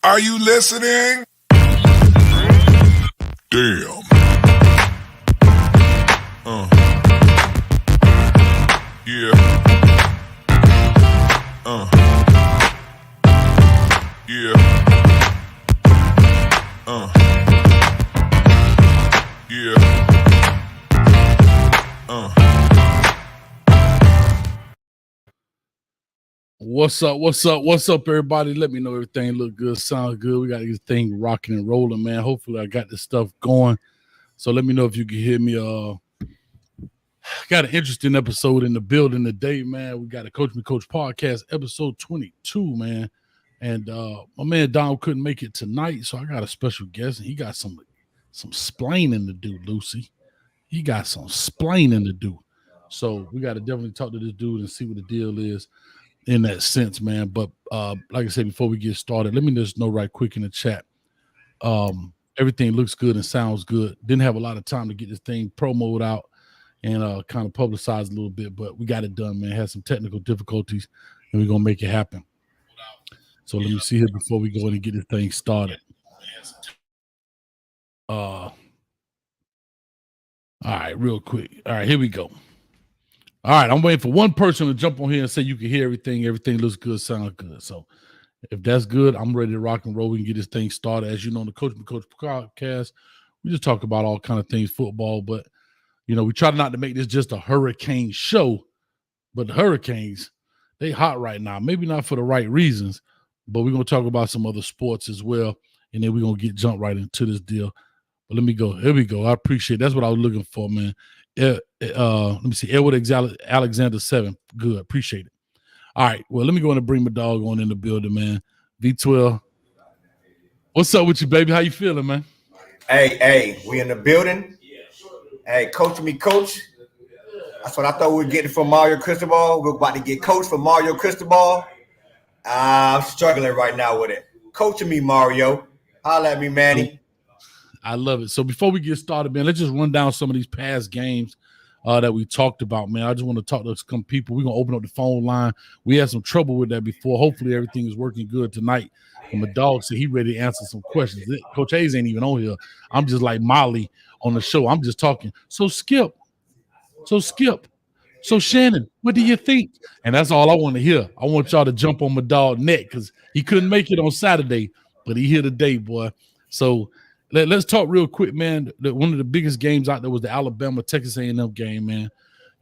Are you listening? Damn. Yeah. Yeah. Yeah. What's up, everybody? Let me know everything look good, sound good. We got this thing rocking and rolling, man. Hopefully I got this stuff going. So let me know if you can hear me. Got an interesting episode in the building today, man. We got a Coach Me Coach podcast, episode 22, man. And my man Don couldn't make it tonight, so I got a special guest, and he got some splaining to do, Lucy. He got some splaining to do. So we got to definitely talk to this dude and see what the deal is in that sense, man. But like I said, before we get started, let me just know right quick in the chat. Everything looks good and sounds good. Didn't have a lot of time to get this thing promoted out and kind of publicized a little bit, but we got it done, man. Had some technical difficulties, and we're going to make it happen. So let me see here before we go in and get this thing started. All right, real quick. All right, here we go. All right, I'm waiting for one person to jump on here and say you can hear everything. Everything looks good, sounds good. So if that's good, I'm ready to rock and roll. We can get this thing started. As you know, on the Coach Me Coach podcast, we just talk about all kind of things football. But, you know, we try not to make this just a hurricane show. But the Hurricanes, they hot right now. Maybe not for the right reasons, but we're going to talk about some other sports as well. And then we're going to jump right into this deal. But let me go. Here we go. I appreciate it. That's what I was looking for, man. Let me see. Edward Alexander 7. Good. Appreciate it. All right. Well, let me go in and bring my dog on in the building, man. V-12. What's up with you, baby? How you feeling, man? Hey, we in the building. Hey, Coach Me Coach. That's what I thought we were getting from Mario Cristobal. We're about to get coached from Mario Cristobal. I'm struggling right now with it. Coaching me, Mario. Holla at me, Manny. I love it. So before we get started, man, let's just run down some of these past games that we talked about, man. I just want to talk to some people. We're going to open up the phone line. We had some trouble with that before. Hopefully everything is working good tonight. And my dog said he ready to answer some questions. Coach Hayes ain't even on here. I'm just like Molly on the show. I'm just talking. So Skip. So Shannon, what do you think? And that's all I want to hear. I want y'all to jump on my dog neck because he couldn't make it on Saturday, but he here today, boy. So let's talk real quick, man. One of the biggest games out there was the Alabama-Texas A&M game, man.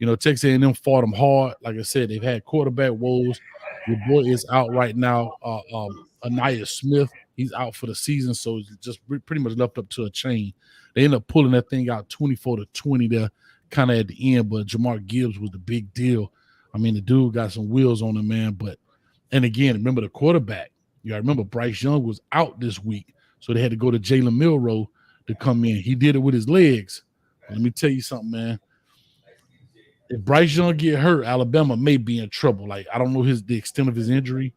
You know, Texas A&M fought them hard. Like I said, they've had quarterback woes. Your boy is out right now. Anaya Smith, he's out for the season, so it's just pretty much left up to a chain. They ended up pulling that thing out 24-20 there, kind of at the end, but Jamar Gibbs was the big deal. I mean, the dude got some wheels on him, man. And again, remember the quarterback. You got to remember Bryce Young was out this week. So they had to go to Jalen Milroe to come in. He did it with his legs. Let me tell you something, man. If Bryce Young get hurt, Alabama may be in trouble. Like, I don't know the extent of his injury,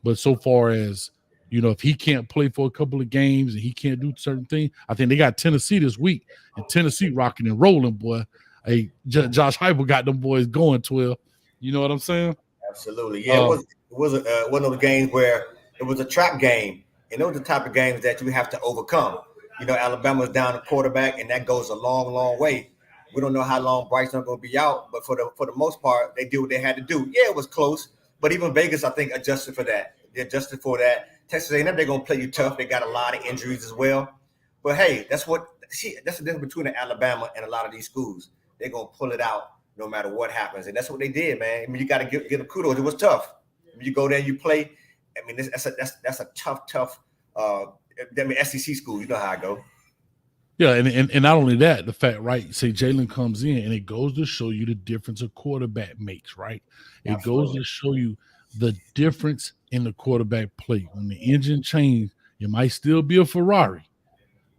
but so far as, you know, if he can't play for a couple of games and he can't do certain things, I think they got Tennessee this week, and Tennessee rocking and rolling, boy. Hey, Josh Heupel got them boys going 12. You know what I'm saying? Absolutely. Yeah, it was one of those games where it was a trap game. And those are the type of games that you have to overcome. You know, Alabama's down a quarterback, and that goes a long, long way. We don't know how long Bryce is going to be out, but for the most part, they did what they had to do. Yeah, it was close, but even Vegas, I think, adjusted for that. They adjusted for that. Texas A&M, they're going to play you tough. They got a lot of injuries as well. But, hey, that's the difference between Alabama and a lot of these schools. They're going to pull it out no matter what happens, and that's what they did, man. I mean, you got to give them kudos. It was tough. When you go there, you play. I mean, that's a tough. SEC school, you know how I go. Yeah, and not only that, the fact, right? Say Jalen comes in, and it goes to show you the difference a quarterback makes, right? It goes to show you the difference in the quarterback play. When the engine changes, it might still be a Ferrari,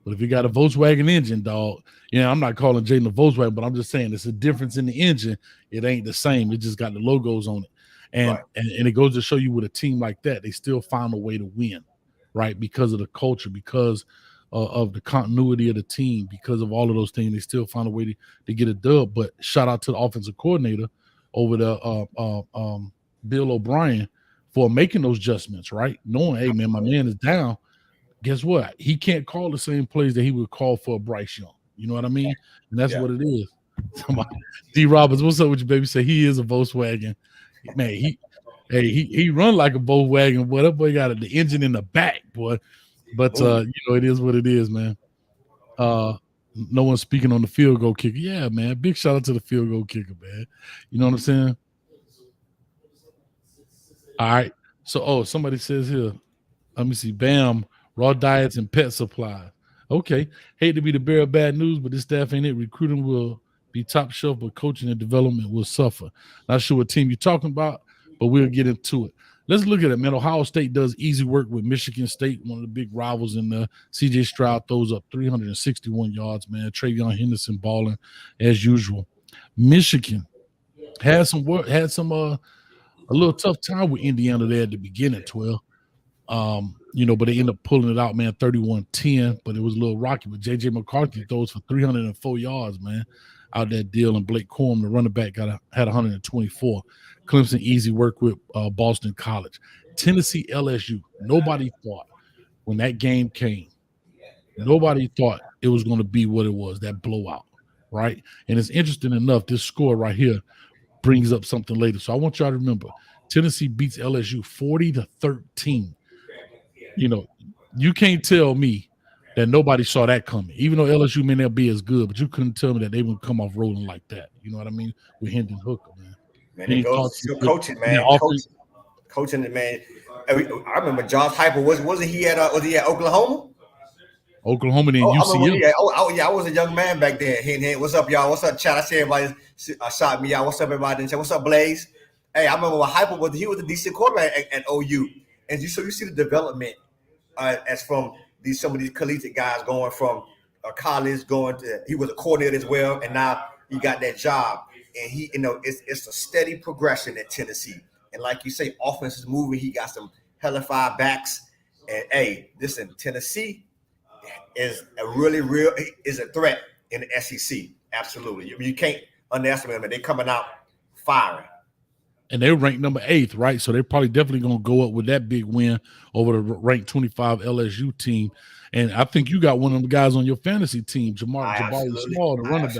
but if you got a Volkswagen engine, dog, I'm not calling Jalen a Volkswagen, but I'm just saying it's a difference in the engine. It ain't the same. It just got the logos on it. And it goes to show you with a team like that, they still find a way to win, right? Because of the culture, because of the continuity of the team, because of all of those things, they still find a way to get a dub. But shout out to the offensive coordinator over there, Bill O'Brien, for making those adjustments, right? Knowing, hey, man, my man is down. guess what? He can't call the same plays that he would call for a Bryce Young. You know what I mean? And that's what it is. D. Roberts, what's up with you, baby? Say he is a Volkswagen. Man, he run like a Volkswagen, boy. That boy got the engine in the back, boy. But it is what it is, man. No one's speaking on the field goal kicker. Yeah, man. Big shout out to the field goal kicker, man. You know what I'm saying? All right. So, somebody says here, let me see. Bam, raw diets and pet supplies. Okay. Hate to be the bearer of bad news, but this staff ain't it. Recruiting will be top shelf, but coaching and development will suffer. Not sure what team you're talking about, but we'll get into it. Let's look at it, man. Ohio State does easy work with Michigan State, one of the big rivals in the C.J. Stroud throws up 361 yards, man. Travion Henderson balling as usual. Michigan had a little tough time with Indiana there at the beginning, 12. But they end up pulling it out, man, 31-10, but it was a little rocky. But J.J. McCarthy throws for 304 yards, man, out that deal. And Blake Corum, the running back, had 124. Clemson, easy work with Boston College. Tennessee, LSU. Nobody thought when that game came, nobody thought it was going to be what it was, that blowout, right? And it's interesting enough, this score right here brings up something later. So I want y'all to remember, Tennessee beats LSU 40-13. You can't tell me that nobody saw that coming. Even though LSU may not be as good, but you couldn't tell me that they would come off rolling like that. You know what I mean? With Hendon Hooker, man. Man, it goes to coaching, man. Coaching, man. I remember Josh Heupel. Wasn't he at Oklahoma? Oklahoma and UCF. I was a young man back then. Hey, what's up, y'all? What's up, chat? I see everybody shot me out. What's up, everybody? What's up, Blaze? Hey, I remember when Heupel was a decent quarterback at OU, and you see the development as from some of these collegiate guys going from college he was a coordinator as well, and now he got that job. And it's a steady progression at Tennessee. And like you say, offense is moving. He got some hellified backs. And hey, listen, Tennessee is a threat in the SEC. Absolutely. You can't underestimate them. They're coming out firing. And they're ranked number 8th, right? So they're probably definitely going to go up with that big win over the ranked 25 LSU team. And I think you got one of the guys on your fantasy team, Jabari Small, the running back.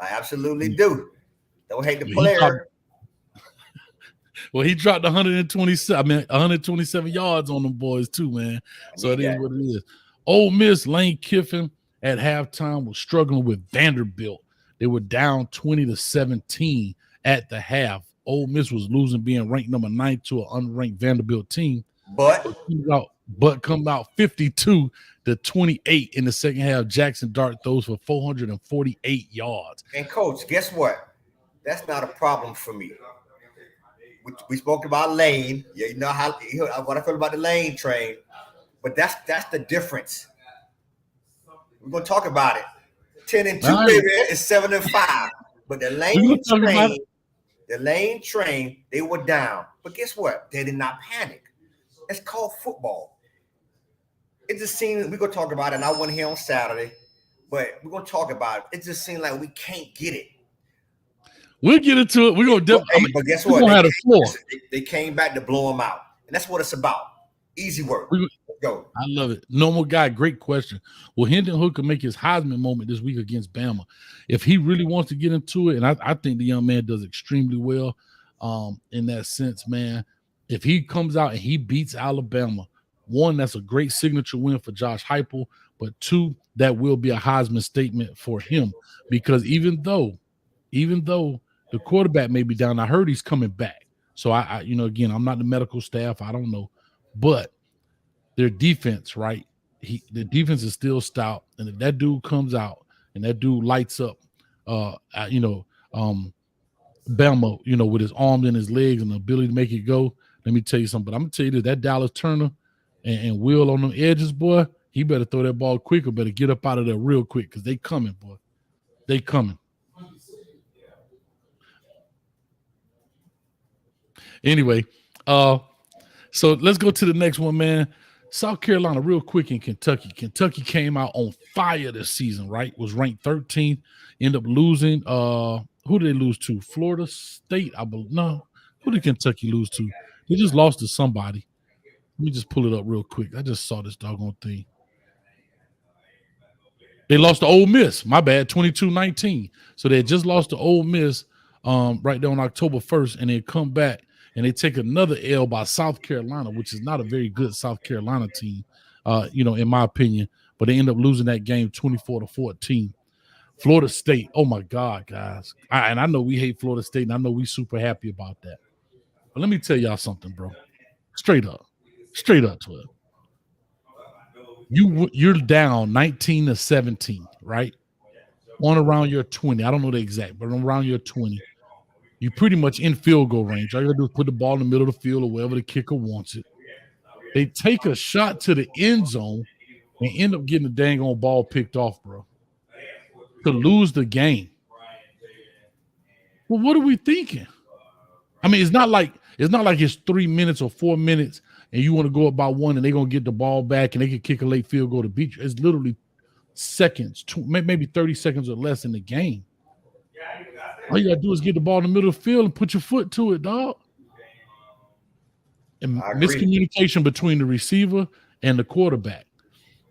I absolutely do. Don't hate the player. Well, he dropped 127 yards on them boys too, man. So it is what it is. Ole Miss, Lane Kiffin at halftime was struggling with Vanderbilt. They were down 20-17 at the half. Ole Miss was losing, being ranked number 9 to an unranked Vanderbilt team. But come out 52-28 in the second half. Jackson Dart throws for 448 yards. And coach, guess what? That's not a problem for me. We spoke about Lane. Yeah, you know what I feel about the Lane train. But that's the difference. We're gonna talk about it. 10-2, baby, is 7-5. But the Lane train, they were down. But guess what? They did not panic. It's called football. It just seems we're gonna talk about it, and I wasn't here on Saturday, but we're gonna talk about it. It just seems like we can't get it. We'll get into it. We're gonna but guess what? They came back to blow them out, and that's what it's about. Easy work. Go. I love it. Normal guy, great question. Will Hendon Hooker make his Heisman moment this week against Bama? If he really wants to get into it, and I think the young man does extremely well in that sense, man. If he comes out and he beats Alabama, one, that's a great signature win for Josh Heupel, but two, that will be a Heisman statement for him, because even though the quarterback may be down, I heard he's coming back. So I again, I'm not the medical staff, I don't know, but their defense, right? The defense is still stout, and if that dude comes out and that dude lights up, Bama, with his arms and his legs and the ability to make it go. Let me tell you something. But I'm gonna tell you that Dallas Turner and Will on them edges, boy, he better throw that ball quick or better get up out of there real quick, because they coming, boy. They coming. Anyway, so let's go to the next one, man. South Carolina, real quick, in Kentucky. Kentucky came out on fire this season, right? Was ranked 13th, ended up losing. Who did they lose to? Florida State, I believe. No, who did Kentucky lose to? They just lost to somebody. Let me just pull it up real quick. I just saw this doggone thing. They lost to Ole Miss. My bad, 22-19. So they just lost to Ole Miss right there on October 1st, and they come back and they take another L by South Carolina, which is not a very good South Carolina team, in my opinion. But they end up losing that game 24-14. Florida State. Oh my God, guys. And I know we hate Florida State, and I know we super happy about that. But let me tell y'all something, bro. Straight up, 12. You're down 19-17, right? On around your 20. I don't know the exact, but around your 20. You pretty much in field goal range. All you gotta do is put the ball in the middle of the field or wherever the kicker wants it. They take a shot to the end zone and end up getting the dang on ball picked off, bro. To lose the game. Well, what are we thinking? I mean, it's not like it's 3 minutes or 4 minutes and you want to go up by one and they're going to get the ball back and they can kick a late field goal to beat you. It's literally seconds, maybe 30 seconds or less in the game. All you got to do is get the ball in the middle of the field and put your foot to it, dog. And miscommunication between the receiver and the quarterback,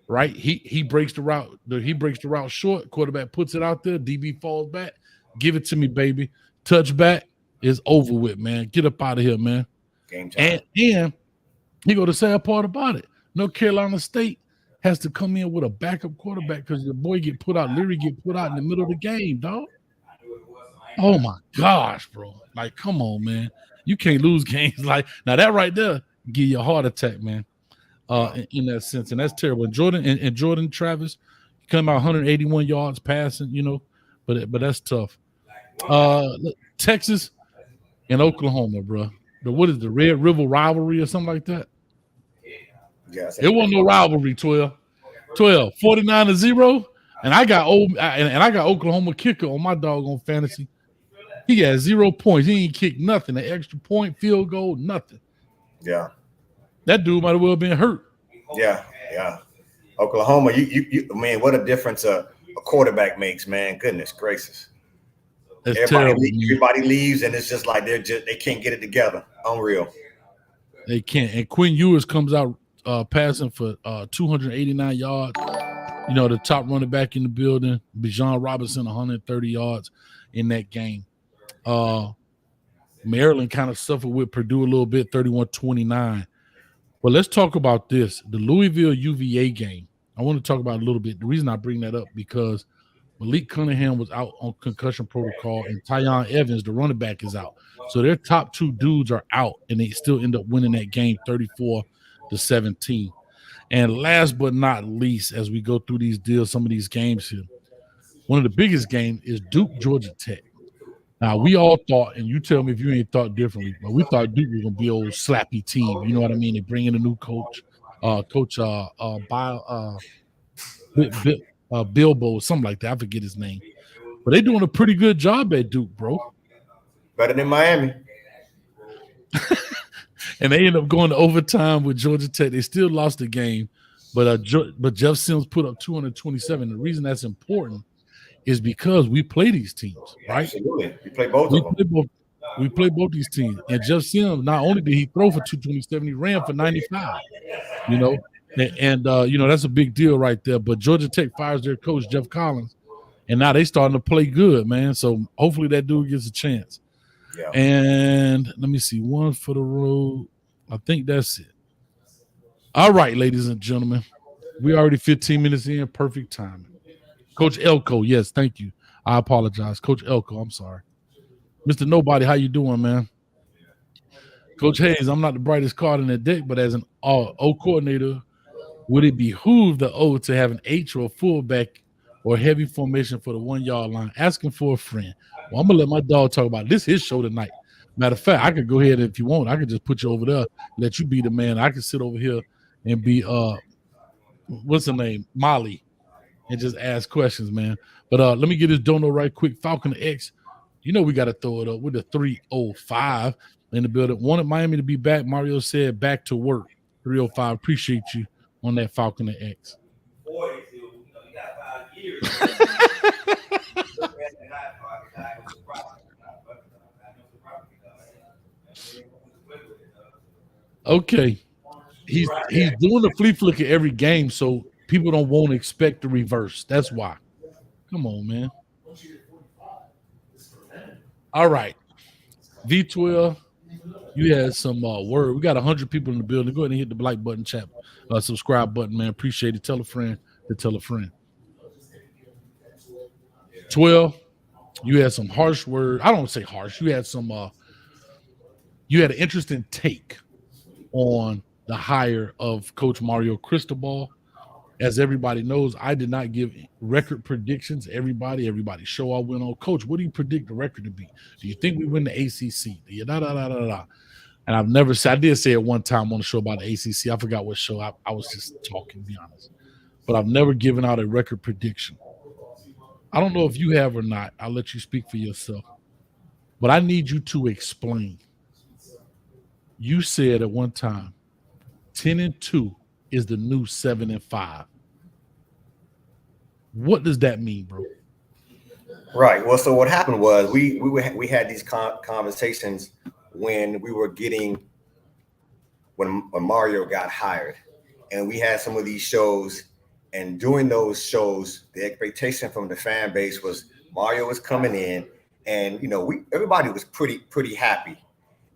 right? He breaks the route. He breaks the route short. Quarterback puts it out there. DB falls back. Give it to me, baby. Touchback is over with, man. Get up out of here, man. Game time. And he go the sad part about it. North Carolina State has to come in with a backup quarterback because the boy Leary get put out in the middle of the game, dog. Oh my gosh, bro. Like, come on, man. You can't lose games like now. That right there give you a heart attack, man. In that sense, and that's terrible. And Jordan Travis come out 181 yards passing, but that's tough. Texas and Oklahoma, bro. What is the Red River rivalry or something like that? Yes. It wasn't no rivalry. 12, 49-0, and I got Oklahoma kicker on my doggone fantasy. He got 0 points. He ain't kicked nothing. An extra point, field goal, nothing. Yeah. That dude might have well been hurt. Yeah. Oklahoma, you man, what a difference a quarterback makes, man. Goodness gracious. Everybody leaves, and it's just like they can't get it together. Unreal. They can't. And Quinn Ewers comes out passing for 289 yards. The top running back in the building. Bijan Robinson, 130 yards in that game. Maryland kind of suffered with Purdue a little bit, 31-29. But let's talk about this. The Louisville UVA game. I want to talk about it a little bit. The reason I bring that up because Malik Cunningham was out on concussion protocol, and Tyon Evans, the running back, is out. So their top two dudes are out, and they still end up winning that game 34-17. And last but not least, as we go through these deals, some of these games here, one of the biggest games is Duke, Georgia Tech. Now, we all thought, and you tell me if you ain't thought differently, but we thought Duke was going to be an old slappy team. You know what I mean? They bring in a new coach, Bilbo, something like that. I forget his name. But they're doing a pretty good job at Duke, bro. Better than Miami. And they end up going to overtime with Georgia Tech. They still lost the game, but Jeff Sims put up 227. The reason that's important is because we play these teams, right? Absolutely. We play both of them. We play both these teams. And Jeff Sims, not only did he throw for 227, he ran for 95, And that's a big deal right there. But Georgia Tech fires their coach, Jeff Collins, and now they starting to play good, man. So hopefully that dude gets a chance. Yeah. And let me see, one for the road. I think that's it. All right, ladies and gentlemen, we already 15 minutes in, perfect timing. Coach Elko, yes, thank you. I apologize. Coach Elko, I'm sorry. Mr. Nobody, how you doing, man? Coach Hayes, I'm not the brightest card in the deck, but as an O coordinator, would it behoove the O to have an H or a fullback or heavy formation for the 1 yard line? Asking for a friend. Well, I'm going to let my dog talk about it. This is his show tonight. Matter of fact, I could go ahead if you want. I could just put you over there, let you be the man. I could sit over here and be, what's her name? Molly, and just ask questions, man. But let me get this dono right quick. Falcon X, we got to throw it up with a 305 in the building. Wanted Miami to be back. Mario said back to work. 305. Appreciate you on that Falcon X. Okay. he's doing the flea flicker every game, so people won't expect the reverse. That's why. Come on, man. All right, V-12. You had some word. We got 100 people in the building. Go ahead and hit the like button, chat, subscribe button, man. Appreciate it. Tell a friend to tell a friend. 12. You had some harsh word. I don't say harsh. You had some. You had an interesting take on the hire of Coach Mario Cristobal. As everybody knows, I did not give record predictions. Everybody show I went on. Coach, what do you predict the record to be? Do you think we win the ACC? Do you da da da da da? And I've never said. I did say it one time on the show about the ACC. I forgot what show. I was just talking, to be honest. But I've never given out a record prediction. I don't know if you have or not. I'll let you speak for yourself. But I need you to explain. You said at one time, 10-2 is the new 7-5. What does that mean, bro? Right. Well, so what happened was we had these conversations when Mario got hired, and we had some of these shows. And during those shows, the expectation from the fan base was Mario was coming in, and everybody was pretty happy,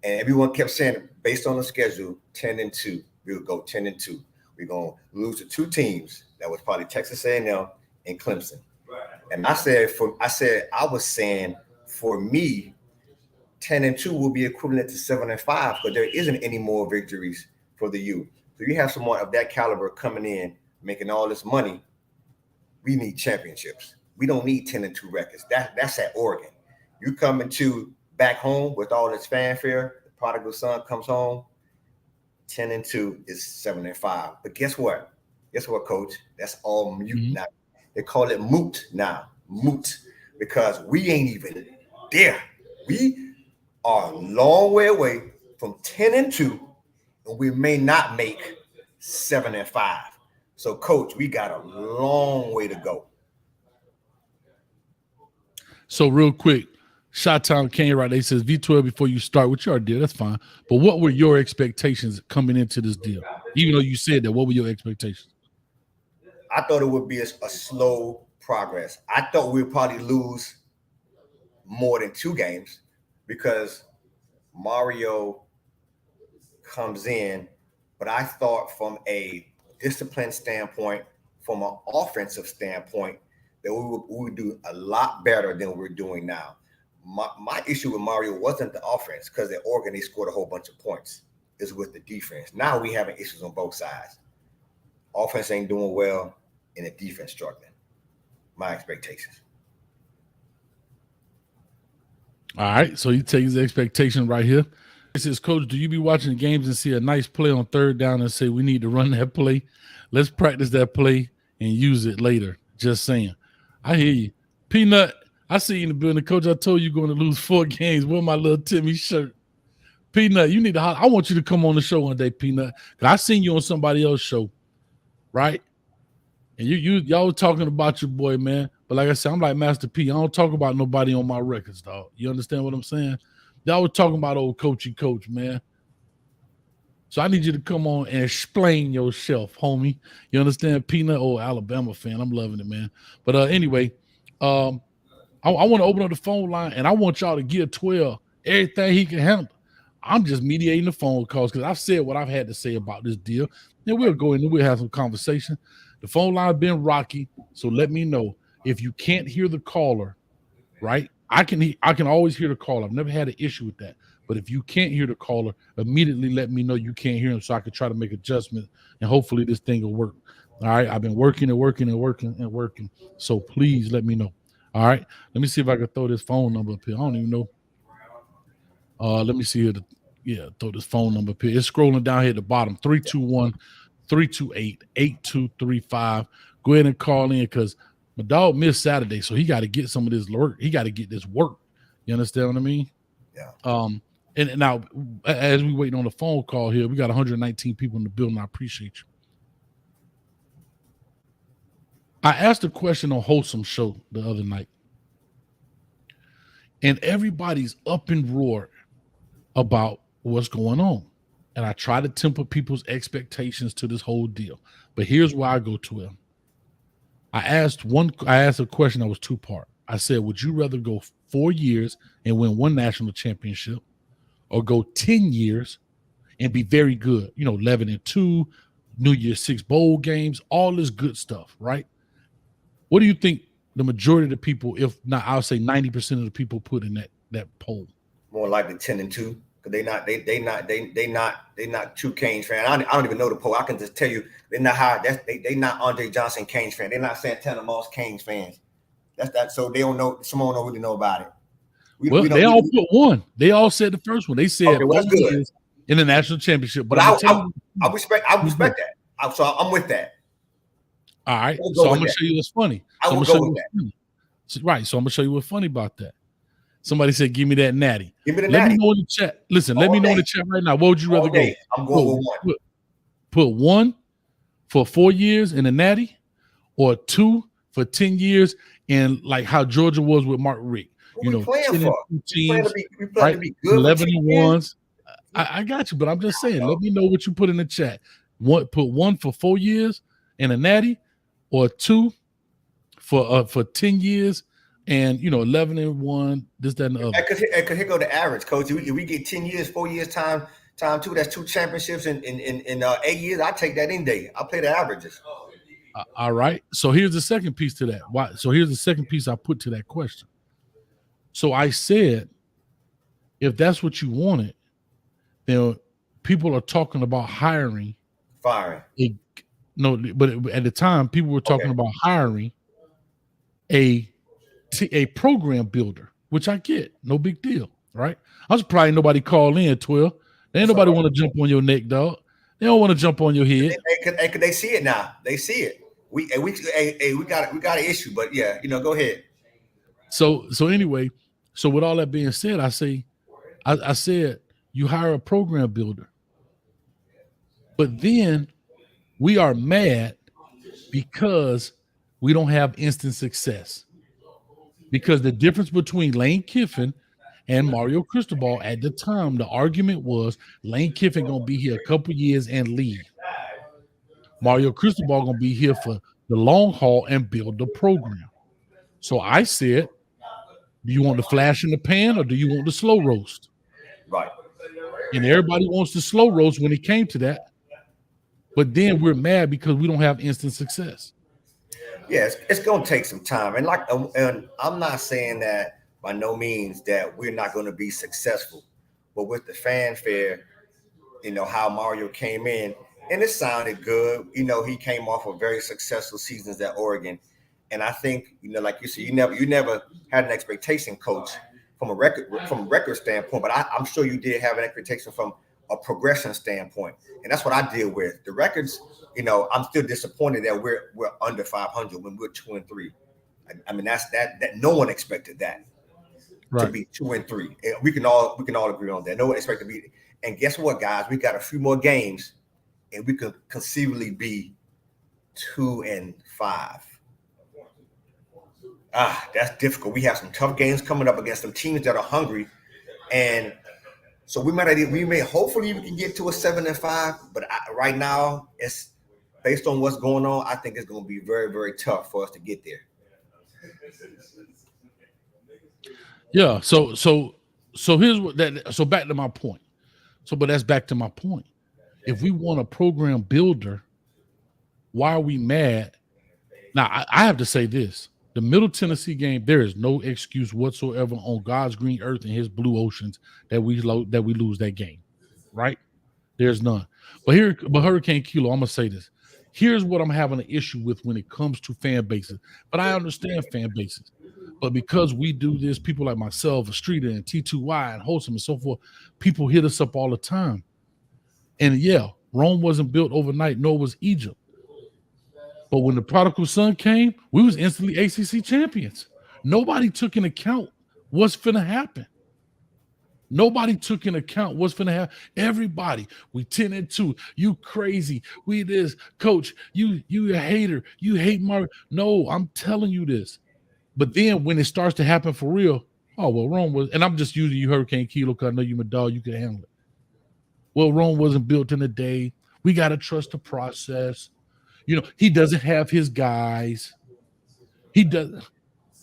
and everyone kept saying, based on the schedule, 10-2, we would go 10-2. We're gonna lose to two teams. That was probably Texas A&M and Clemson. And I was saying for me, 10-2 will be equivalent to 7-5, but there isn't any more victories for the U. So you have someone of that caliber coming in, making all this money. We need championships. We don't need 10-2 records. That's at Oregon. You coming to back home with all this fanfare, the prodigal son comes home, 10-2 is 7-5. But guess what? Guess what, Coach? That's all mute now. They call it moot now. Moot. Because we ain't even there. We are a long way away from 10-2, and we may not make 7-5. So, Coach, we got a long way to go. So, real quick, Shot Town Kane right there. He says V-12 before you start, which you already did. That's fine. But what were your expectations coming into this deal? Even though you said that, what were your expectations? I thought it would be a slow progress. I thought we'd probably lose more than 2 games because Mario comes in. But I thought from a discipline standpoint, from an offensive standpoint, that we would do a lot better than we're doing now. My issue with Mario wasn't the offense, because at Oregon, they scored a whole bunch of points. It's with the defense. Now we having issues on both sides. Offense ain't doing well, and the defense struggling. My expectations. All right, so he takes the expectation right here. He says, Coach, do you be watching games and see a nice play on third down and say, we need to run that play? Let's practice that play and use it later. Just saying. I hear you. Peanut, I see you in the building. Coach, I told you you're going to lose 4 games. Wear my little Timmy shirt. Peanut, you need to I want you to come on the show one day, Peanut. Because I seen you on somebody else's show, right? And y'all was talking about your boy, man. But like I said, I'm like Master P. I don't talk about nobody on my records, dog. You understand what I'm saying? Y'all was talking about old Coachy Coach, man. So I need you to come on and explain yourself, homie. You understand? Peanut, old Alabama fan. I'm loving it, man. But anyway, I want to open up the phone line, and I want y'all to give 12 everything he can handle. I'm just mediating the phone calls because I've said what I've had to say about this deal. Then we'll go in and we'll have some conversation. The phone line has been rocky, so let me know. If you can't hear the caller, right? I can always hear the caller. I've never had an issue with that. But if you can't hear the caller, immediately let me know you can't hear him so I can try to make adjustments, and hopefully this thing will work. All right? I've been working. So please let me know. All right? Let me see if I can throw this phone number up here. I don't even know. Let me see here. Throw this phone number up here. It's scrolling down here at the bottom. 321-328-8235. Go ahead and call in because my dog missed Saturday, so he got to get some of this work. He got to get this work. You understand what I mean? Yeah. And now, as we waiting on the phone call here, we got 119 people in the building. I appreciate you. I asked a question on Wholesome Show the other night, and everybody's up and roared about what's going on. and I try to temper people's expectations to this whole deal. But here's where I go to him. I asked a question that was two-part. I said, would you rather go 4 years and win one national championship, or go 10 years and be very good? 11-2, New Year's 6 bowl games, all this good stuff, right? What do you think the majority of the people, if not, I'll say 90% of the people, put in that poll? More likely 10-2. Because they not true Canes fan. I don't even know the poll. I can just tell you they're not high. They not Andre Johnson Canes fan. They're not Santana Moss Canes fans. That's that. So they don't know. Someone don't really know about it. They all put one. They all said the first one. They said okay, well, that's good. In the national championship. But I respect that. So I'm with that. All right. So I'm gonna show you what's funny. I will go with that. Right. So I'm gonna show you what's funny about that. Somebody said, "Give me that natty." Give me the natty. Let me know in the chat. Listen, let me know in the chat right now. What would you rather go? I'm going with one. Put one for 4 years in the natty, or 2 for 10 years, and like how Georgia was with Mark Richt. We playing for? Teams, we plan to be good. 11-1s. I got you, but I'm just saying. Let me know what you put in the chat. Put 1 for 4 years in a natty, or 2 for 10 years. And 11-1, this, that, and the other. Could here go the average, coach. If we get 10 years, 4 years time 2, that's 2 championships in 8 years. I take that any day. I'll play the averages. All right. So here's the second piece to that. Why? So here's the second piece I put to that question. So I said, if that's what you wanted, then people are talking about firing. But at the time, people were talking about hiring a program builder, which I get, no big deal, right? I was probably nobody call in 12. Ain't nobody want to jump on your neck, dog. They don't want to jump on your head. They see it now. They see it. We got an issue, but yeah, go ahead. So anyway, so with all that being said, I said you hire a program builder, but then we are mad because we don't have instant success. Because the difference between Lane Kiffin and Mario Cristobal at the time, the argument was Lane Kiffin gonna be here a couple years and leave. Mario Cristobal gonna be here for the long haul and build the program. So I said, do you want the flash in the pan, or do you want the slow roast? Right. And everybody wants the slow roast when it came to that. But then we're mad because we don't have instant success. Yes, it's going to take some time. And I'm not saying that by no means that we're not going to be successful. But with the fanfare, how Mario came in, and it sounded good. He came off of very successful seasons at Oregon. And I think, like you said, you never had an expectation, coach, from a record standpoint. But I'm sure you did have an expectation from a progression standpoint. And that's what I deal with. The records, I'm still disappointed that we're under 500 when we're 2-3. I mean, that's that no one expected that to be 2-3. We can all agree on that. No one expected to be. And guess what, guys? We got a few more games, and we could conceivably be 2-5. That's difficult. We have some tough games coming up against some teams that are hungry, and so we may hopefully we can get to a 7-5. But right now, it's based on what's going on. I think it's going to be very, very tough for us to get there. Yeah. So here's what that. So back to my point. But that's back to my point. If we want a program builder, why are we mad? Now I have to say this: the Middle Tennessee game, there is no excuse whatsoever on God's green earth and His blue oceans that we lose that game, right? There's none. But Hurricane Kilo, I'm gonna say this. Here's what I'm having an issue with when it comes to fan bases. But I understand fan bases. But because we do this, people like myself, Streeter and T2Y and Wholesome and so forth, people hit us up all the time. And yeah, Rome wasn't built overnight, nor was Egypt. But when the prodigal son came, we was instantly ACC champions. Nobody took into account what's finna happen. Nobody took into account what's finna happen. Everybody, we 10-2. You crazy. We this. Coach, you a hater. You hate Mario. No, I'm telling you this. But then when it starts to happen for real, oh, well, Rome was, and I'm just using you, Hurricane Kilo, because I know you my dog, you can handle it. Well, Rome wasn't built in a day. We got to trust the process. He doesn't have his guys. He does.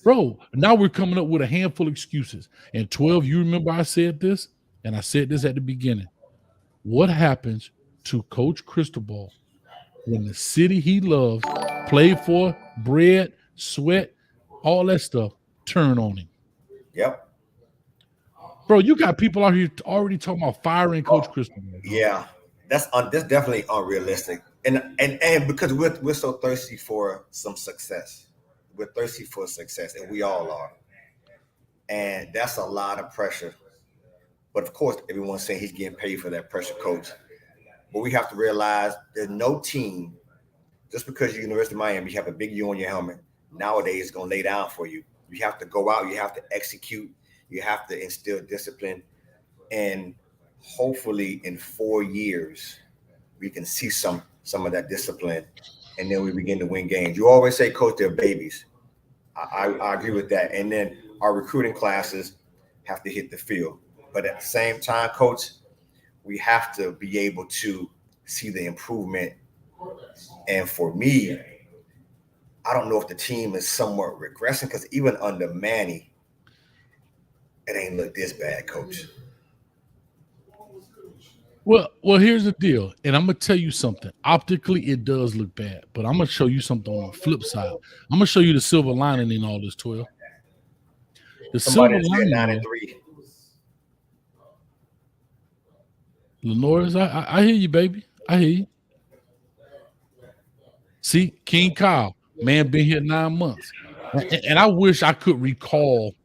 Bro, now we're coming up with a handful of excuses. And 12, you remember I said this, and I said this at the beginning. What happens to Coach Cristobal when the city he loves, played for, bread, sweat, all that stuff, turn on him? Yep. Bro, you got people out here already talking about firing Coach Cristobal. Yeah, that's definitely unrealistic. And because we're so thirsty for some success. We're thirsty for success, and we all are. And that's a lot of pressure. But of course, everyone's saying he's getting paid for that pressure, coach. But we have to realize there's no team, just because you're University of Miami, you have a big U on your helmet, nowadays it's going to lay down for you. You have to go out, you have to execute, you have to instill discipline. And hopefully in 4 years, we can see some of that discipline, and then we begin to win games. You always say, coach, they're babies. I agree with that. And then our recruiting classes have to hit the field. But at the same time, coach, we have to be able to see the improvement. And for me, I don't know if the team is somewhat regressing, because even under Manny, it ain't look this bad, coach. Well, here's the deal, and I'm gonna tell you something. Optically, it does look bad, but I'm gonna show you something on the flip side. I'm gonna show you the silver lining in all this, 12. The Somebody silver lining. 9-3. Lenore's, I hear you, baby. I hear you. See, King Kyle, man, been here 9 months, and I wish I could recall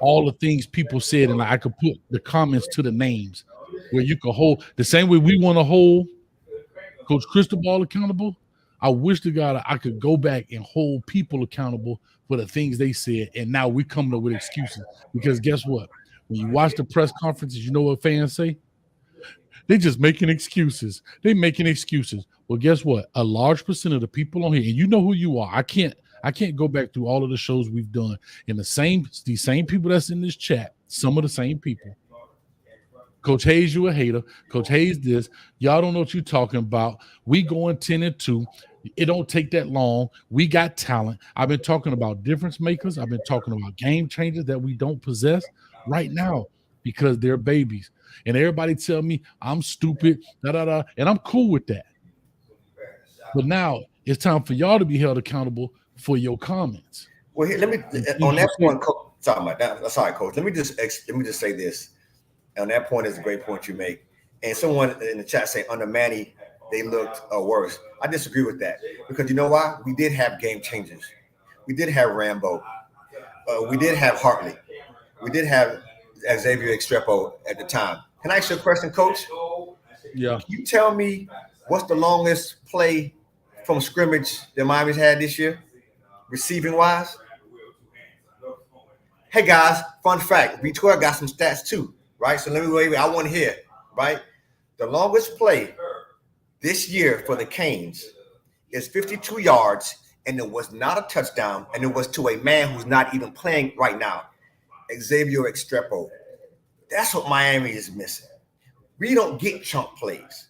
all the things people said, and I could put the comments to the names, where you could hold the same way we want to hold Coach Cristobal accountable. I wish to God I could go back and hold people accountable for the things they said, and now we're coming up with excuses. Because guess what? When you watch the press conferences, you know what fans say? They're just making excuses. They're making excuses. Well, guess what? A large percent of the people on here, and you know who you are. I can't go back through all of the shows we've done, and these same people that's in this chat, some of the same people. Coach Hayes, you a hater. Coach Hayes, this. Y'all don't know what you're talking about. We going 10-2. It don't take that long. We got talent. I've been talking about difference makers. I've been talking about game changers that we don't possess right now because they're babies. And everybody tell me I'm stupid, and I'm cool with that. But now it's time for y'all to be held accountable for your comments. Well, here, let me on that point, coach. Sorry about that. Sorry, coach. Let me just say this. On that point is a great point you make. And someone in the chat say under Manny they looked worse. I disagree with that, because you know why? We did have game changers. We did have Rambo. We did have Hartley. We did have Xavier Estrepo at the time. Can I ask you a question, coach? Yeah. Can you tell me what's the longest play from scrimmage that Miami's had this year, receiving wise? Hey guys, fun fact, V-12 got some stats too, right? So let me wait. I want to hear, right? The longest play this year for the Canes is 52 yards, and it was not a touchdown, and it was to a man who's not even playing right now, Xavier Estrepo. That's what Miami is missing. We don't get chunk plays.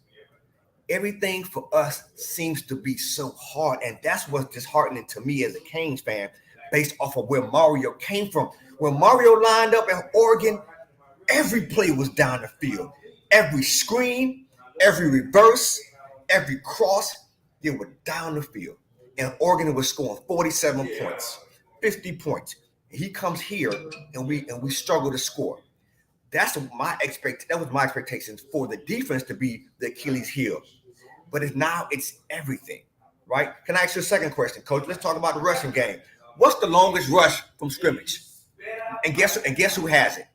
Everything for us seems to be so hard, and that's what's disheartening to me as a Canes fan, based off of where Mario came from. When Mario lined up at Oregon, every play was down the field. Every screen, every reverse, every cross, they were down the field. And Oregon was scoring 47 points, 50 points. And he comes here, and we struggle to score. That was my expectations for the defense to be the Achilles heel. But it's everything, right? Can I ask you a second question, Coach? Let's talk about the rushing game. What's the longest rush from scrimmage? And guess who has it?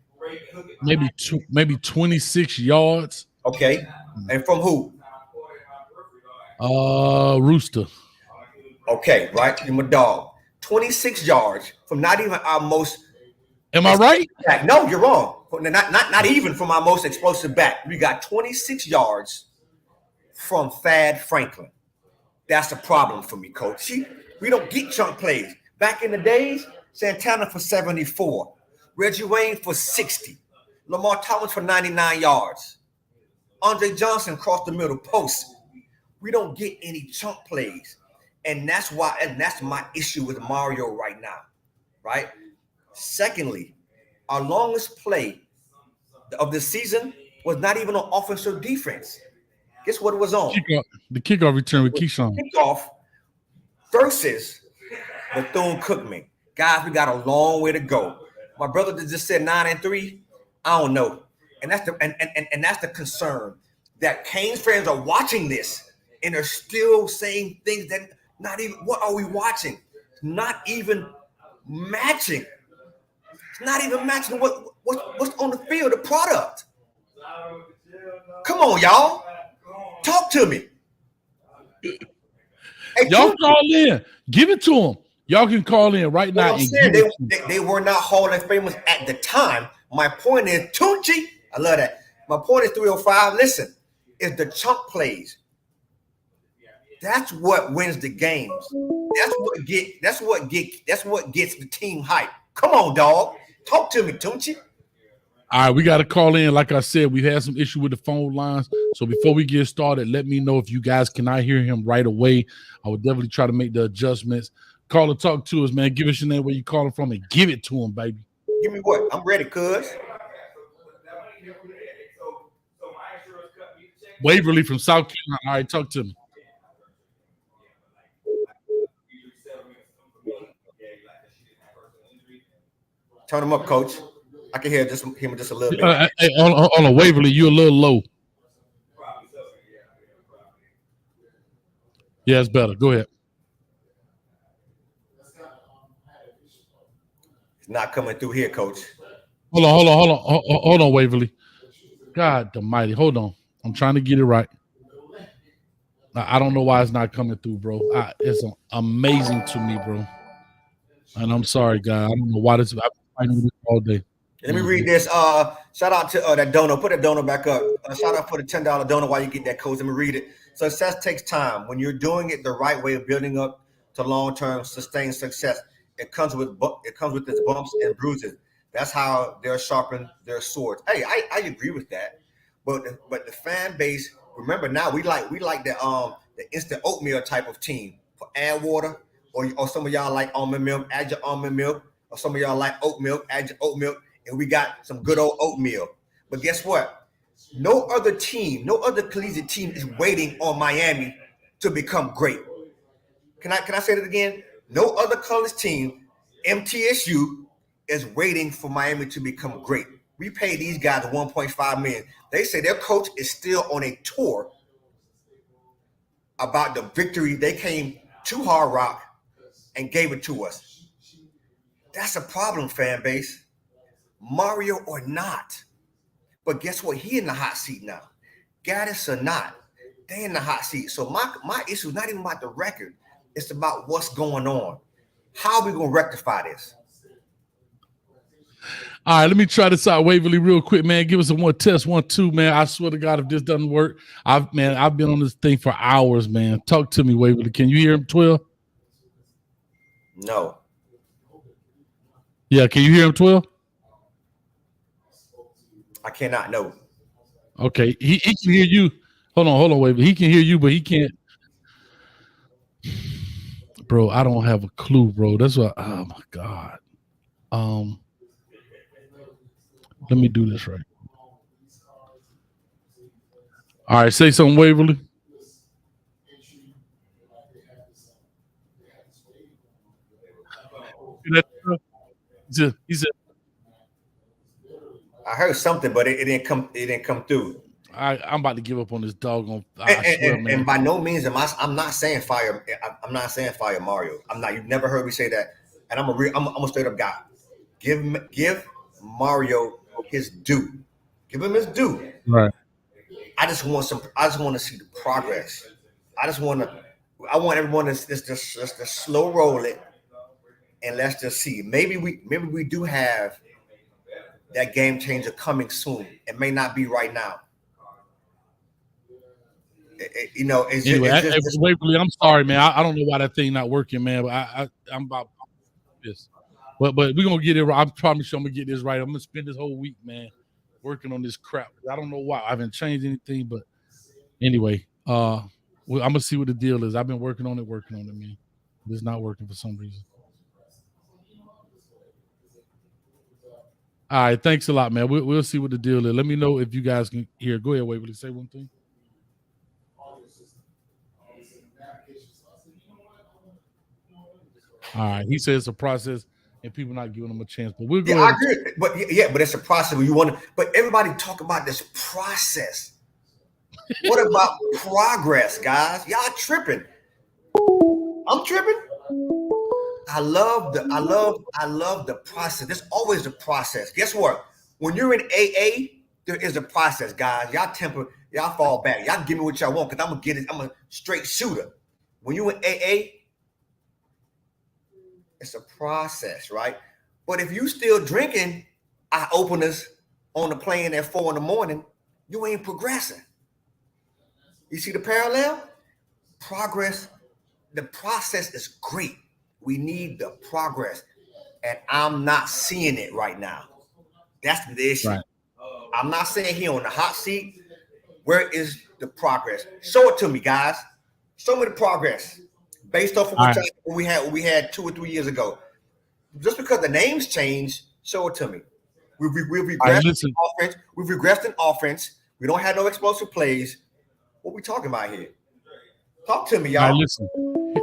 Maybe 26 yards. Okay. And from who? Rooster. Okay, right? You're my dog. 26 yards from not even our most. Am I right? Back. No, you're wrong. Not even from our most explosive back. We got 26 yards from Thad Franklin. That's a problem for me, Coach. See, we don't get chunk plays. Back in the days, Santana for 74, Reggie Wayne for 60, Lamar Thomas for 99 yards. Andre Johnson across the middle post. We don't get any chunk plays. And that's my issue with Mario right now, right? Secondly, our longest play of the season was not even on offense or defense. Guess what it was on? The kickoff return with Keyshawn. Kickoff versus Bethune-Cookman. Guys, we got a long way to go. My brother just said 9-3. I don't know. And that's the concern, that Canes fans are watching this and are still saying things that not even, what are we watching? Not even matching. It's not even matching what's on the field, the product. Come on, y'all. Talk to me. Hey, y'all call in. Give it to them. Y'all can call in right now. They were not Hall of Famers at the time. My point is, Tunchi, I love that. My point is 305. Listen, it's the chunk plays. That's what wins the games. That's what gets the team hype. Come on, dog. Talk to me, Tunchi. All right, we got to call in. Like I said, we've had some issue with the phone lines. So before we get started, let me know if you guys cannot hear him right away. I would definitely try to make the adjustments. Call and talk to us, man. Give us your name, where you calling from, and give it to him, baby. Give me what? I'm ready, cuz. Waverly from South Carolina. All right, talk to me. Turn him up, coach. I can hear him just a little bit. Hey, on a Waverly, you're a little low. Yeah, it's better. Go ahead. It's not coming through here, coach. Hold on, Waverly. God almighty. Hold on. I'm trying to get it right. I don't know why it's not coming through, bro. It's amazing to me, bro. And I'm sorry, God. I don't know why this. I've been fighting with this all day. Let me read this. Shout out to that donor. Put that donor back up. Shout out for the $10 donor while you get that code. Let me read it. Success takes time. When you're doing it the right way of building up to long-term sustained success, it comes with its bumps and bruises. That's how they'll sharpen their swords. Hey, I agree with that. But the fan base, remember now we like the instant oatmeal type of team. For add water, or some of y'all like almond milk, add your almond milk, or some of y'all like oat milk, add your oat milk. And we got some good old oatmeal. But guess what? No other collegiate team is waiting on Miami to become great. Can I say that again? No other college team, MTSU, is waiting for Miami to become great. We pay these guys $1.5 million. They say their coach is still on a tour about the victory. They came to Hard Rock and gave it to us. That's a problem, fan base. Mario or not. But guess what? He in the hot seat now. Gattis or not, they in the hot seat. So my issue is not even about the record. It's about what's going on. How are we going to rectify this? All right, let me try this out, Waverly, real quick, man. Give us a one test, 1, 2, man. I swear to God, if this doesn't work, I've been on this thing for hours, man. Talk to me, Waverly. Can you hear him, 12? No. Yeah, can you hear him, 12? I cannot. No. Okay, he can hear you. Hold on, Waverly. He can hear you, but he can't. Bro, I don't have a clue, bro. That's what. Oh my God. Let me do this right. All right, say something, Waverly. He said. I heard something, but it didn't come. It didn't come through. I'm about to give up on this doggone. I swear, man. And by no means I'm not saying fire. I'm not saying fire Mario. I'm not. You've never heard me say that. And I'm a straight up guy. Give Mario his due. Give him his due. Right. I just want to see the progress. I want everyone to just slow roll it, and let's just see. Maybe we do have that game changer coming soon. It may not be right now. Waverly, I'm sorry, man. I don't know why that thing not working, man. But I'm about this. But we're gonna get it right. I promise you I'm gonna get this right. I'm gonna spend this whole week, man, working on this crap. I don't know why. I haven't changed anything, but anyway, well, I'm gonna see what the deal is. I've been working on it, man. It's not working for some reason. All right, thanks a lot, man. We'll see what the deal is. Let me know if you guys can hear. Go ahead, Waverly. Say one thing. All right, he says it's a process and people not giving them a chance, but we'll go ahead. I agree. But but it's a process where you want to. But everybody talk about this process. What about progress, guys? Y'all tripping. I'm tripping. I love the process. There's always the process. Guess what? When you're in AA, there is a process, guys. Y'all fall back. Y'all give me what y'all want because I'm gonna get it. I'm a straight shooter. When you're in AA, it's a process, right? But if you still drinking eye openers on the plane at 4 a.m, you ain't progressing. You see the parallel? Progress. The process is great. We need the progress. And I'm not seeing it right now. That's the issue. Right. I'm not saying he on the hot seat. Where is the progress? Show it to me, guys. Show me the progress. Based off of what we had 2 or 3 years ago. Just because the names changed, show it to me. We've regressed in offense. We've regressed in offense. We don't have no explosive plays. What we talking about here? Talk to me, y'all. All right, listen.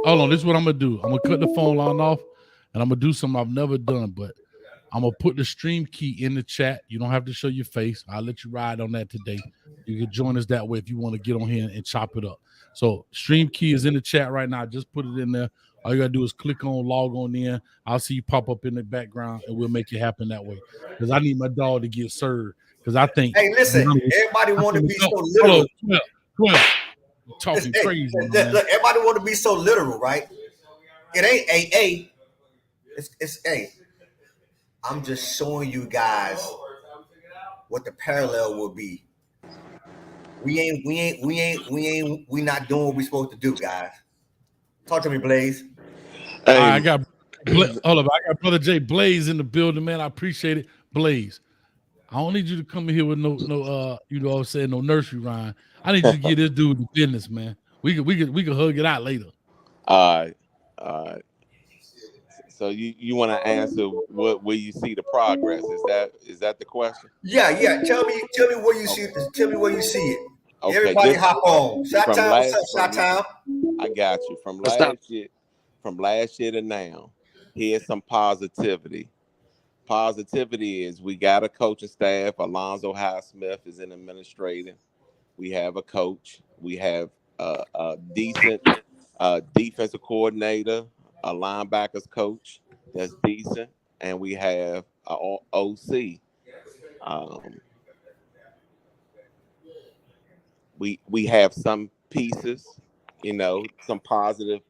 Hold on. This is what I'm gonna do. I'm gonna cut the phone line off, and I'm gonna do something I've never done. But I'm gonna put the stream key in the chat. You don't have to show your face. I'll let you ride on that today. You can join us that way if you want to get on here and chop it up. So stream key is in the chat right now. Just put it in there. All you gotta do is click on log on in. I'll see you pop up in the background, and we'll make it happen that way. Because I need my dog to get served. Because I think. Hey, listen. Everybody want to be so literal. 12. Talking crazy. Look, everybody want to be so literal, right? It ain't AA. It's A. I'm just showing you guys what the parallel will be. We not doing what we supposed to do, guys. Talk to me, Blaze. Hey. I got Brother Jay Blaze in the building, man. I appreciate it. Blaze. I don't need you to come in here with no you know what I'm saying, no nursery rhyme. I need you to give this dude the business, man. We can hug it out later. All right. So you want to answer where you see the progress? Is that the question? Yeah. Tell me where you see. Tell me where you see it. Okay, everybody hop on. Shot time. What's up, Shot time? I got you. From last year to now, here's some positivity. Positivity is we got a coaching staff. Alonzo Highsmith is in administrating. We have a coach. We have a decent defensive coordinator, a linebackers coach that's decent, and we have an OC. We have some pieces, some positive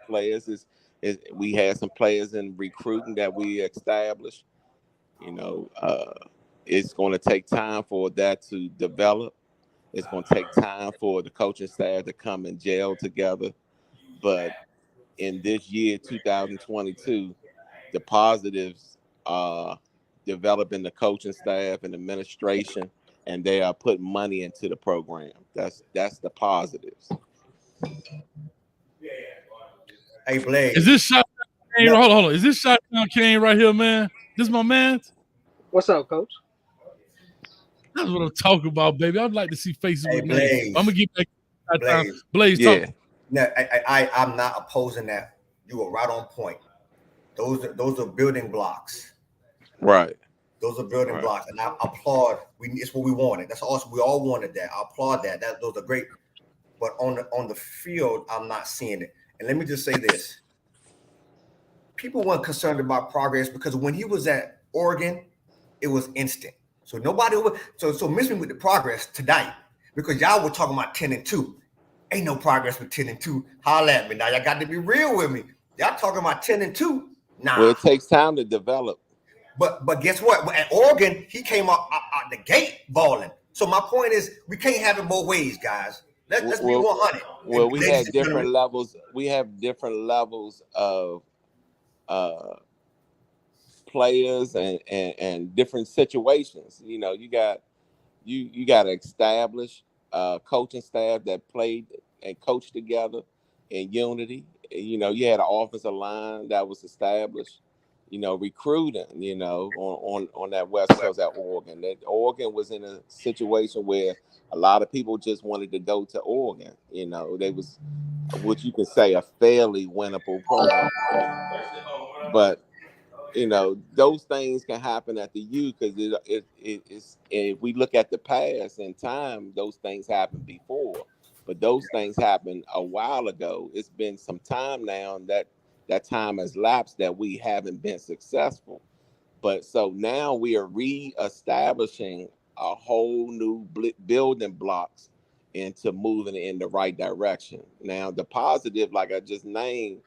players. We had some players in recruiting that we established. It's going to take time for that to develop. It's going to take time for the coaching staff to come and gel together. But in this year, 2022, the positives are developing the coaching staff and administration, and they are putting money into the program. That's the positives. Hey, Blaze. Is this shot? No. Hold on. Is this Shot Kane right here, man? This my man. What's up, Coach? That's what I'm talking about, baby. I'd like to see faces with Blaze. I'm gonna get back to Blaze. Blaze, yeah. talk. No, I'm not opposing that. You were right on point. Those are building blocks. Right. Those are building blocks, and I applaud. It's what we wanted. That's awesome. We all wanted that. I applaud that. Those are great. But on the field, I'm not seeing it. And let me just say this. People weren't concerned about progress because when he was at Oregon, it was instant. So nobody was so miss me with the progress tonight because y'all were talking about 10-2. Ain't no progress with 10-2. Holla at me now. Y'all got to be real with me. Y'all talking about 10-2. Nah. Well, it takes time to develop. But guess what? At Oregon, he came out the gate balling. So my point is, we can't have it both ways, guys. Let's be 100. Well, we had different levels. We have different levels of players and different situations. You know, you got to establish coaching staff that played and coached together in unity. You know, you had an offensive line that was established. You know, recruiting. You know, on that West Coast at Oregon. That Oregon was in a situation where a lot of people just wanted to go to Oregon. You know, they was what you can say a fairly winnable program, but you know, those things can happen at the U because it's if we look at the past in time, those things happened before, but those things happened a while ago. It's been some time now that time has lapsed that we haven't been successful. But so now we are reestablishing a whole new building blocks into moving in the right direction. Now the positive, like I just named,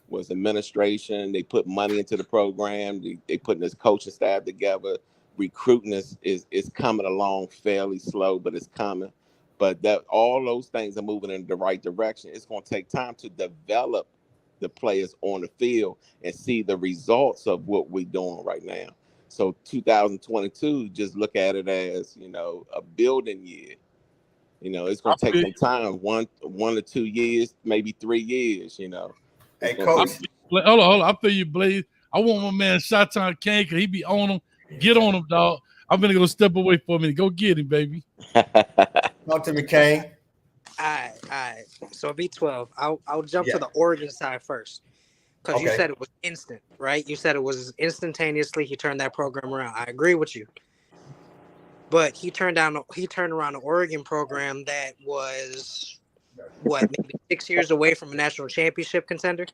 was administration. They put money into the program. They putting this coaching staff together. Recruiting is coming along fairly slow, but it's coming. But that all those things are moving in the right direction. It's going to take time to develop the players on the field and see the results of what we're doing right now. So 2022, just look at it as, you know, a building year. You know, it's going to take some time, one or 2 years, maybe 3 years, you know. Hey, Coach. Hold on. I feel you, Blaze. I want my man Shatan Kane because he be on him. Get on him, dog. I'm going to go step away for a minute. Go get him, baby. Talk to me, Kane. All right. So V-12, I'll jump to the Oregon side first because you said it was instant, right? You said it was instantaneously. He turned that program around. I agree with you. But he turned around the Oregon program that was maybe 6 years away from a national championship contender.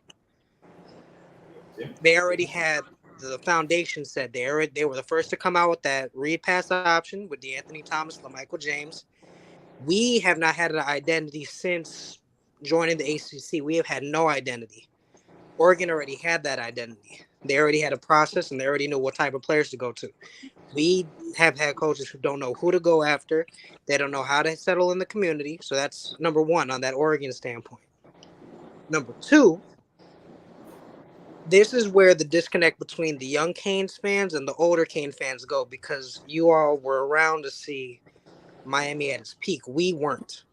They already had the foundation set. They were the first to come out with that read pass option with DeAnthony Thomas, LaMichael James. We have not had an identity since joining the ACC. We have had no identity. Oregon already had that identity. They already had a process, and they already knew what type of players to go to. We have had coaches who don't know who to go after. They don't know how to settle in the community. So that's number one on that Oregon standpoint. Number two, this is where the disconnect between the young Canes fans and the older Canes fans go, because you all were around to see Miami at its peak. We weren't.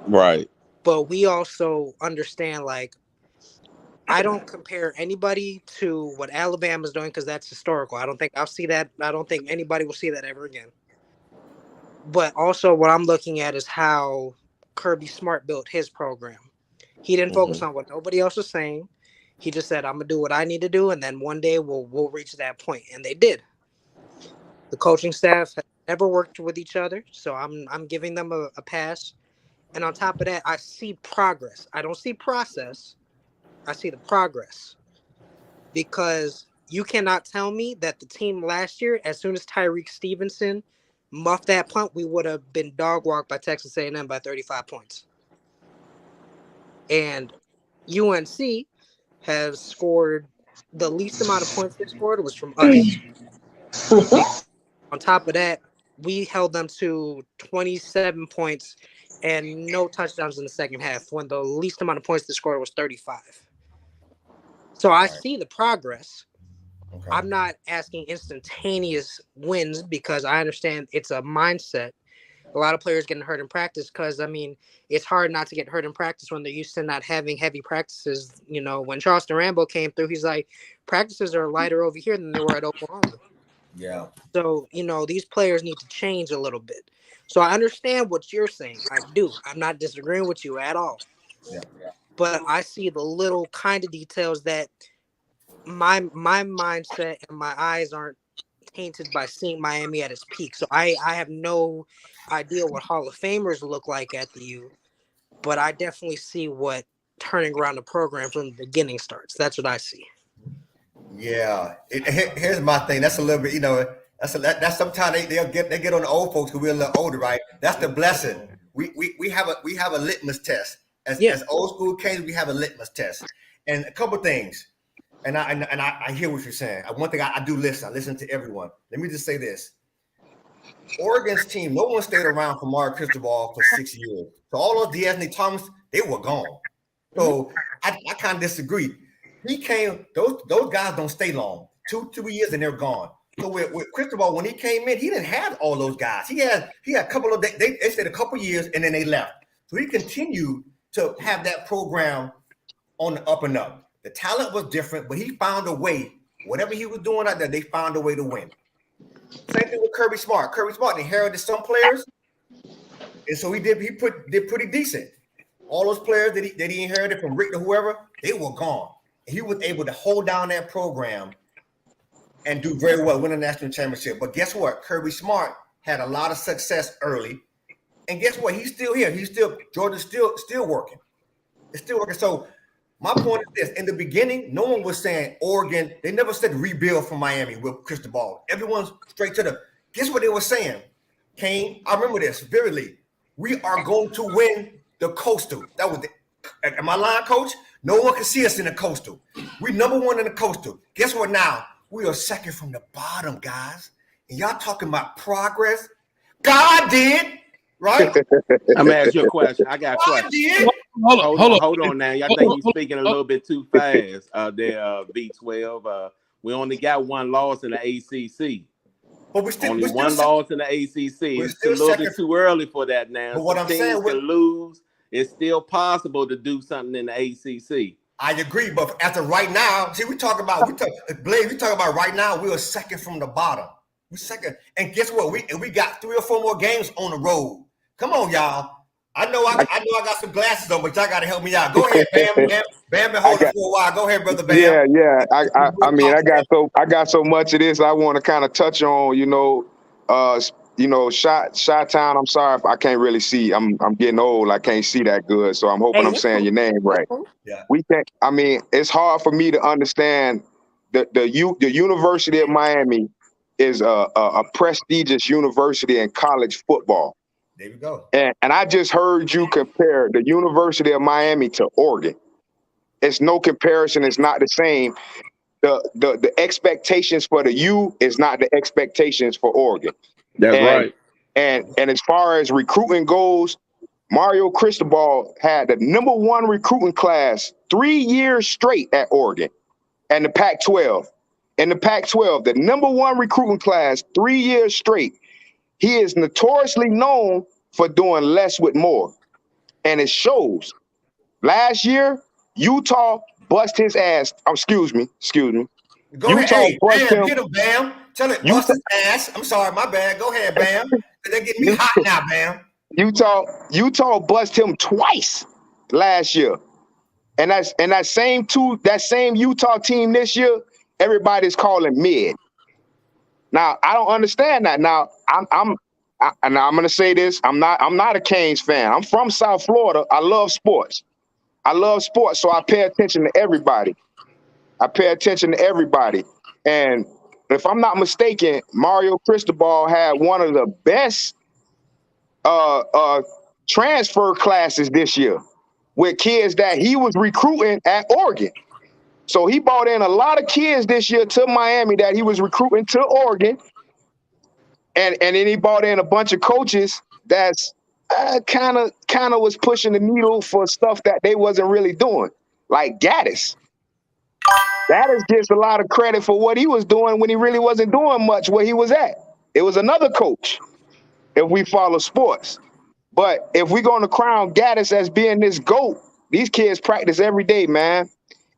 Right. But we also understand, like, I don't compare anybody to what Alabama's doing because that's historical. I don't think I'll see that. I don't think anybody will see that ever again. But also what I'm looking at is how Kirby Smart built his program. He didn't focus on what nobody else was saying. He just said, I'm going to do what I need to do, and then one day we'll reach that point. And they did. The coaching staff have never worked with each other, so I'm giving them a pass. And on top of that, I see progress. I don't see process. I see the progress. Because you cannot tell me that the team last year, as soon as Tyreek Stevenson muffed that punt, we would have been dog walked by Texas A&M by 35 points. And UNC has scored the least amount of points they scored was from us. On top of that, we held them to 27 points and no touchdowns in the second half when the least amount of points they scored was 35. So I see the progress. Okay. I'm not asking instantaneous wins because I understand it's a mindset. A lot of players getting hurt in practice because, I mean, it's hard not to get hurt in practice when they're used to not having heavy practices. You know, when Charleston Rambo came through, he's like, practices are lighter over here than they were at Oklahoma. Yeah. So, you know, these players need to change a little bit. So I understand what you're saying. I do. I'm not disagreeing with you at all. Yeah. But I see the little kind of details that my mindset and my eyes aren't tainted by seeing Miami at its peak. So I have no idea what Hall of Famers look like at the U, but I definitely see what turning around the program from the beginning starts. That's what I see. Yeah, here's my thing. That's a little bit, you know, that's sometimes they get on the old folks because we're a little older, right? That's the blessing. We have a litmus test as old school Canes. We have a litmus test, and a couple things. And I hear what you're saying. One thing I do listen. I listen to everyone. Let me just say this: Oregon's team, no one stayed around for Mario Cristobal for 6 years. So all those DeAnthony Thomas, they were gone. So I kind of disagree. He came. Those guys don't stay long. 2 years, and they're gone. So with Cristobal, when he came in, he didn't have all those guys. He had a couple of they stayed a couple years and then they left. So he continued to have that program on the up and up. The talent was different, but he found a way. Whatever he was doing out there, they found a way to win. Same thing with Kirby Smart. Kirby Smart inherited some players, and so he did pretty decent. All those players that he inherited from Rick to whoever, they were gone. And he was able to hold down that program and do very well, win a national championship. But guess what? Kirby Smart had a lot of success early. And guess what? He's still here. Georgia's still working. It's still working. So my point is this. In the beginning, no one was saying Oregon. They never said rebuild from Miami with Cristobal. Everyone's straight to the – guess what they were saying? Kane, I remember this vividly. We are going to win the Coastal. That was am I lying, Coach? No one can see us in the Coastal. We number one in the Coastal. Guess what now? We are second from the bottom, guys. And y'all talking about progress? God did, right? I'm gonna ask you a question. I got a question. Hold on now. Y'all think you're speaking a little bit too fast. There, V-12. We only got one loss in the ACC. But we still only one loss in the ACC. It's a little bit too early for that now. But what I'm saying, to lose, it's still possible to do something in the ACC. I agree, but as of right now, see, we talk about right now. We are second from the bottom. We second, and guess what? We got 3 or 4 more games on the road. Come on, y'all. I know I got some glasses on, but y'all got to help me out. Go ahead, Bam. Bam been holding for a while. Go ahead, brother Bam. Yeah. I mean, I got so much of this I want to kind of touch on. Chi-Town. I'm sorry if I can't really see. I'm getting old. I can't see that good. So I'm hoping I'm saying your name right. Yeah. It's hard for me to understand the University of Miami is a prestigious university in college football. There we go. And I just heard you compare the University of Miami to Oregon. It's no comparison. It's not the same. The expectations for the U is not the expectations for Oregon. That's right. And as far as recruiting goes, Mario Cristobal had the #1 recruiting class 3 years straight at Oregon and the Pac-12. In the Pac-12, the #1 recruiting class 3 years straight. He is notoriously known for doing less with more. And it shows. Last year, Utah bust his ass. Excuse me. Go ahead. Hey, Bam, get him, Bam. Tell it, bust his ass. I'm sorry, my bad. Go ahead, Bam. They're getting me hot now, Bam. Utah bust him twice last year. And that same Utah team this year, everybody's calling mid. Now, I don't understand that. Now, I'm going to say this. I'm not a Canes fan. I'm from South Florida. I love sports. So I pay attention to everybody. And if I'm not mistaken, Mario Cristobal had one of the best transfer classes this year with kids that he was recruiting at Oregon. So he brought in a lot of kids this year to Miami that he was recruiting to Oregon. And then he brought in a bunch of coaches that's kind of was pushing the needle for stuff that they wasn't really doing, like Gattis. Gattis gets a lot of credit for what he was doing when he really wasn't doing much where he was at. It was another coach, if we follow sports. But if we're going to crown Gattis as being this GOAT, these kids practice every day, man.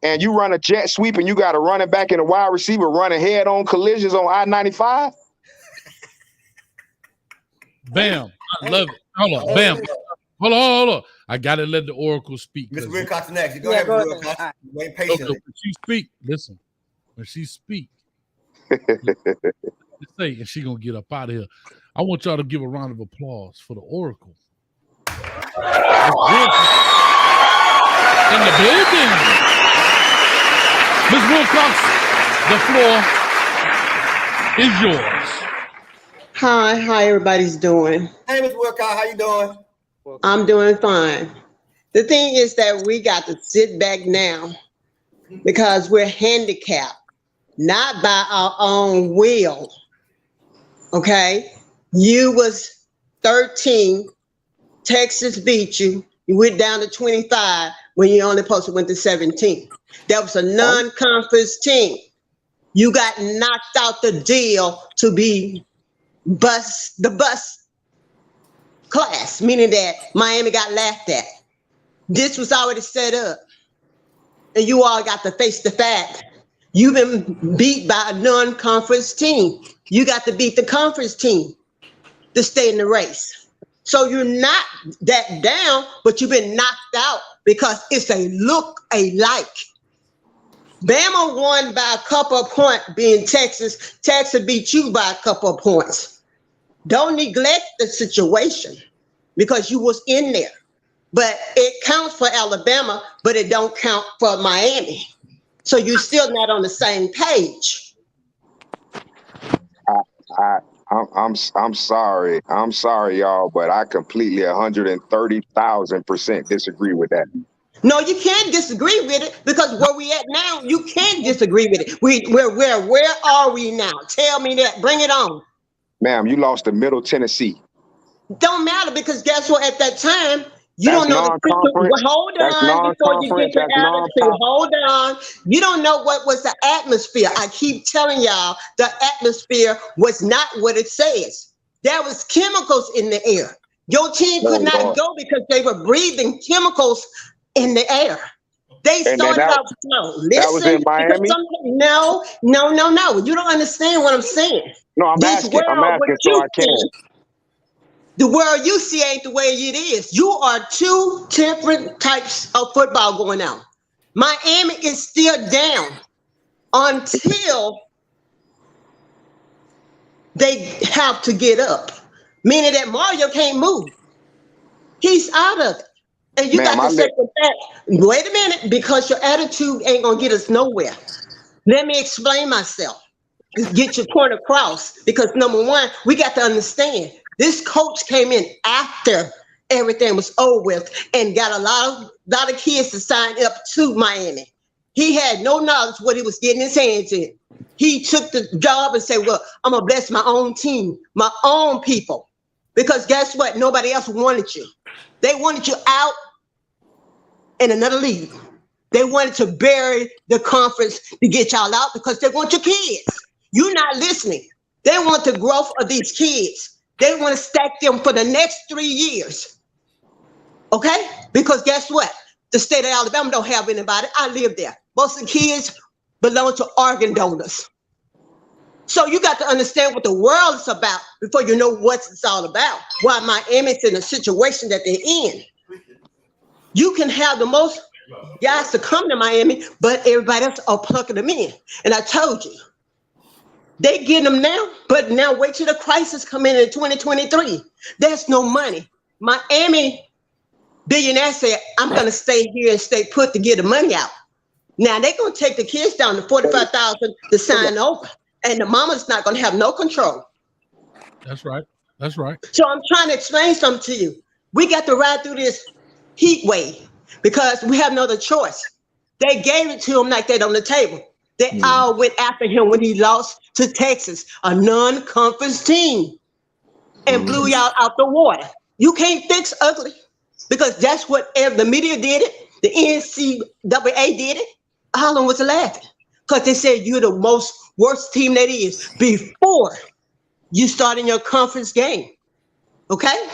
And you run a jet sweep and you got a running back and a wide receiver running head-on collisions on I-95. Bam. I love it. Hold on. Bam. Hold on. I got to let the Oracle speak. Mr. Wilcox next. Go ahead, Mr. Wilcox. Wait patiently. When she speak, listen. When she speak, say, and she going to get up out of here. I want y'all to give a round of applause for the Oracle. In the building. Ms. Wilcox, the floor is yours. Hi, how everybody's doing? Hey, Ms. Wilcox, how you doing? I'm doing fine. The thing is that we got to sit back now because we're handicapped, not by our own will. Okay? You was 13, Texas beat you. You went down to 25 when you only supposed to went to 17. That was a non-conference team. You got knocked out the deal to be the bus class, meaning that Miami got laughed at. This was already set up. And you all got to face the fact. You've been beat by a non-conference team. You got to beat the conference team to stay in the race. So you're not that down, but you've been knocked out because it's a look alike. Bama won by a couple of points being Texas. Texas beat you by a couple of points. Don't neglect the situation because you was in there. But it counts for Alabama, but it don't count for Miami. So you're still not on the same page. I'm sorry. I'm sorry, y'all, but I completely 130,000% disagree with that. No, you can't disagree with it because where we at now, you can't disagree with it. Where are we now? Tell me that. Bring it on. Ma'am, you lost to Middle Tennessee. Don't matter because guess what? At that time, you That's don't know the non-conference. hold That's on before you get non-conference. to attitude. Hold on. You don't know what was the atmosphere. I keep telling y'all the atmosphere was not what it says. There was chemicals in the air. Your team could not go because they were breathing chemicals in the air. They started out slow. Listen, that was in Miami? No. You don't understand what I'm saying. No, I'm asking so I can. The world you see ain't the way it is. You are two different types of football going on. Miami is still down until they have to get up. Meaning that Mario can't move. He's out of it. And you got to say that. Wait a minute, because your attitude ain't going to get us nowhere. Let me explain myself. Get your point across. Because number one, we got to understand. This coach came in after everything was over with and got a lot of kids to sign up to Miami. He had no knowledge what he was getting his hands in. He took the job and said, well, I'm going to bless my own team, my own people. Because guess what? Nobody else wanted you. They wanted you out in another league. They wanted to bury the conference to get y'all out because they want your kids. You're not listening. They want the growth of these kids. They want to stack them for the next 3 years. Okay? Because guess what? The state of Alabama don't have anybody. I live there. Most of the kids belong to organ donors. So you got to understand what the world is about before you know what it's all about. Why Miami's in a situation that they're in. You can have the most guys to come to Miami, but everybody else are plucking them in. And I told you, they get them now, but now wait till the crisis come in 2023. There's no money. Miami billionaire said, I'm going to stay here and stay put to get the money out. Now they're going to take the kids down to 45,000 to sign over. And the mama's not going to have no control. That's right. That's right. So I'm trying to explain something to you. We got to ride through this heat wave because we have no other choice. They gave it to him like that on the table. They all went after him when he lost to Texas, a non-conference team, and blew y'all out the water. You can't fix ugly because that's what the media did it. The NCAA did it. All of them was laughing because they said you're the most worst team that is before you start in your conference game. Okay?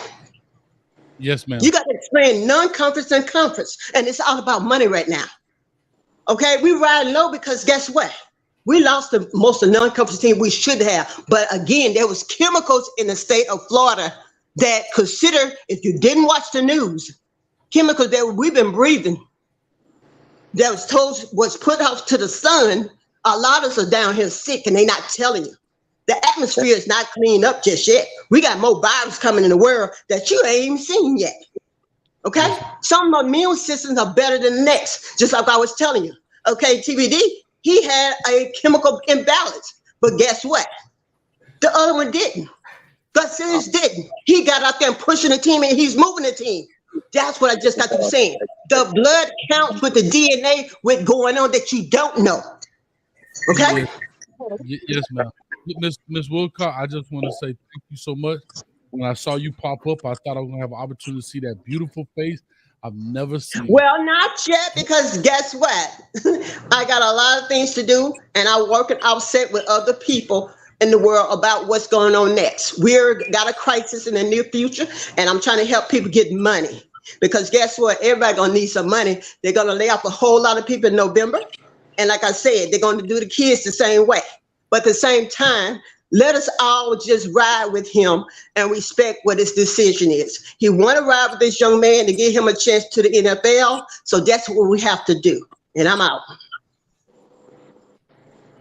Yes, ma'am. You got to explain non-conference and conference, and it's all about money right now. Okay, we ride low because guess what? We lost the most of the non-conference team we should have. But again, there was chemicals in the state of Florida that consider, if you didn't watch the news, chemicals that we've been breathing that was put out to the sun. A lot of us are down here sick and they're not telling you. The atmosphere is not cleaned up just yet. We got more virus coming in the world that you ain't even seen yet. Okay? Some immune systems are better than the next, just like I was telling you. Okay, TBD, he had a chemical imbalance. But guess what? The other one didn't. Gus Simmons didn't. He got out there and pushing the team and he's moving the team. That's what I just got to saying. The blood counts with the DNA with going on that you don't know. Okay? Yes, ma'am. Miss Wilcott, I just want to say thank you so much. When I saw you pop up, I thought I was going to have an opportunity to see that beautiful face. I've never seen. Well, not yet, because guess what? I got a lot of things to do, and I work and offset with other people in the world about what's going on next. We're got a crisis in the near future, and I'm trying to help people get money. Because guess what? Everybody gonna need some money. They're gonna lay off a whole lot of people in November. And like I said, they're gonna do the kids the same way. But at the same time, let us all just ride with him and respect what his decision is. He want to ride with this young man to give him a chance to the NFL. So that's what we have to do. And I'm out.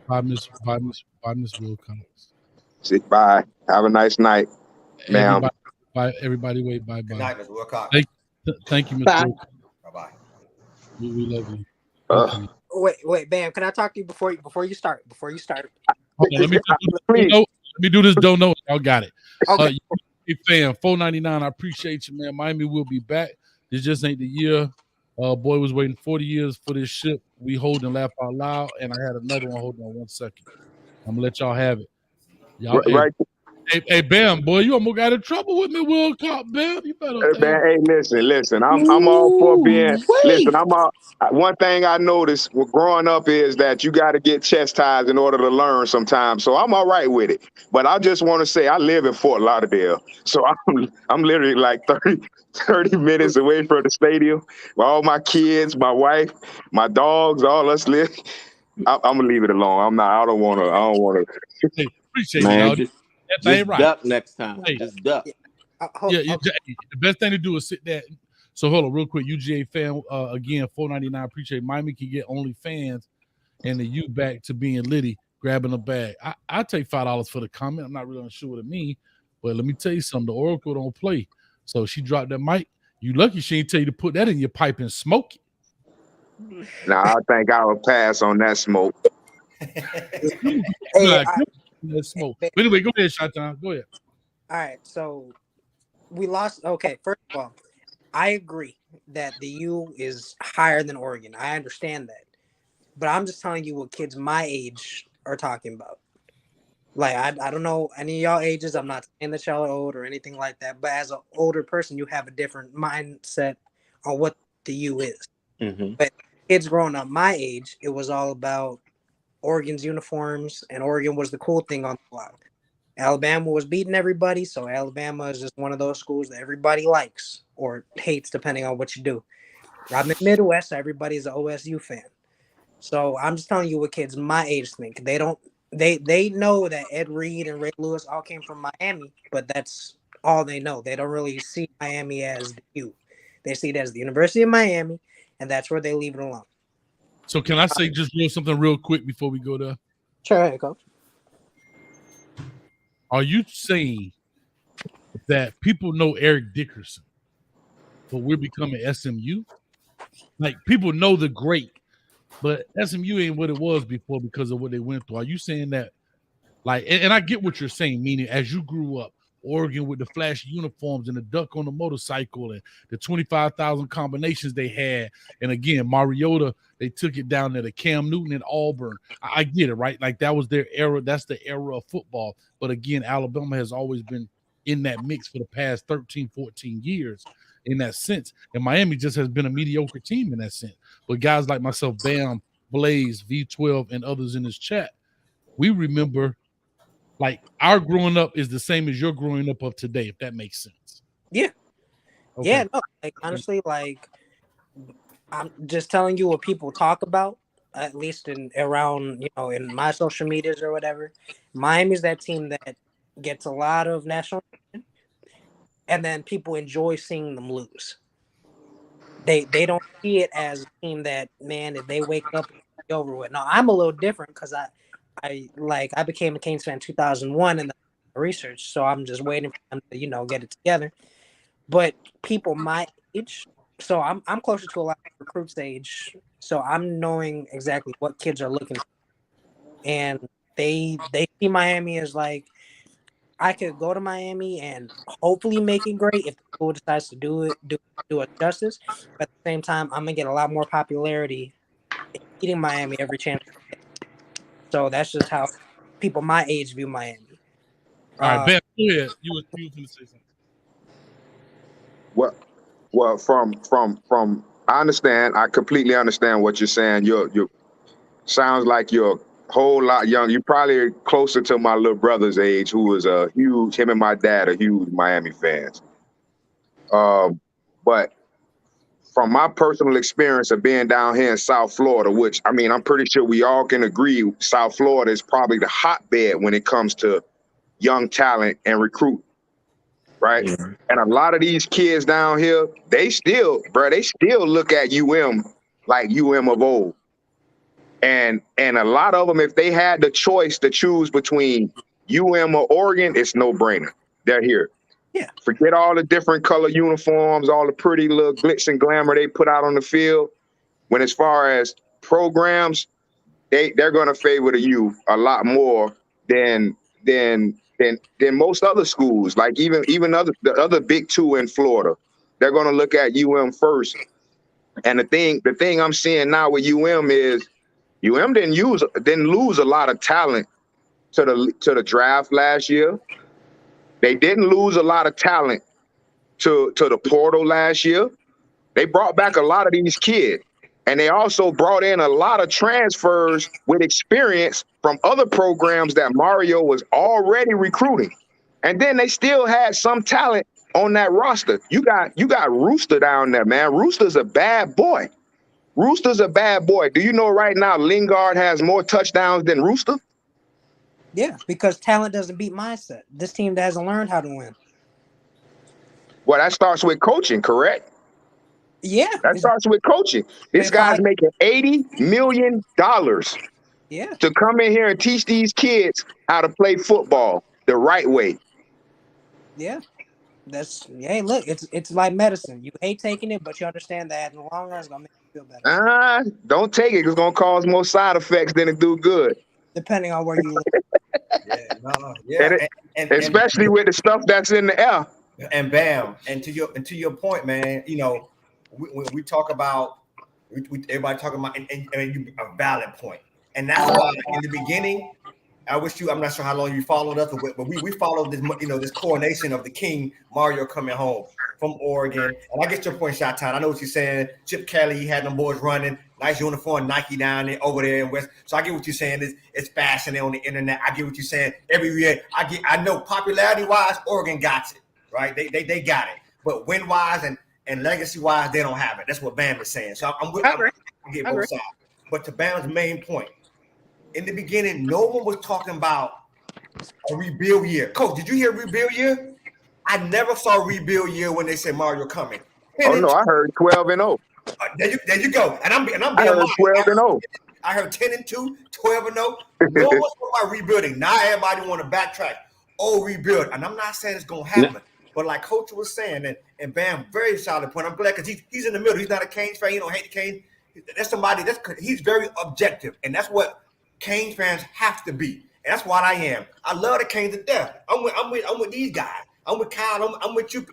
Bye, Miss Wilcox. Bye. Have a nice night, ma'am. Everybody wait. Bye. Good night, Ms. Wilcox. Thank you, Ms. Bye. Wilcox. Bye-bye. We love you. Wait, Bam. Can I talk to you before you start? Hold on, let me do this. Don't know. Y'all got it. Okay. Fan $4.99. I appreciate you, man. Miami will be back. This just ain't the year. Boy was waiting 40 years for this ship. We hold and laugh out loud. And I had another one. Hold on 1 second. I'm gonna let y'all have it. Y'all, right. Hey, Bam, boy, you almost got in trouble with me, World Cup, Bam. You better. Hey, listen. I'm all for being. Listen, I'm all. One thing I noticed with growing up is that you got to get chastised in order to learn sometimes. So I'm all right with it. But I just want to say I live in Fort Lauderdale, so I'm literally like 30 minutes away from the stadium. All my kids, my wife, my dogs, all us live. I'm gonna leave it alone. I don't want to. Hey, appreciate Man, it. Just right. duck next time. Hey. Just duck. The best thing to do is sit there. So hold on real quick. UGA fan again, $4.99. Appreciate it. Miami can get only fans and the U back to being litty, grabbing a bag. I take $5 for the comment. I'm not really sure what it means, but let me tell you something. The Oracle don't play. So she dropped that mic. You lucky she ain't tell you to put that in your pipe and smoke it. Nah, I think I would pass on that smoke. Smoke. But anyway, go ahead, Shatan. Go ahead. All right, so we lost. Okay, first of all, I agree that the U is higher than Oregon. I understand that, but I'm just telling you what kids my age are talking about. Like I don't know any of y'all ages. I'm not saying that y'all are old or anything like that. But as an older person, you have a different mindset on what the U is. Mm-hmm. But kids growing up my age, it was all about Oregon's uniforms, and Oregon was the cool thing on the block. Alabama was beating everybody, so Alabama is just one of those schools that everybody likes or hates, depending on what you do. I'm in the Midwest, so everybody's an OSU fan. So I'm just telling you what kids my age think. They know that Ed Reed and Ray Lewis all came from Miami, but that's all they know. They don't really see Miami as the U. They see it as the University of Miami, and that's where they leave it alone. So can I say just something real quick before we go there? Sure, Coach. Are you saying that people know Eric Dickerson, but we're becoming SMU? Like, people know the great, but SMU ain't what it was before because of what they went through. Are you saying that, like, and I get what you're saying, meaning as you grew up, Oregon with the flashy uniforms and the duck on the motorcycle and the 25,000 combinations they had. And again, Mariota, they took it down there to Cam Newton and Auburn. I get it, right? Like that was their era. That's the era of football. But again, Alabama has always been in that mix for the past 13, 14 years in that sense. And Miami just has been a mediocre team in that sense. But guys like myself, Bam, Blaze, V-12, and others in this chat, we remember like our growing up is the same as your growing up of today, if that makes sense. Yeah. Okay. Yeah, no, like honestly, like I'm just telling you what people talk about, at least in my social medias or whatever. Miami's that team that gets a lot of national attention, and then people enjoy seeing them lose. They don't see it as a team that, man, if they wake up and it's over with. Now I'm a little different because I became a Canes fan in 2001 in the research, so I'm just waiting for them to, get it together. But people my age, so I'm closer to a lot of recruits' age, so I'm knowing exactly what kids are looking for. And they see Miami as like, I could go to Miami and hopefully make it great if the school decides to do it justice. But at the same time, I'm gonna get a lot more popularity eating Miami every chance I get. So that's just how people my age view Miami. All right, Ben, go ahead. You were going to say something. Well, from I understand. I completely understand what you're saying. You sounds like you're a whole lot young. You're probably closer to my little brother's age, who is a huge. Him and my dad are huge Miami fans. But from my personal experience of being down here in South Florida, which I mean, I'm pretty sure we all can agree, South Florida is probably the hotbed when it comes to young talent and recruit, right? Yeah. And a lot of these kids down here, they still look at UM like UM of old. And a lot of them, if they had the choice to choose between UM or Oregon, it's no brainer. They're here. Yeah. Forget all the different color uniforms, all the pretty little glitz and glamour they put out on the field. When as far as programs, they're going to favor the U a lot more than most other schools. Like even the other big two in Florida, they're going to look at UM first. And the thing I'm seeing now with UM is UM didn't lose a lot of talent to the draft last year. They didn't lose a lot of talent to the portal last year. They brought back a lot of these kids, and they also brought in a lot of transfers with experience from other programs that Mario was already recruiting. And then they still had some talent on that roster. You got Rooster down there, man. Rooster's a bad boy. Do you know right now Lingard has more touchdowns than Rooster? Yeah, because talent doesn't beat mindset. This team hasn't learned how to win. Well, that starts with coaching, correct? Yeah. That starts with coaching. This guy's making $80 million to come in here and teach these kids how to play football the right way. Yeah. Look, it's like medicine. You hate taking it, but you understand that in the long run it's gonna make you feel better. Don't take it. It's gonna cause more side effects than it do good. Depending on where you live. And especially with the stuff that's in the air. And bam, and to your point, man. You know, when we talk about, everybody talking about, and a valid point, and that's why in the beginning, I'm not sure how long you followed us, but we followed this, this coronation of the King Mario coming home from Oregon, and I get your point, Shot Town. I know what you're saying. Chip Kelly, he had them boys running. Nice uniform, Nike down there, over there in West. So I get what you're saying. It's fashion on the internet. I get what you're saying. Every year, I know popularity-wise, Oregon got it, right? They got it. But win-wise and legacy-wise, they don't have it. That's what Bam is saying. So I get both sides. But to Bam's main point, in the beginning, no one was talking about a rebuild year. Coach, did you hear rebuild year? I never saw rebuild year when they said Mario coming. Oh no, I heard 12-0. There you go. And I'm being I heard 12-0. I heard 10-2, 12-0. No one talking about rebuilding. Now everybody want to backtrack. Oh, rebuild. And I'm not saying it's gonna happen, but like Coach was saying, and Bam, very solid point. I'm glad because he's in the middle. He's not a Canes fan. He don't hate the Canes. That's somebody he's very objective, and that's what Canes fans have to be. And that's what I am. I love the Canes to death. I'm with these guys. I'm with Kyle. I'm with you,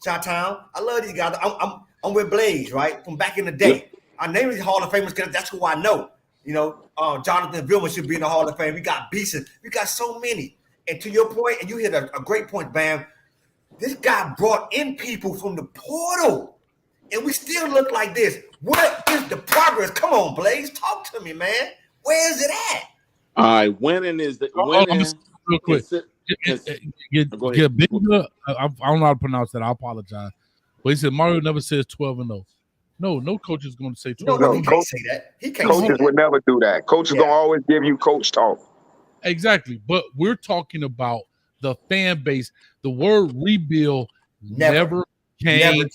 Chi-Town. I love these guys. I'm with Blaze, right? From back in the day. I name these Hall of Famers because that's who I know. Jonathan Vilma should be in the Hall of Fame. We got Beeson. We got so many. And to your point, and you hit a great point, Bam, this guy brought in people from the portal. And we still look like this. What is the progress? Come on, Blaze. Talk to me, man. Where is it at? All right. Winning is the winning. Real quick. I don't know how to pronounce that. I apologize. But he said Mario never says 12-0. No coach is going to say 12-0. No, he can't say that. He can't. Coaches would never do that. Coaches gonna always give you coach talk. Exactly. But we're talking about the fan base. The word rebuild never came up.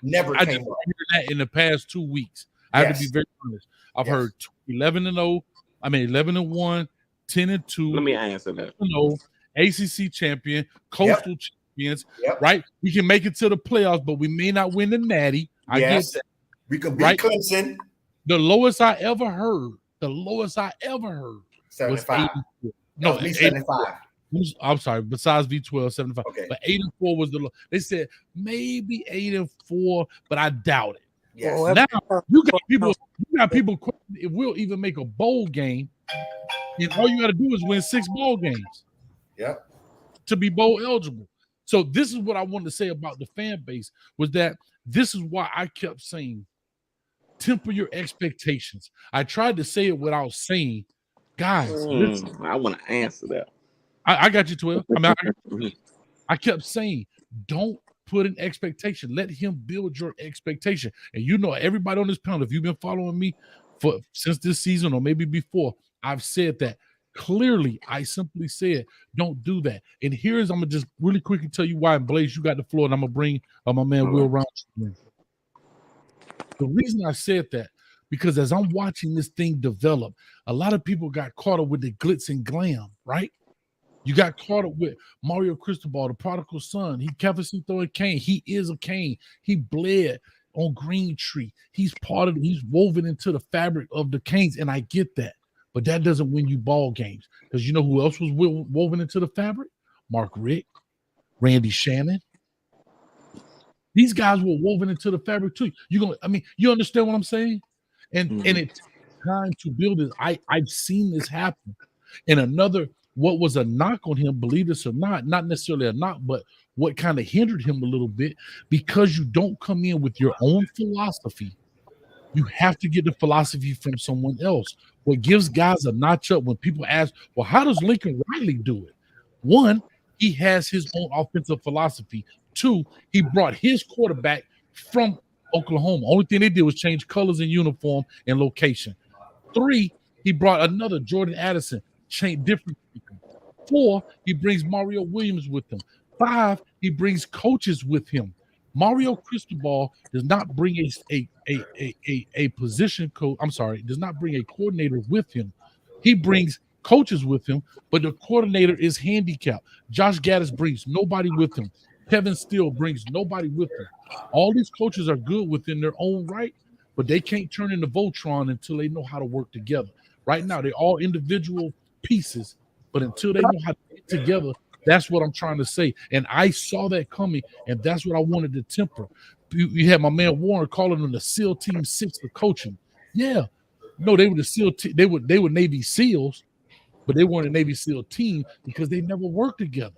Never came up. I heard that in the past 2 weeks. I have to be very honest. I've heard 11-0. I mean 11-1, 10-2. Let me answer that. ACC champion, coastal champions. Right? We can make it to the playoffs, but we may not win the Natty. I get that. We could beat Clemson. The lowest I ever heard. 75. No, 75. I'm sorry. Besides V-12, 75. Okay. But 8-4 was the low. They said maybe 8-4, but I doubt it. Yes. Well, now you got people questioning if we'll even make a bowl game, and all you got to do is win 6 bowl games. Yep. To be bowl eligible. So this is what I wanted to say about the fan base, was that this is why I kept saying, temper your expectations. I tried to say it without saying, guys, listen. I want to answer that. I got you, 12. I kept saying, don't put an expectation. Let him build your expectation. And you know, everybody on this panel, if you've been following me since this season or maybe before, I've said that clearly. I simply said, don't do that. And here's, I'm going to just really quickly tell you why. And Blaze, you got the floor, and I'm going to bring my man Will Round. The reason I said that, because as I'm watching this thing develop, a lot of people got caught up with the glitz and glam, right? You got caught up with Mario Cristobal, the prodigal son. He kept throwing cane. He is a cane. He bled on Green Tree. He's woven into the fabric of the Canes, and I get that. But that doesn't win you ball games. Because you know who else was woven into the fabric? Mark Richt, Randy Shannon. These guys were woven into the fabric too. You understand what I'm saying? And it's time to build this. I've seen this happen. And what was a knock on him, believe this or not necessarily a knock, but what kind of hindered him a little bit, because you don't come in with your own philosophy. You have to get the philosophy from someone else. What gives guys a notch up when people ask, well, how does Lincoln Riley do it? One, he has his own offensive philosophy. Two, he brought his quarterback from Oklahoma. Only thing they did was change colors and uniform and location. Three, he brought another Jordan Addison, change different people. Four, he brings Mario Williams with him. Five, he brings coaches with him. Mario Cristobal does not bring a position coach. I'm sorry, does not bring a coordinator with him. He brings coaches with him, but the coordinator is handicapped. Josh Gattis brings nobody with him. Kevin Steele brings nobody with him. All these coaches are good within their own right, but they can't turn into Voltron until they know how to work together. Right now, they're all individual pieces, but until they know how to get together, that's what I'm trying to say. And I saw that coming, and that's what I wanted to temper. You had my man Warren calling them the SEAL Team 6 of coaching. Yeah. No, they were the SEAL team. They were Navy SEALs, but they weren't a Navy SEAL team because they never worked together.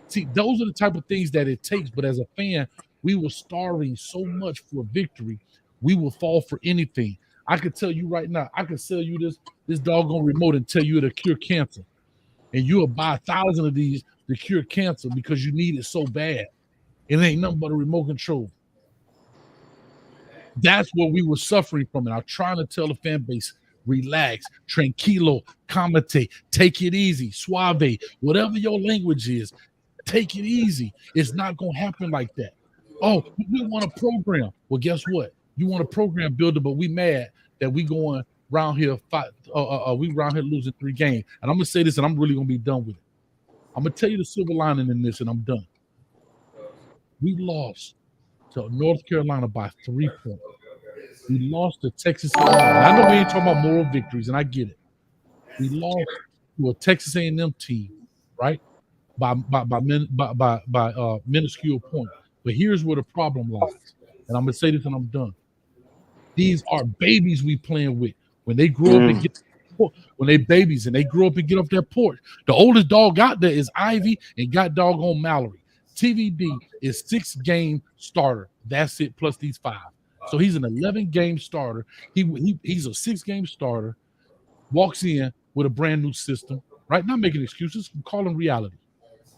See, those are the type of things that it takes. But as a fan, we were starving so much for victory, we will fall for anything. I could tell you right now, I could sell you this doggone remote and tell you it'll cure cancer. And you'll buy 1,000 of these to cure cancer because you need it so bad. It ain't nothing but a remote control. That's what we were suffering from. And I'm trying to tell the fan base, relax, tranquilo, calmate, take it easy, suave, whatever your language is, take it easy. It's not going to happen like that. Oh, we want a program. Well, guess what? You want a program builder, but we mad that we going around here we around here losing 3 games. And I'm going to say this, and I'm really going to be done with it. I'm going to tell you the silver lining in this, and I'm done. We lost to North Carolina by 3 points. We lost to Texas A&M. I know we ain't talking about moral victories, and I get it. We lost to a Texas A&M team, right? By minuscule point. But here's where the problem lies. And I'm going to say this, and I'm done. These are babies we playing with. When they grow up and when they babies and they grow up and get off that porch, the oldest dog out there is Ivy and got doggone Mallory. TVD is 6-game starter. That's it, plus these 5. So he's an 11-game starter. He's a 6-game starter. Walks in with a brand new system. Right, not making excuses. I'm calling reality.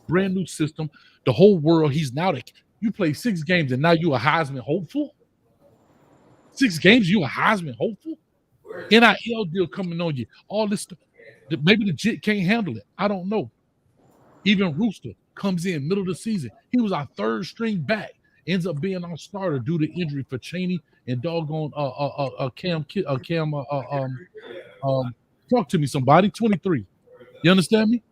Brand new system. The whole world. He's now you play 6 games and now you a Heisman hopeful. 6 games, you a Heisman hopeful. NIL deal coming on you. All this stuff. Maybe the Jit can't handle it. I don't know. Even Rooster comes in middle of the season. He was our 3rd string back. Ends up being our starter due to injury for Chaney and doggone Cam. Talk to me, somebody. 23. You understand me?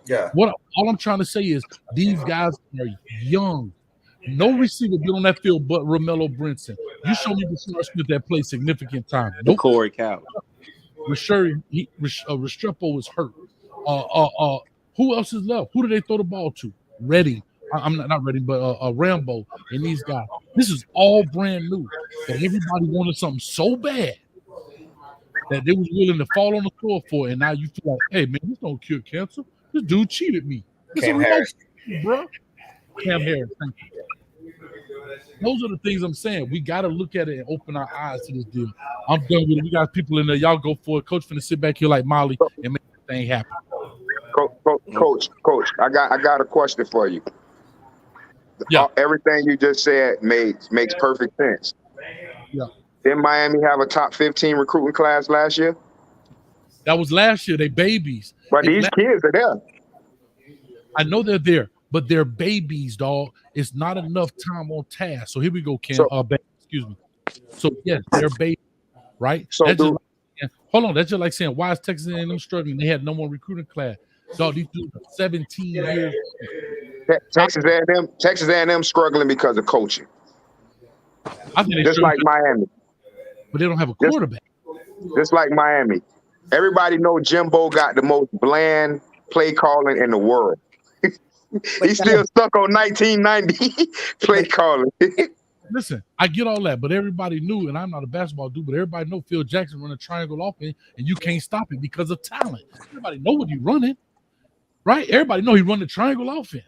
Yeah. All I'm trying to say is these guys are young. No receiver been on that field but Romello Brinson. You show me Rashard Smith that played significant time. Nope. Corey Coward. Restrepo was hurt. Who else is left? Who did they throw the ball to? Ready. I'm not ready, but Rambo and these guys. This is all brand new. But everybody wanted something so bad that they was willing to fall on the floor for it. And now you feel like, hey, man, this don't cure cancer. This dude cheated me. Cam Harris. Bro. Cam Harris. Thank you. Those are the things I'm saying. We got to look at it and open our eyes to this deal. I'm done with it. We got people in there. Y'all go for it. Coach finna sit back here like Molly and make that thing happen. Coach, I got a question for you. Yeah. Everything you just said makes perfect sense. Yeah. Didn't Miami have a top 15 recruiting class last year? That was last year. They babies. But these kids are there. I know they're there, but they're babies, dog. It's not enough time on task. So here we go, Ken. Excuse me. So yes, they're babies, right? So hold on. That's just like saying, why is Texas A&M struggling? They had no more recruiting class. Dog, these dudes are 17 years. Texas A&M struggling because of coaching. I think just like Miami. But they don't have a quarterback. Just like Miami. Everybody know Jimbo got the most bland play calling in the world. He's still stuck on 1990 play calling. Listen, I get all that, but everybody knew, and I'm not a basketball dude, but everybody know Phil Jackson run a triangle offense, and you can't stop it because of talent. Everybody know what he's running, right? Everybody know he run the triangle offense,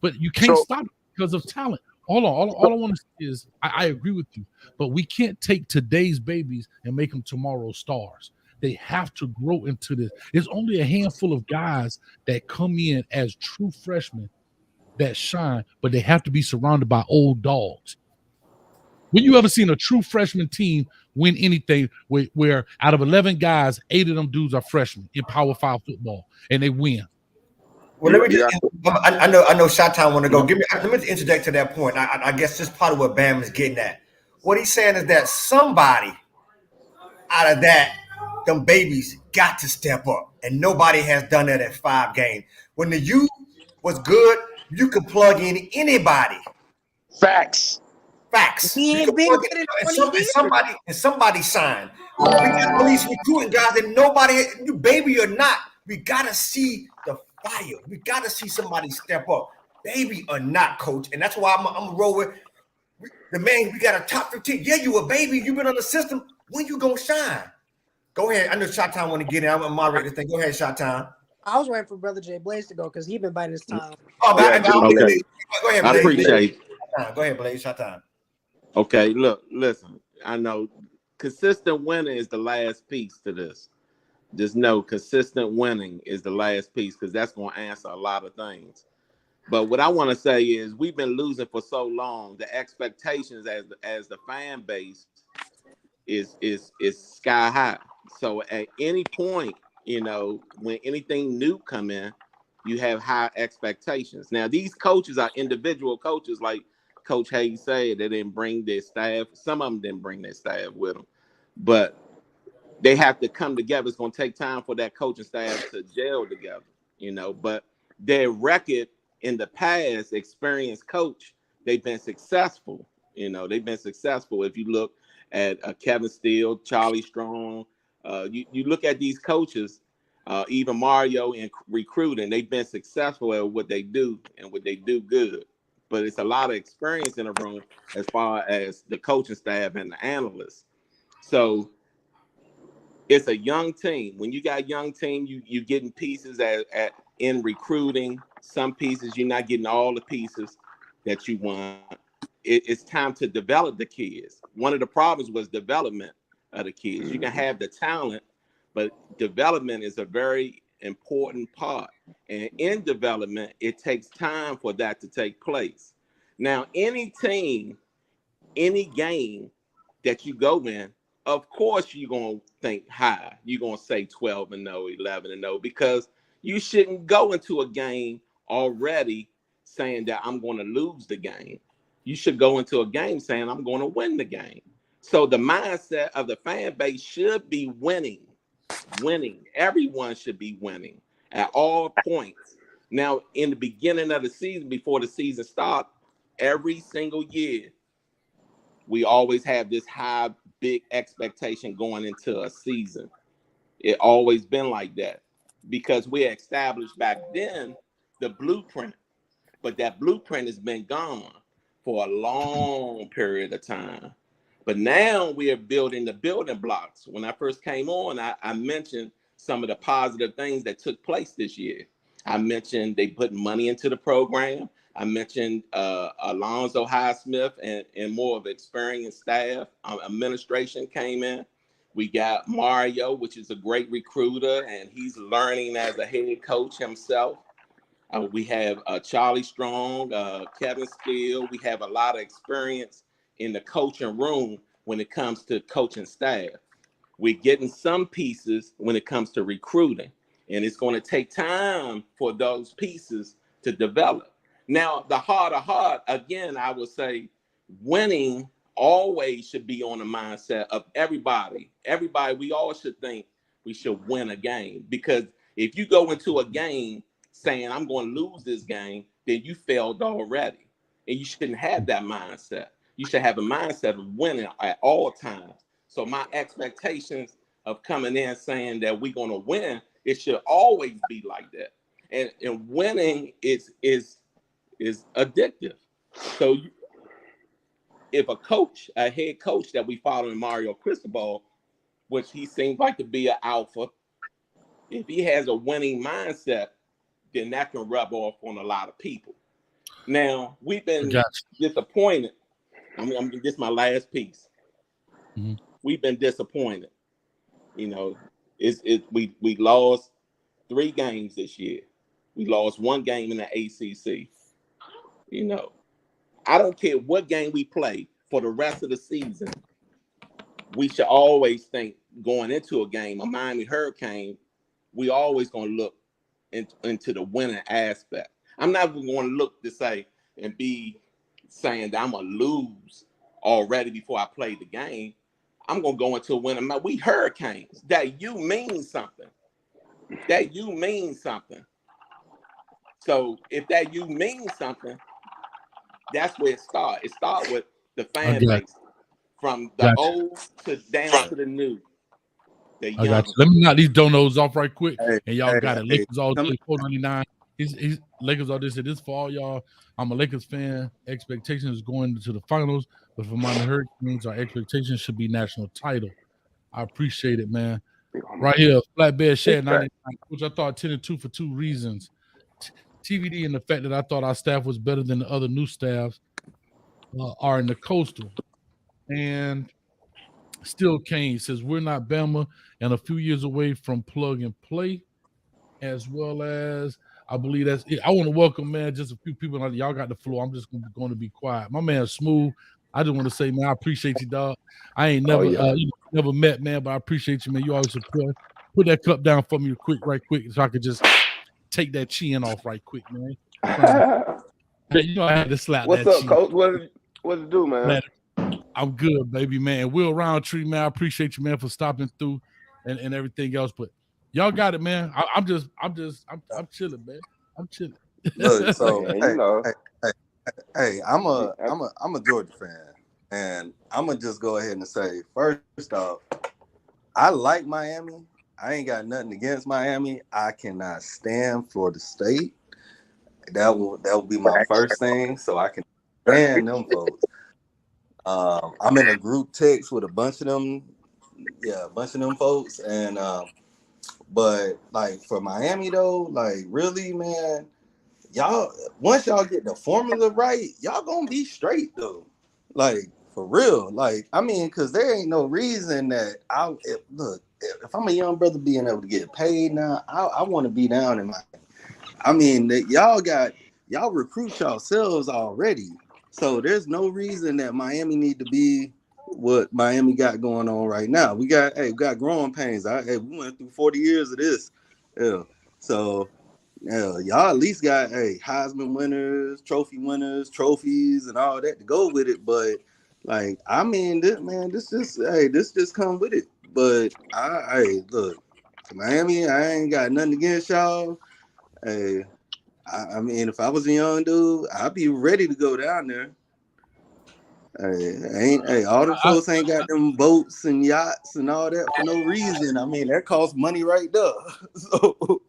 but you can't stop it because of talent. Hold on. All I want to say is I agree with you, but we can't take today's babies and make them tomorrow's stars. They have to grow into this. There's only a handful of guys that come in as true freshmen that shine, but they have to be surrounded by old dogs. When you ever seen a true freshman team win anything where out of 11 guys, 8 of them dudes are freshmen in Power 5 football, and they win? Well, let me just. I know. Shot-Town want to go. Let me interject to that point. I guess this is part of what Bam is getting at. What he's saying is that somebody out of them babies got to step up, and nobody has done that at 5 games. When the youth was good, you could plug in anybody. Facts. He ain't been good in 20 years. Somebody signed. We got all these recruiting guys that nobody, baby or not, we gotta see the fire. We gotta see somebody step up, baby or not, coach. And that's why I'm gonna roll with the man. We got a top 15. Yeah, you a baby. You been on the system. When you gonna shine? Go ahead. I know Shot-Town want to get in. I'm gonna moderate this thing. Go ahead, Shot-Town. I was waiting for Brother Jay Blaze to go because he been biting his time. Oh, okay. Go ahead, Blaze. I appreciate it. Go ahead, Blaze. Shot-Town. Okay, look, listen. I know consistent winning is the last piece to this. Just know consistent winning is the last piece because that's going to answer a lot of things. But what I want to say is we've been losing for so long. The expectations as the fan base is sky high. So at any point, when anything new come in, you have high expectations. Now these coaches are individual coaches, like Coach Hayes said. They didn't bring their staff. Some of them didn't bring their staff with them, but they have to come together. It's going to take time for that coaching staff to gel together, but their record in the past, experienced coach, they've been successful. They've been successful. If you look at Kevin Steele, Charlie Strong, you look at these coaches, even Mario in recruiting, they've been successful at what they do and what they do good. But it's a lot of experience in the room as far as the coaching staff and the analysts. So it's a young team. When you got a young team, you getting pieces in recruiting. Some pieces you're not getting all the pieces that you want. It's time to develop the kids. One of the problems was development of the kids. You can have the talent, but development is a very important part. And in development, it takes time for that to take place. Now, any team, any game that you go in, of course, you're going to think high. You're going to say 12-0, 11-0, because you shouldn't go into a game already saying that I'm going to lose the game. You should go into a game saying I'm going to win the game. So the mindset of the fan base should be winning. Everyone should be winning at all points. Now, in the beginning of the season, before the season starts, every single year, we always have this high, big expectation going into a season. It always been like that because we established back then the blueprint, but that blueprint has been gone for a long period of time. But now we are building the building blocks. When I first came on, I mentioned some of the positive things that took place this year. I mentioned they put money into the program. I mentioned Alonzo Highsmith and more of experienced staff. Administration came in. We got Mario, which is a great recruiter, and he's learning as a head coach himself. We have Charlie Strong, Kevin Steele. We have a lot of experience in the coaching room when it comes to coaching staff. We're getting some pieces when it comes to recruiting, and it's going to take time for those pieces to develop. Now, the heart of heart, again, I would say winning always should be on the mindset of everybody. Everybody, we all should think we should win a game, because if you go into a game saying I'm going to lose this game, then you failed already. And you shouldn't have that mindset. You should have a mindset of winning at all times. So my expectations of coming in saying that we're going to win, it should always be like that. And winning is addictive. So if a head coach that we follow in Mario Cristobal, which he seems like to be an alpha, if he has a winning mindset, then that can rub off on a lot of people. Now, we've been disappointed. This is my last piece. Mm-hmm. We've been disappointed. You know, we lost 3 games this year. We lost 1 game in the ACC. You know, I don't care what game we play for the rest of the season. We should always think going into a game, a Miami Hurricane, we always going to look into the winning aspect. I'm not going to look to say and be saying that I'm going to lose already before I play the game. I'm going to go into a winning. We Hurricanes. That you mean something. That you mean something. So if that you mean something, that's where it starts. It starts with the fan base. From the old to down to the new. I got you. Let me knock these donos off right quick. And y'all got it. Lakers all day, 499. He's Lakers all this. It is for all y'all. I'm a Lakers fan. Expectations going to the finals. But for Miami Hurricanes, our expectations should be national title. I appreciate it, man. Right here, Flatbed Shed 99, which I thought 10-2 for 2 reasons. TVD and the fact that I thought our staff was better than the other new staffs are in the coastal. And Still Kane says we're not Bama and a few years away from plug and play, as well as I believe that's it. I want to welcome, man, just a few people. Y'all got the floor. I'm just going to be quiet. My man Smooth, I just want to say, man, I appreciate you, dog. I ain't never never met, man, but I appreciate you, man. You always support. Put that cup down for me right quick, so I could just take that chin off right quick, man. You know I had to slap What's that up, chin. Coach? What it do, man? I'm good, baby, man. Will Roundtree, man, I appreciate you, man, for stopping through and everything else. But y'all got it, man. I'm chilling, man. I'm chilling. Look, so Man, you know. hey, I'm a Georgia fan, and I'm gonna just go ahead and say, first off, I like Miami. I ain't got nothing against Miami. I cannot stand Florida State. That will be my first thing, so I can stand them folks. I'm in a group text with a bunch of them folks, and but like for Miami though, like really, man, y'all once y'all get the formula right, y'all gonna be straight though, like for real. Like I mean, because there ain't no reason that if I'm a young brother being able to get paid now, I want to be down in Miami. I mean, y'all recruit yourselves already. So there's no reason that Miami need to be what Miami got going on right now. We got growing pains. We went through 40 years of this. Yeah. So y'all at least got Heisman winners, trophy winners, trophies, and all that to go with it. But like, I mean, this just come with it. But look, Miami, I ain't got nothing against y'all. Hey. I mean, if I was a young dude, I'd be ready to go down there. All the folks ain't got them boats and yachts and all that for no reason. I mean, that costs money right there. So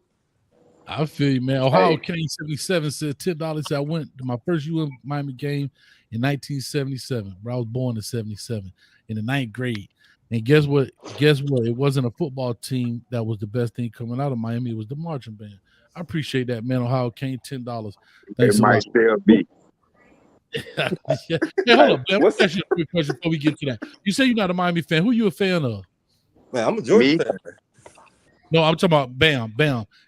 I feel you, man. Ohio Kane 77 said $10. I went to my first UM Miami game in 1977. Bro, I was born in 77 in the 9th grade. And guess what? It wasn't a football team that was the best thing coming out of Miami. It was the marching band. I appreciate that, man. Ohio Kane, $10. It Thanks a might lot. still be. Hey, hold up, man. Let me ask you a quick question before we get to that. You say you're not a Miami fan. Who you a fan of? Man, I'm a Georgia fan. No, I'm talking about Bam.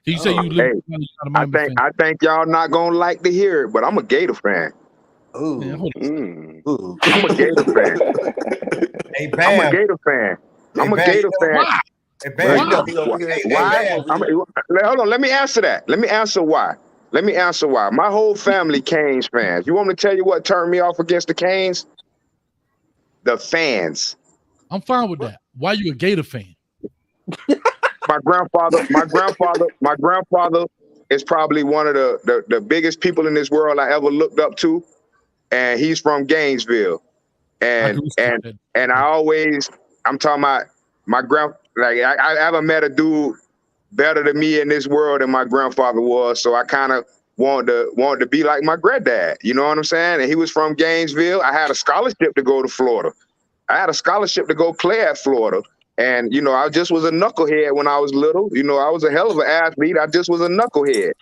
You say you live Hey, you're not a Miami fan. I think y'all not gonna like to hear it, but I'm a Gator fan. Ooh. Man, hold on. Ooh. I'm a Gator fan. Hey, I'm Bam. a Gator fan. Hey, I'm a Bam, Gator you know fan. why? Hey, Bam, Why? you know, He over here. Why? Hold on. Let me answer that. Let me answer why. My whole family Canes fans. You want me to tell you what turned me off against the Canes? The fans. I'm fine with that. Why you a Gator fan? My grandfather is probably one of the biggest people in this world I ever looked up to, and he's from Gainesville. And I'm talking about my I haven't met a dude better than me in this world than my grandfather was. So I kind of wanted to be like my granddad. You know what I'm saying? And he was from Gainesville. I had a scholarship to go to Florida. I had a scholarship to go play at Florida. And, I just was a knucklehead when I was little. I was a hell of an athlete. I just was a knucklehead.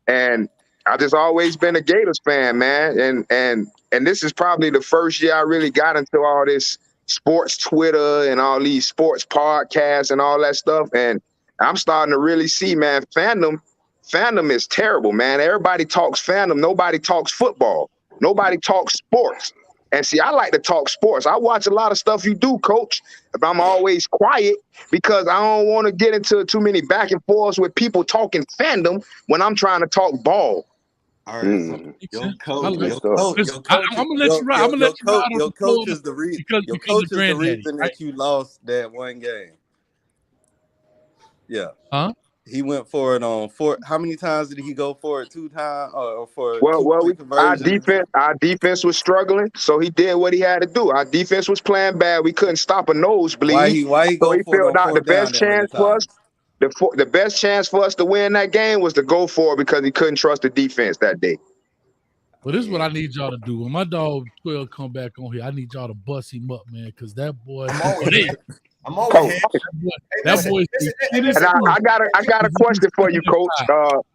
And I just always been a Gators fan, man. And this is probably the first year I really got into all this sports Twitter and all these sports podcasts and all that stuff. And I'm starting to really see, man, fandom is terrible, man. Everybody talks fandom. Nobody talks football. Nobody talks sports. And see, I like to talk sports. I watch a lot of stuff you do, Coach, but I'm always quiet because I don't want to get into too many back and forths with people talking fandom when I'm trying to talk ball. All right, so your coach is the reason. Your coach is the reason that you lost that one game. Yeah. Huh? He went for it on how many times did he go for it? 2 times or for our defense was struggling, so he did what he had to do. Our defense was playing bad. We couldn't stop a nosebleed. Why he go for it on 4th down that many times? The best chance for us to win that game was to go for it because he couldn't trust the defense that day. Well, this is what I need y'all to do. When my dog 12 come back on here, I need y'all to bust him up, man, because that boy. I'm always here. That boy. And I got a question for you, Coach.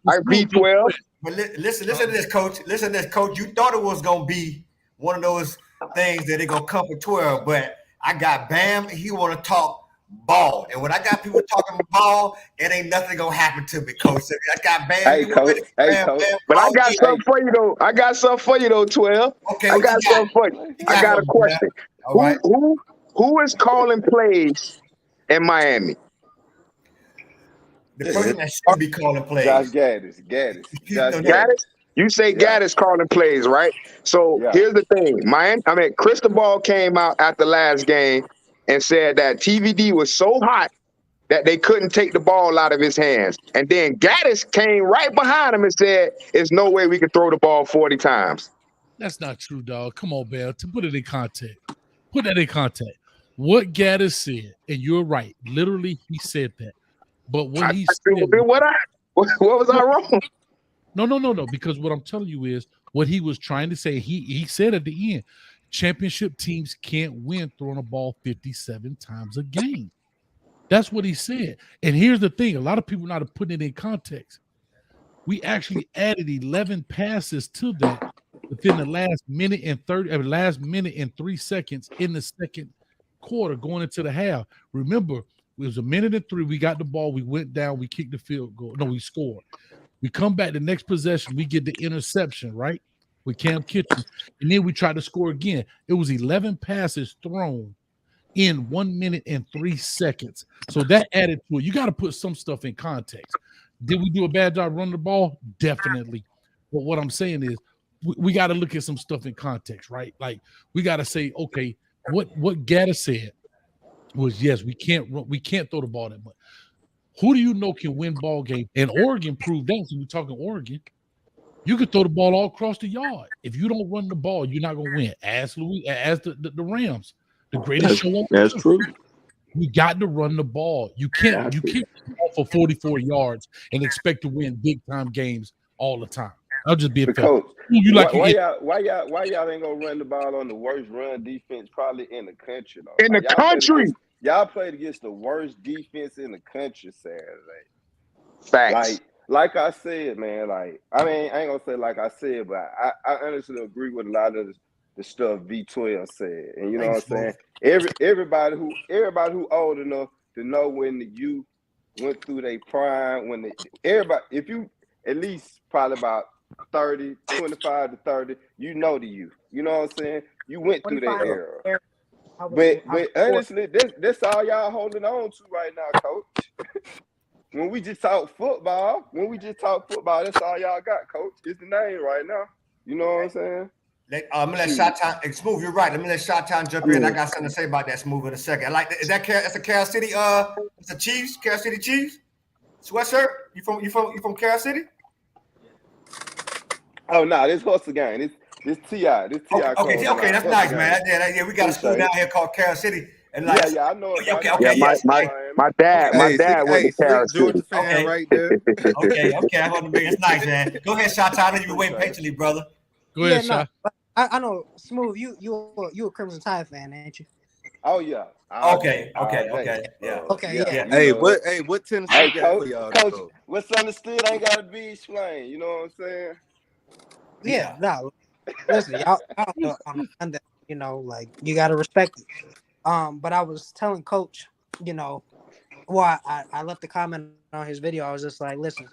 I V-12. But listen to this, Coach. Listen to this, Coach. You thought it was gonna be one of those things that they're gonna come for 12, but I got Bam. He want to talk ball, and when I got people talking ball, it ain't nothing gonna happen to me, Coach. I got Bam. Hey, Coach. But I got something for you though. 12. Okay, I got something for you. I got a question. All right. Who is calling plays in Miami? The person that should be calling plays. Josh Gattis. Gattis? You say Gattis calling plays, right? So here's the thing. Cristobal came out after last game and said that TVD was so hot that they couldn't take the ball out of his hands. And then Gattis came right behind him and said, there's no way we can throw the ball 40 times. That's not true, dog. Come on, Bell. To put it in context. Put that in context. What Gattis said, and you're right. Literally, he said that. But what he said, what was I wrong? No. Because what I'm telling you is what he was trying to say. He said at the end, championship teams can't win throwing a ball 57 times a game. That's what he said. And here's the thing: a lot of people are not putting it in context. We actually added 11 passes to that within the last minute and 3 seconds in the second quarter, going into the half. Remember, it was a minute and 3. We got the ball. We went down. We kicked the field goal. No, we scored. We come back the next possession. We get the interception, right, with Cam Kitchen. And then we tried to score again. It was 11 passes thrown in 1 minute and 3 seconds. So that added to it. You got to put some stuff in context. Did we do a bad job running the ball? Definitely. But what I'm saying is we got to look at some stuff in context, right? Like we got to say, okay, what Gattis said was, yes, we can't throw the ball that much. Who do you know can win ball game? And Oregon proved that. So we're talking Oregon. You can throw the ball all across the yard. If you don't run the ball, you're not going to win. As the Rams, the greatest show. That's true. You got to run the ball. You can't run the ball for 44 yards and expect to win big time games all the time. I'll just be a Coach. Why y'all ain't gonna run the ball on the worst run defense probably in the country though? In the country. Y'all played against the worst defense in the country Saturday. Facts. like I said, man, like, I mean, I ain't gonna say like I said, but I honestly agree with a lot of the stuff V-12 said. And you know what I'm saying? Everybody who old enough to know when the youth went through their prime, everybody, if you at least probably about 30, 25 to 30, you know the youth. You know what I'm saying? You went through that era. But honestly, that's all y'all holding on to right now, Coach. When we just talk football, that's all y'all got, Coach. It's the name right now. You know what I'm saying? I'm gonna let Shot-Town. Smooth, you're right. Let me let Shot-Town jump in. I got something to say about that, Smooth, in a second. That's a Carol City. It's a Chiefs, Carol City Chiefs sweatshirt. You from Carol City? Oh no, this Hustle Gang. This T.I. Okay, that's nice, man. Yeah, we got a school down here called Carol City. And I know it. My dad went to Carol Georgia City. fan right there. Okay. I want to be. It's nice, man. Go ahead, Shot-Town. I know you've been waiting patiently, brother. Go ahead, Shot. I know, Smooth. You a Crimson Tide fan, ain't you? Oh yeah. Okay. Yeah. Yeah. Hey, what Tennessee got for y'all? Coach, what's understood ain't gotta be explained. You know what I'm saying? Yeah. No. Listen, y'all know, you know, like you gotta respect it. But I was telling Coach, you know, I left a comment on his video. I was just like, listen,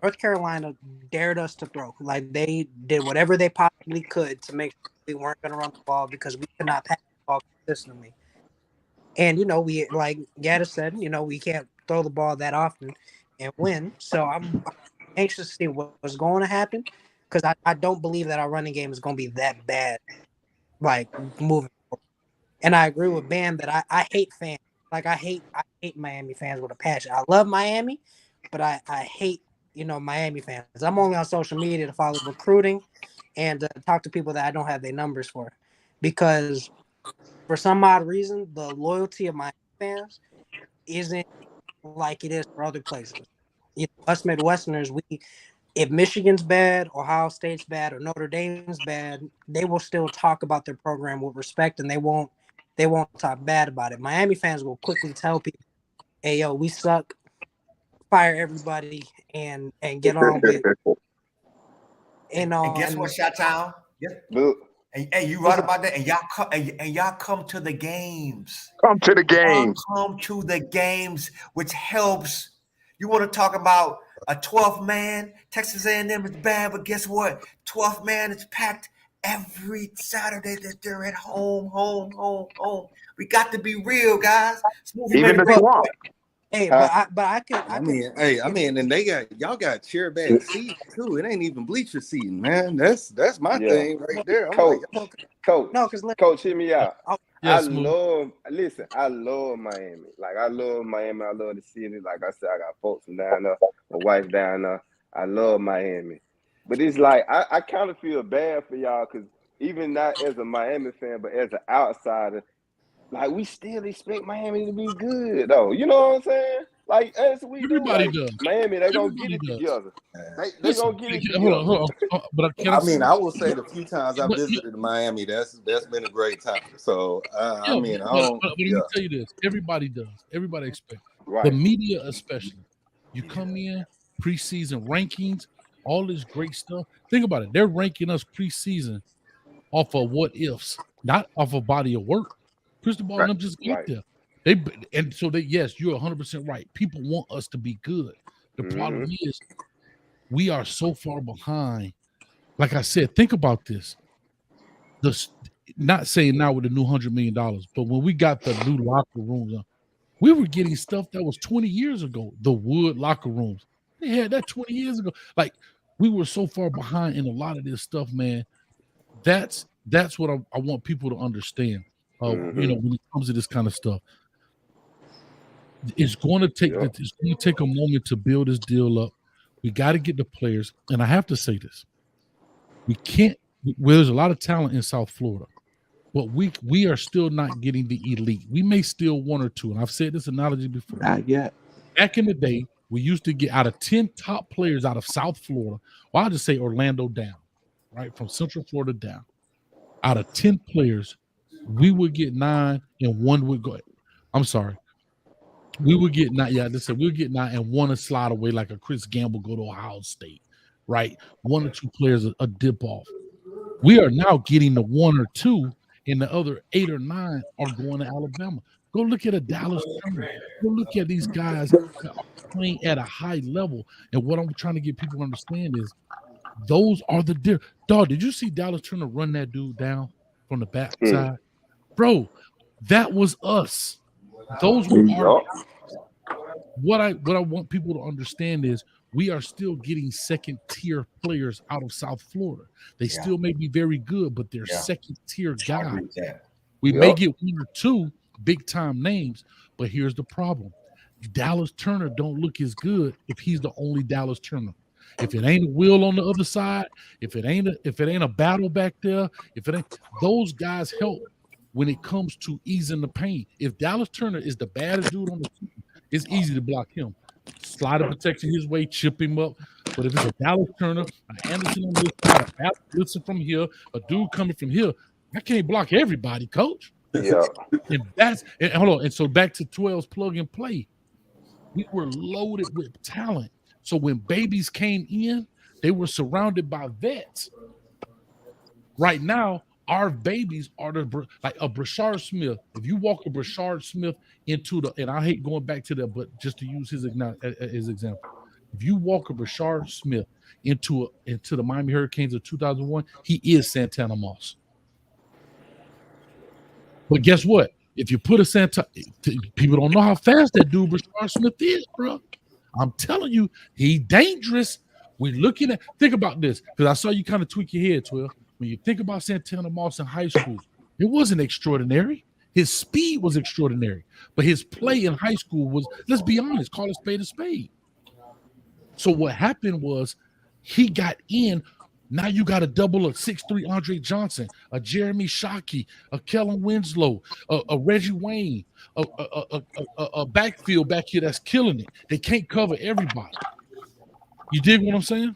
North Carolina dared us to throw. Like they did whatever they possibly could to make sure we weren't going to run the ball because we could not pass the ball consistently. And, you know, we, like Gattis said, you know, we can't throw the ball that often and win. So I'm anxious to see what's going to happen because I don't believe that our running game is going to be that bad, like moving forward. And I agree with Bam that I hate fans. Like I hate Miami fans with a passion. I love Miami, but I hate, you know, Miami fans. I'm only on social media to follow recruiting and talk to people that I don't have their numbers for. Because for some odd reason, the loyalty of Miami fans isn't like it is for other places. You know, us Midwesterners, if Michigan's bad, Ohio State's bad, or Notre Dame's bad, they will still talk about their program with respect and they won't talk bad about it. Miami fans will quickly tell people, hey, yo, we suck, fire everybody, and get on with And guess what, Shot-Town? Hey, you right about that. And y'all come to the games. Come to the games. Come to the games, which helps. You want to talk about a 12th man? Texas A&M is bad, but guess what? 12th man is packed every Saturday that they're at home. We got to be real, guys. Even the swamp. Hey, but I could. I mean, and y'all got chair back seats too. It ain't even bleacher seating, man. That's my thing right there. Coach, Coach, hear me out. Yes, I love Miami. Like I love Miami. I love the city. Like I said, I got folks from down there, my wife down there. I love Miami. But it's like I kind of feel bad for y'all because even not as a Miami fan, but as an outsider, like we still expect Miami to be good though. You know what I'm saying? Like as we everybody do, does. Miami, they gonna get it together. They gonna get it together. Hold on. But I will say the few times I visited Miami, that's been a great time. So but let me tell you this: everybody does. Everybody expects. Right. The media, especially. You come in preseason rankings, all this great stuff. Think about it. They're ranking us preseason off of what ifs, not off a body of work. Cristobal and them just get there. Yes, you're 100% right. People want us to be good. The problem is we are so far behind. Like I said, think about this. Not saying now with the new $100 million, but when we got the new locker rooms, we were getting stuff that was 20 years ago. The wood locker rooms. They had that 20 years ago. Like we were so far behind in a lot of this stuff, man. That's what I want people to understand. You know, when it comes to this kind of stuff, it's going to take a moment to build this deal up. We got to get the players, and I have to say this: we can't. Well, there's a lot of talent in South Florida, but we are still not getting the elite. We may steal one or two, and I've said this analogy before. Not yet. Back in the day, we used to get out of 10 top players out of South Florida. Well, I'll just say Orlando down, right from Central Florida down. Out of 10 players, we would get 9 and one would go. I'm sorry. we would get not we'll get nine and want to slide away like a Chris Gamble go to Ohio State, right? One or two players a dip off. We are now getting the one or two, and the other 8 or 9 are going to Alabama. Go look at a Dallas Turner. Go look at these guys that are playing at a high level. And what I'm trying to get people to understand is those are the dog. Did you see Dallas Turner run that dude down from the backside? Bro, that was us. Those were our what I want people to understand is we are still getting second tier players out of South Florida. They still may be very good, but they're second tier guys. We may get one or two big time names, but here's the problem. Dallas Turner don't look as good if he's the only Dallas Turner. If it ain't a Will on the other side, if it ain't a battle back there, if it ain't, those guys help when it comes to easing the pain. If Dallas Turner is the baddest dude on the team, it's easy to block him. Slide of protection his way, chip him up. But if it's a Dallas Turner, a Anderson on this side, a Alex Woodson from here, a dude coming from here, I can't block everybody, coach. Yeah. And hold on. And so back to 12's plug and play. We were loaded with talent. So when babies came in, they were surrounded by vets. Right now, our babies are like a Brashard Smith. If you walk a Brashard Smith into and I hate going back to that, but just to use his example, if you walk a Brashard Smith into the Miami Hurricanes of 2001, he is Santana Moss. But guess what? If you put people don't know how fast that dude Brashard Smith is, bro. I'm telling you, he's dangerous. We're looking at, think about this, because I saw you kind of tweak your head, 12. When you think about Santana Moss in high school, it wasn't extraordinary. His speed was extraordinary, but his play in high school was, let's be honest, call a spade a spade. So what happened was he got in. Now you got a double of 6'3" Andre Johnson, a Jeremy Shockey, a Kellen Winslow, a Reggie Wayne, a backfield back here that's killing it. They can't cover everybody. You dig what I'm saying?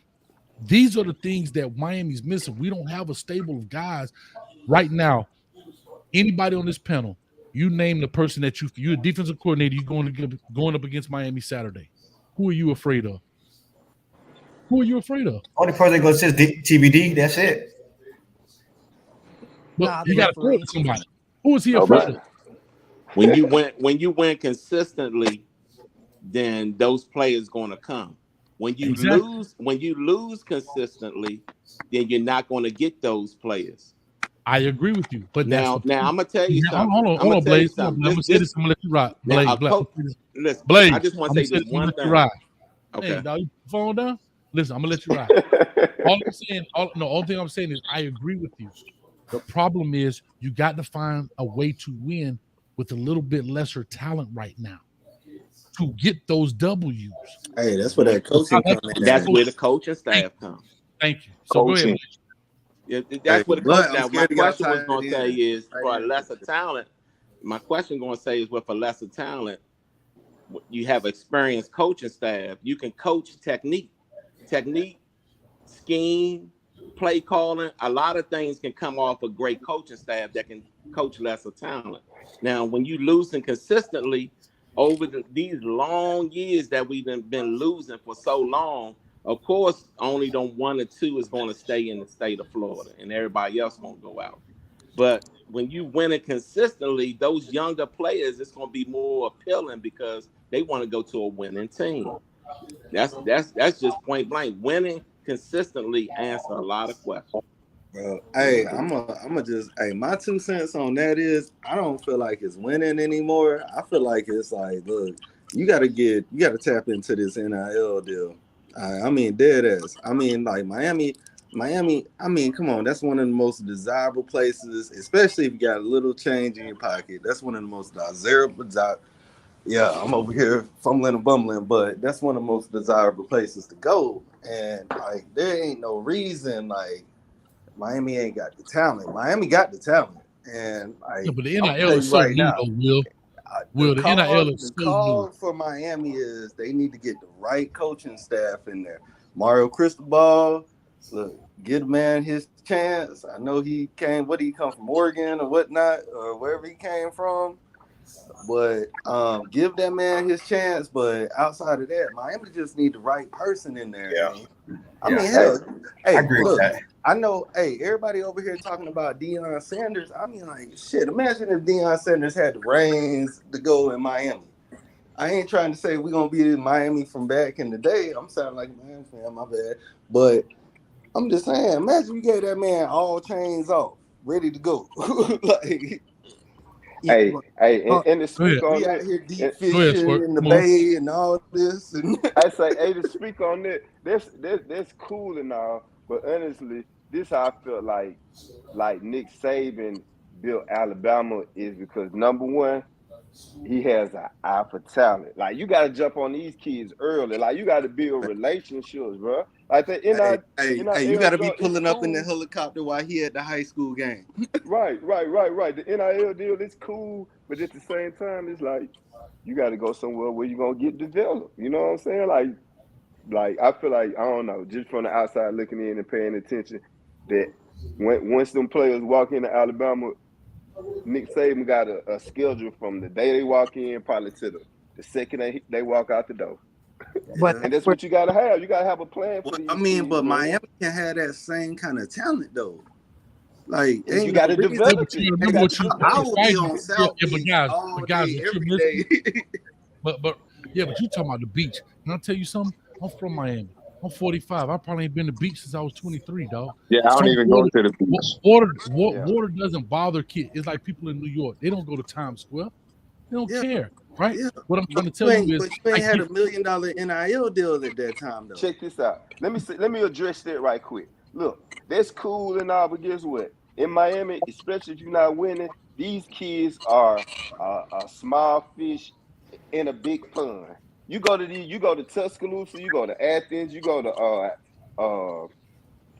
These are the things that Miami's missing. We don't have a stable of guys right now. Anybody on this panel, you name the person that you're a defensive coordinator, you're going up against Miami Saturday. Who are you afraid of? Who are you afraid of? Only person that goes to TBD. That's it. But you got to throw it to somebody. Who is he afraid of? When you win consistently, then those players going to come. When you lose consistently, then you're not going to get those players. I agree with you, but now I'm gonna tell you something. Hold on, Blaze. I'm gonna say this. I'm gonna let you rock. Listen, Blaze. I just want to say this one thing. Okay, hey, dog, you phone down. Listen, I'm gonna let you rock. All thing I'm saying is I agree with you. The problem is you got to find a way to win with a little bit lesser talent right now to get those W's. Hey, that's where that coaching comes in. That's where the coaching staff comes. Thank you. So go ahead. Yeah, that's what the coach. Now, my question was going to say is for a lesser talent. My question going to say is with a lesser talent, you have experienced coaching staff. You can coach technique, scheme, play calling. A lot of things can come off a great coaching staff that can coach lesser talent. Now, when you losing consistently over these long years that we've been losing for so long. Of course, only the 1 or 2 is going to stay in the state of Florida, and everybody else won't go out. But when you win it consistently, those younger players, it's going to be more appealing because they want to go to a winning team. That's just point blank. Winning consistently answers a lot of questions. Bro, hey, I'm just my 2 cents on that is I don't feel like it's winning anymore. I feel like it's like, look, you got to tap into this NIL deal. I mean, dead ass. I mean, like Miami. I mean, come on, that's one of the most desirable places, especially if you got a little change in your pocket. That's one of the most desirable. Yeah, I'm over here fumbling and bumbling, but that's one of the most desirable places to go. And like, there ain't no reason like Miami ain't got the talent. Miami got the talent, and but the NIL is so new, though, Will. The NIL is so call new. For Miami is they need to get the right coaching staff in there. Mario Cristobal, look, give a man his chance. I know he came. What did he come from, Oregon or whatnot, or wherever he came from? But give that man his chance. But outside of that, Miami just need the right person in there. Yeah. I mean, hell, I agree with that. I know, everybody over here talking about Deion Sanders. I mean, like, shit, imagine if Deion Sanders had the reins to go in Miami. I ain't trying to say we're going to be in Miami from back in the day. I'm sounding like a Miami fan, my bad. But I'm just saying, imagine you gave that man all chains off, ready to go. And to speak on we out it, here deep fishing in the bay and all this. And I say, to speak on it, that's cool and all, but honestly, this how I felt like Nick Saban built Alabama is because number one, he has an eye for talent. Like, you got to jump on these kids early. Like, you got to build relationships, bro. Like the you got to be pulling up in the helicopter while he at the high school game. Right. The NIL deal is cool, but at the same time, it's like you got to go somewhere where you're gonna get developed. You know what I'm saying? Like I feel like, I don't know, just from the outside looking in and paying attention, that once them players walk into Alabama, Nick Saban got a schedule from the day they walk in probably to the second they walk out the door. And that's what you got to have. You got to have a plan for these kids, but Miami can have that same kind of talent, though. Like, you got to develop it. I will be on South Beach all day, every day. But you're talking about the beach. And I'll tell you something. I'm from Miami. I'm 45. I probably ain't been to the beach since I was 23, dog. Yeah, I don't even go to the beach. Water doesn't bother kids. It's like people in New York. They don't go to Times Square. They don't care, right? Yeah. What I'm trying to tell you is, but you ain't had $1 million NIL deal at that time, though. Check this out. Let me address that right quick. Look, that's cool and all, but guess what? In Miami, especially if you're not winning, these kids are a small fish in a big pond. You go to Tuscaloosa, you go to Athens, you go to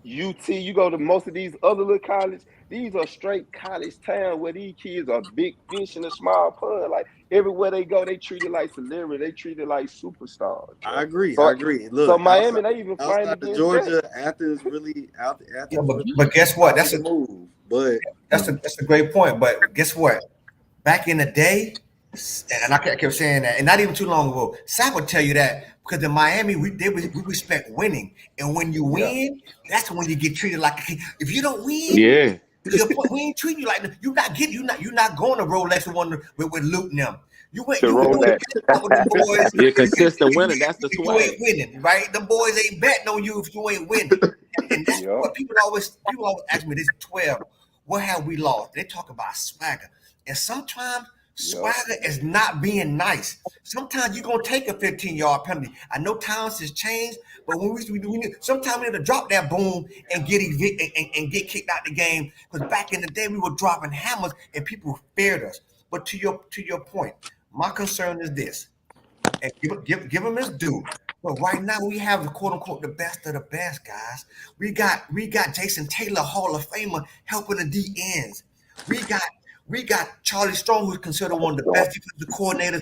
UT, you go to most of these other little colleges. These are straight college towns where these kids are big fish in a small pond. Like, everywhere they go, they treat it like celebrity. They treat it like superstars. I agree. Look, so Miami, they even find against Georgia, that. Athens really out. Yeah, but guess what? That's a move. But that's a great point. But guess what? Back in the day, and I kept saying that, and not even too long ago, Saban would tell you that, because in Miami we respect winning, and when you win, that's when you get treated like. If you don't win, we ain't treating you like that. You're not going to Rolex with Luke and them. You went with the boys. You're consistent winning. That's the swag. You ain't winning, right? The boys ain't betting on you if you ain't winning. And that's what people always ask me. This 12. What have we lost? They talk about swagger, and sometimes swagger is not being nice. Sometimes you're gonna take a 15-yard penalty. I know times has changed, but when sometimes we need to drop that boom and get get kicked out the game. Because back in the day we were dropping hammers and people feared us. But to your point, my concern is this, and give him his due. But right now we have the quote unquote the best of the best, guys. We got Jason Taylor, Hall of Famer, helping the D ends. We got Charlie Strong, who's considered one of the best defensive coordinators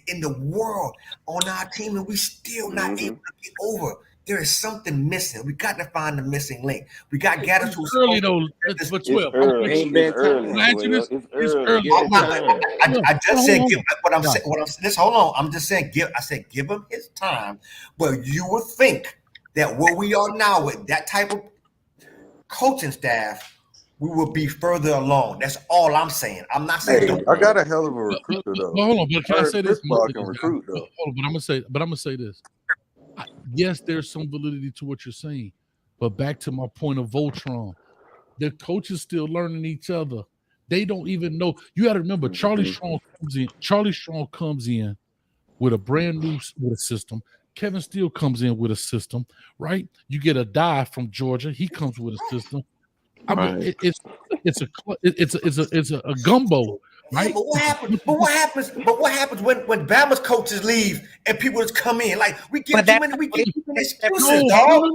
in the world on our team, and we still not able to get over. There is something missing. We got to find the missing link. We got Gattis who's early though. It's for 12. It's early. I just said give. What I'm saying. Hold on. I'm just saying give. I said give him his time, but you would think that where we are now with that type of coaching staff, we will be further along. That's all I'm saying. I'm not saying. I got a hell of a recruiter though. Hold on, but can I say this? Can recruit though. Hold on, but I'm gonna say this. Yes, there's some validity to what you're saying, but back to my point of Voltron, the coaches still learning each other. They don't even know. You got to remember, Charlie Strong comes in with a brand new system. Kevin Steele comes in with a system, right? You get a die from Georgia. He comes with a system. I mean, it's a gumbo, right? Yeah, but what happens when Bama's coaches leave and people just come in? Like we give too many excuses, dog.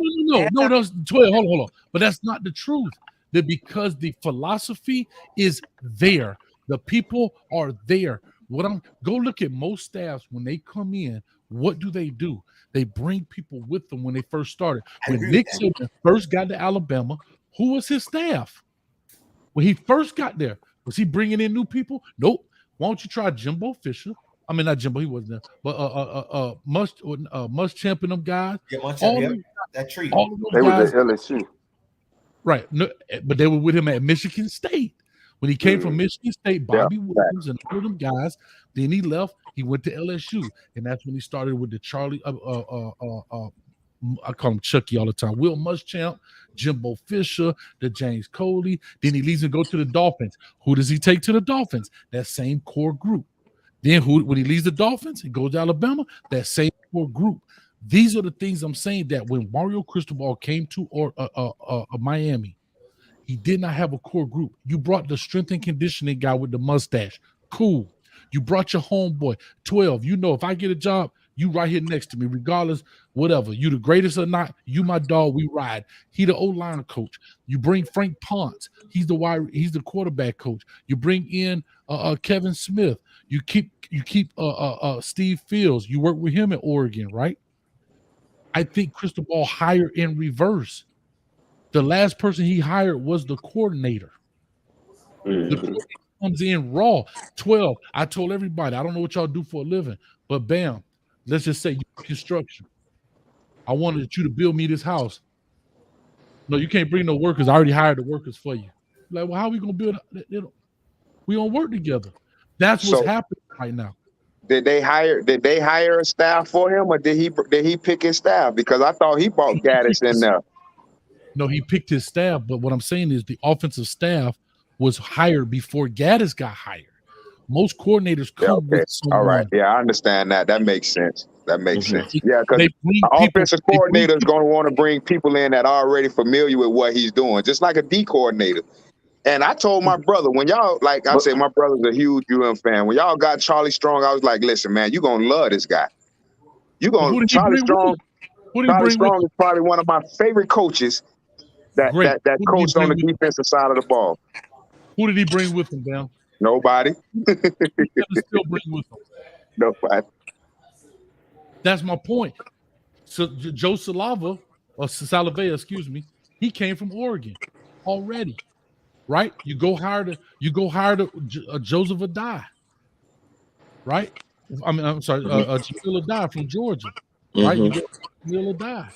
No, that's 12. Hold on. But that's not the truth. That because the philosophy is there, the people are there. Go look at most staffs when they come in. What do? They bring people with them when they first started. When Nick Saban first got to Alabama, who was his staff? When he first got there, was he bringing in new people? Nope. Why don't you try Jimbo Fisher? I mean, not Jimbo, he wasn't there, but Muschamp and them guys. Yeah, Muschamp, that tree. All of those They guys, was at LSU. right? No, but they were with him at Michigan State. When he came from Michigan State, Bobby Williams and all of them guys. Then he left. He went to LSU, and that's when he started with the Charlie. I call him Chucky all the time. Will Muschamp, Jimbo Fisher, the James Coley. Then he leaves and go to the Dolphins. Who does he take to the Dolphins? That same core group. Then when he leaves the Dolphins, he goes to Alabama. That same core group. These are the things I'm saying that when Mario Cristobal came to Miami, he did not have a core group. You brought the strength and conditioning guy with the mustache. Cool. You brought your homeboy, 12. You know, if I get a job, you right here next to me, regardless, whatever. You the greatest or not, you my dog, we ride. He the O-line coach. You bring Frank Ponce. He's the quarterback coach. You bring in Kevin Smith. You keep Steve Fields. You work with him at Oregon, right? I think Cristobal hired in reverse. The last person he hired was the coordinator. The coordinator comes in raw. 12. I told everybody, I don't know what y'all do for a living, but bam, let's just say you construction. I wanted you to build me this house. No, you can't bring no workers. I already hired the workers for you. Like, well, how are we gonna build it? We gonna work together. That's what's happening right now. Did they hire a staff for him, or did he pick his staff? Because I thought he brought Gattis in there. No, he picked his staff, but what I'm saying is the offensive staff was hired before Gattis got hired. Most coordinators come with someone. All right. Yeah, I understand that. That makes sense. Yeah, because offensive coordinator is going to want to bring people in that are already familiar with what he's doing, just like a D coordinator. And I told my brother, when y'all, like I said, my brother's a huge UM fan. When y'all got Charlie Strong, I was like, listen, man, you're going to love this guy. Charlie Strong is probably one of my favorite coaches that coached on the defensive side of the ball. Who did he bring with him, Dan? Nobody. Still bring with him. Nobody. That's my point. So Joe Salave, excuse me, he came from Oregon already, right? You go hire Joseph Adai, right? I'm sorry, Jamil Adai from Georgia, right? You get Jamil Adai.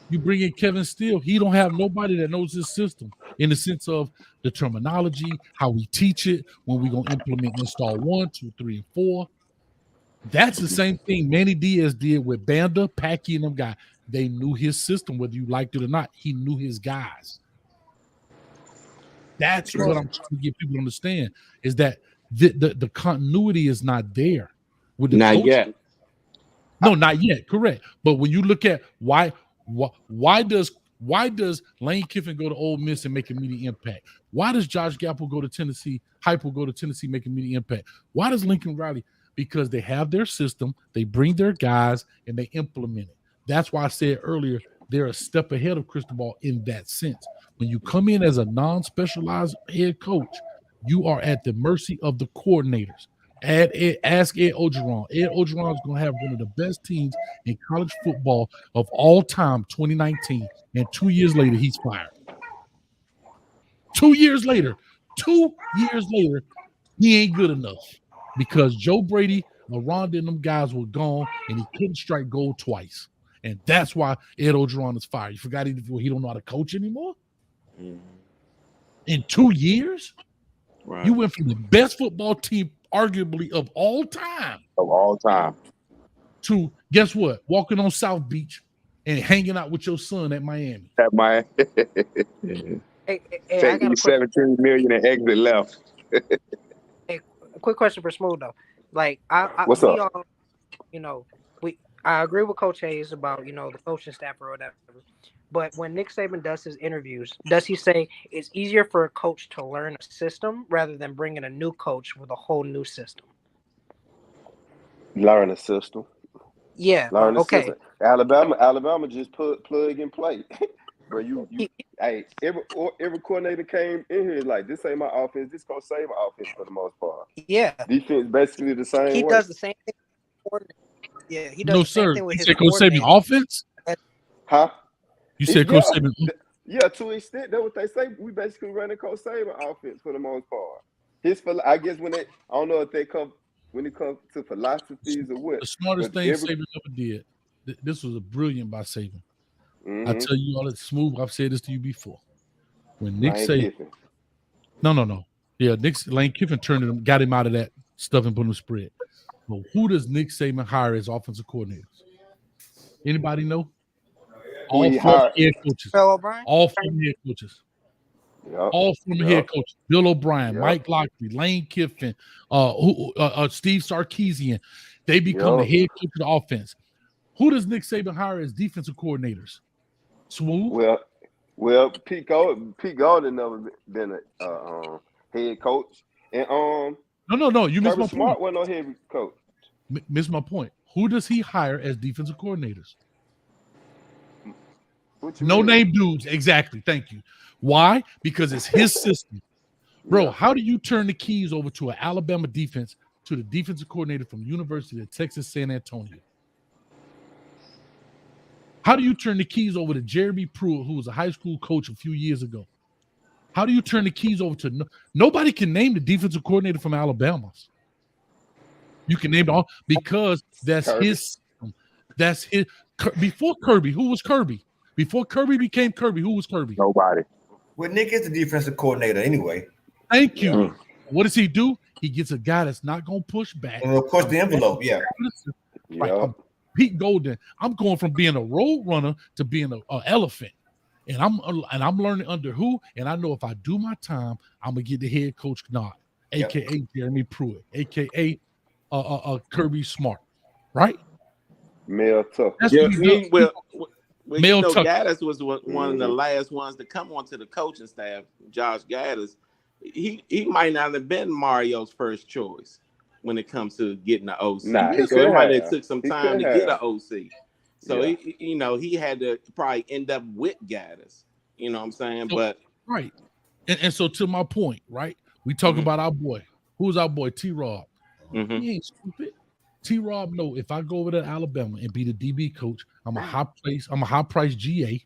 You bring in Kevin Steele. He don't have nobody that knows his system in the sense of the terminology, how we teach it, when we're going to implement install 1, 2, 3, and 4. That's the same thing Manny Diaz did with Banda, Packy, and them guys. They knew his system, whether you liked it or not. He knew his guys. That's what I'm trying to get people to understand, is that the continuity is not there. With the not yet. No, not yet. Correct. But when you look at why does Lane Kiffin go to Ole Miss and make immediate impact? Why does Josh Gapple go to Tennessee? Hype will go to Tennessee, make immediate impact. Why does Lincoln Riley? Because they have their system, they bring their guys, and they implement it. That's why I said earlier, they're a step ahead of Cristobal in that sense. When you come in as a non-specialized head coach, you are at the mercy of the coordinators. Ask Ed Ogeron. Ed Ogeron is going to have one of the best teams in college football of all time, 2019. And 2 years later, he's fired. 2 years later, he ain't good enough because Joe Brady, LaRonda, and them guys were gone, and he couldn't strike gold twice. And that's why Ed Ogeron is fired. You forgot he don't know how to coach anymore? In 2 years? Right. You went from the best football team arguably of all time to, guess what, walking on South Beach and hanging out with your son at Miami. Taking 17 million and exit left. Hey, a quick question for Smooth though. Like What's up? I agree with Coach Hayes about the coaching staff or whatever. But when Nick Saban does his interviews, does he say it's easier for a coach to learn a system rather than bringing a new coach with a whole new system? Learn a system. Yeah. Okay. System. Alabama just put plug and play. Bro, every coordinator came in here like, this ain't my offense. This gonna save my offense for the most part. Yeah. Defense basically the same. He does the same thing. Yeah, he does the same thing with his coordinator. Save your offense? Huh? You said Coach Saban. Yeah, to an extent, that's what they say. We basically run a Coach Saban offense for the most part. I guess when I don't know if they come when it comes to philosophies or what. The smartest thing Saban ever did. This was a brilliant by Saban. I tell you all, it's smooth. I've said this to you before. When Nick Saban, no, yeah, Lane Kiffin got him out of that stuff and put him spread. But who does Nick Saban hire as offensive coordinators? Anybody know? All former head coaches. All former head coaches. Yep. All former head coaches. Bill O'Brien, Mike Locksley, Lane Kiffin, Steve Sarkisian. They become the head coach of the offense. Who does Nick Saban hire as defensive coordinators? Smooth. Well, Pete Golden never been a head coach, and no, you missed my Smart point. wasn't no head coach. Missed my point. Who does he hire as defensive coordinators? No name dudes. Exactly. Thank you. Why? Because it's his system. Bro, how do you turn the keys over to an Alabama defense to the defensive coordinator from University of Texas San Antonio? How do you turn the keys over to Jeremy Pruitt, who was a high school coach a few years ago? How do you turn the keys over to nobody can name the defensive coordinator from Alabama? You can name it all because that's Kirby. His system. That's his. Before Kirby, who was Kirby? Before Kirby became Kirby, who was Kirby? Nobody. Well, Nick is the defensive coordinator anyway. Thank you. Yeah. What does he do? He gets a guy that's not going to push back. And push the envelope, yeah. Right. Pete Golden. I'm going from being a road runner to being an elephant. And I'm learning under who? And I know if I do my time, I'm going to get the head coach nod, a.k.a. Jeremy Pruitt, a.k.a. Kirby Smart. Right? Mel Tucker. Mel Tucker. Gattis was one of the last ones to come onto the coaching staff. Josh Gattis, he might not have been Mario's first choice when it comes to getting the OC. Somebody that took some time to get an OC. So he had to probably end up with Gattis. You know what I'm saying? Right. And so to my point, right? We talk about our boy. Who's our boy? T-Rob. He ain't stupid. T-Rob know if I go over to Alabama and be the DB coach, I'm a high price GA.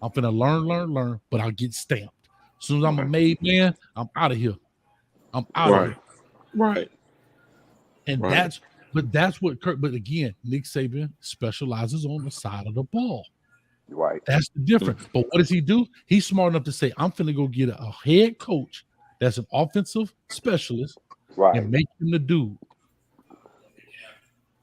I'm finna learn, but I'll get stamped. As soon as I'm a made man, I'm out of here. I'm out of here. Right. And that's what but again, Nick Saban specializes on the side of the ball. Right. That's the difference. But what does he do? He's smart enough to say, I'm finna go get a head coach that's an offensive specialist and make him the dude.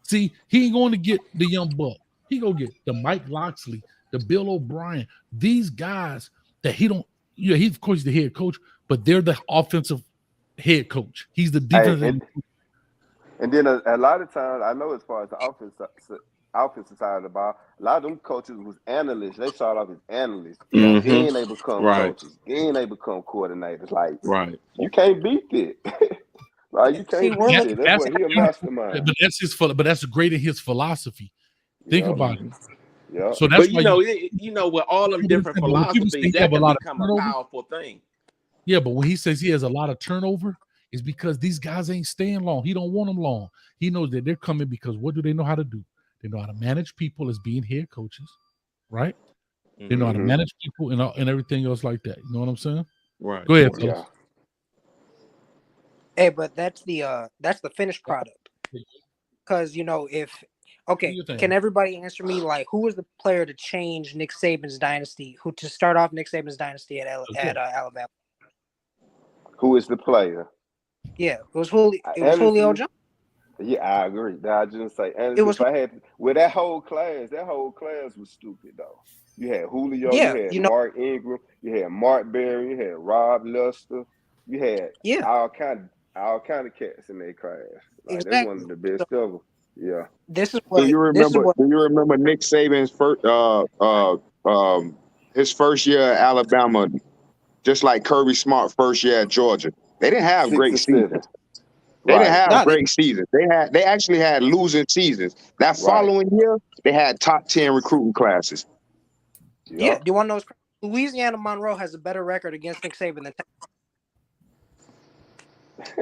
See, he ain't going to get the young buck. He gonna get the Mike Locksley, the Bill O'Brien, these guys that he don't. He's of course the head coach, but they're the offensive head coach. He's the defensive. And then a lot of times, I know as far as the offensive side of the ball, a lot of them coaches was analysts. They started off as analysts. Then they become coaches. Then they become coordinators. Like, you can't beat it. Right? You can't beat it. That's what he a mastermind. But that's great in his philosophy. Think about it. Yeah. So that's but with all them different philosophies, that can become a powerful thing. Yeah, but when he says he has a lot of turnover, it's because these guys ain't staying long. He don't want them long. He knows that they're coming because what do they know how to do? They know how to manage people as being head coaches, right? They know how to manage people and everything else like that. You know what I'm saying? Right. Go ahead, fellas. Hey, but that's the finished product. Because can everybody answer me like who was the player to change Nick Saban's dynasty? Who to start off Nick Saban's dynasty at Alabama? Who is the player? Yeah, it was Julio Jones. Yeah, I agree. I just say, and that whole class was stupid though. You had Julio, you had Mark Ingram, you had Mark Berry, you had Rob Luster, you had all kind of cats in that class. Like, exactly. That's one of the best ever. Yeah. This is what. Do you remember Nick Saban's his first year at Alabama, just like Kirby Smart first year at Georgia? They didn't have great seasons. They didn't have great seasons. They actually had losing seasons. That following year, they had top 10 recruiting classes. Yeah. Do you want to know? Louisiana Monroe has a better record against Nick Saban than Texas.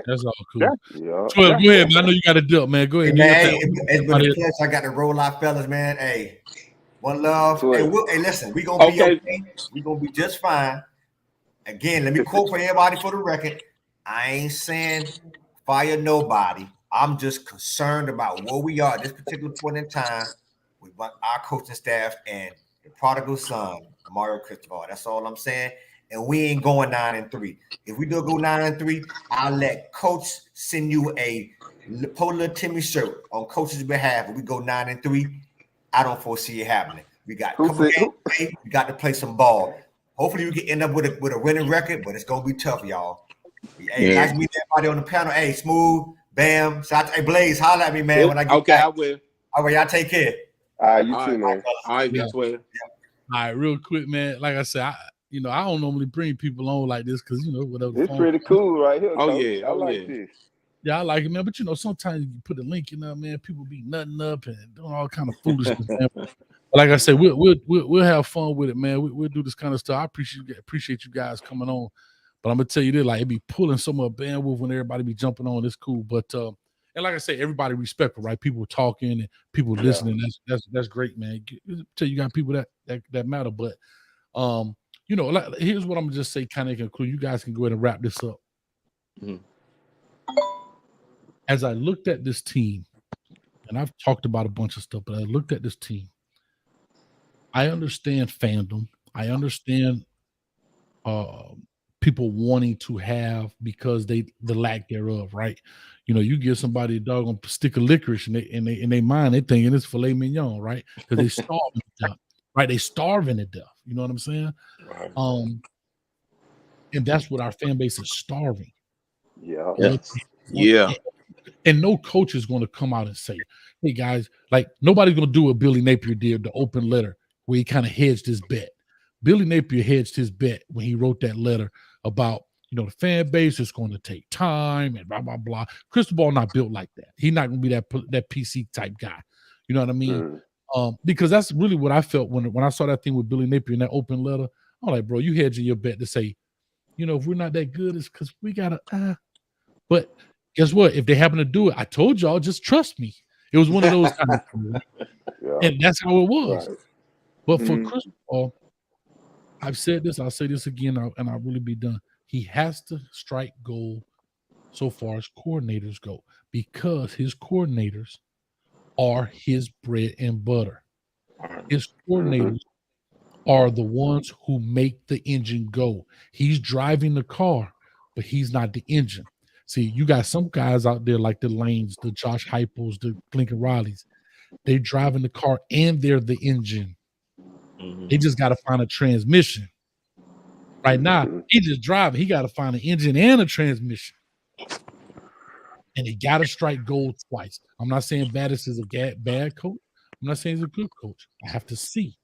That's all cool. Yeah. 12, go ahead, man. I know you got a dip, man. Go ahead. Hey, it's been a pleasure. I got to roll out, fellas, man. Hey, one love. Hey, listen, we're going to be okay. We're going to be just fine. Again, let me quote for everybody for the record. I ain't saying fire nobody. I'm just concerned about where we are at this particular point in time with our coaching staff and the prodigal son, Mario Cristobal. That's all I'm saying. And we ain't going 9-3. If we do go 9-3, I'll let Coach send you a Polar Timmy shirt on Coach's behalf. If we go 9-3, I don't foresee it happening. We got a couple games to play. We got to play some ball. Hopefully, we can end up with a winning record, but it's gonna be tough, y'all. Hey, nice to meet everybody on the panel. Hey, Smooth, Bam, shout out to Blaze, holla at me, man. When I get back. I will. All right, y'all take care. All right, you too, man. All right, Yeah. All right, real quick, man. Like I said, I don't normally bring people on like this because whatever. It's pretty cool right here. Oh, Coach. yeah. I like this. Yeah, I like it, man. But sometimes you put a link in there, man. People be nutting up and doing all kind of foolishness. Man. Like I said, we'll have fun with it, man. We'll do this kind of stuff. I appreciate you guys coming on. But I'm gonna tell you this, like it be pulling so much bandwidth when everybody be jumping on. It's cool. But and like I say, everybody respectful, right? People talking and people listening. That's great, man. Tell you got people that matter. But like, here's what I'm gonna just say, kind of conclude. You guys can go ahead and wrap this up. Mm-hmm. As I looked at this team, and I've talked about a bunch of stuff, but I looked at this team. I understand fandom. I understand people wanting to have because the lack thereof, right? You give somebody a doggone stick of licorice and they mind, they thinking it's filet mignon, right? Because they starving to death, right? They starving to death. You know what I'm saying? Right. And that's what our fan base is starving. Yeah. Yeah. And no coach is going to come out and say, hey guys, like nobody's going to do what Billy Napier did, the open letter, where he kind of hedged his bet. Billy Napier hedged his bet when he wrote that letter about, the fan base is going to take time and blah, blah, blah. Cristobal not built like that. He's not going to be that PC type guy. You know what I mean? Because that's really what I felt when I saw that thing with Billy Napier in that open letter. I'm like, bro, you hedging your bet to say, if we're not that good, it's because we got to, but guess what? If they happen to do it, I told y'all, just trust me. It was one of those kind of things. And that's how it was. Right. But for Cristobal, I've said this, I'll say this again, and I'll really be done. He has to strike gold so far as coordinators go because his coordinators are his bread and butter. His coordinators are the ones who make the engine go. He's driving the car, but he's not the engine. See, you got some guys out there like the Lanes, the Josh Heupels, the Lincoln Rileys. They're driving the car and they're the engine. They just got to find a transmission. Right now, he just driving. He got to find an engine and a transmission. And he got to strike gold twice. I'm not saying Gattis is a bad coach. I'm not saying he's a good coach. I have to see.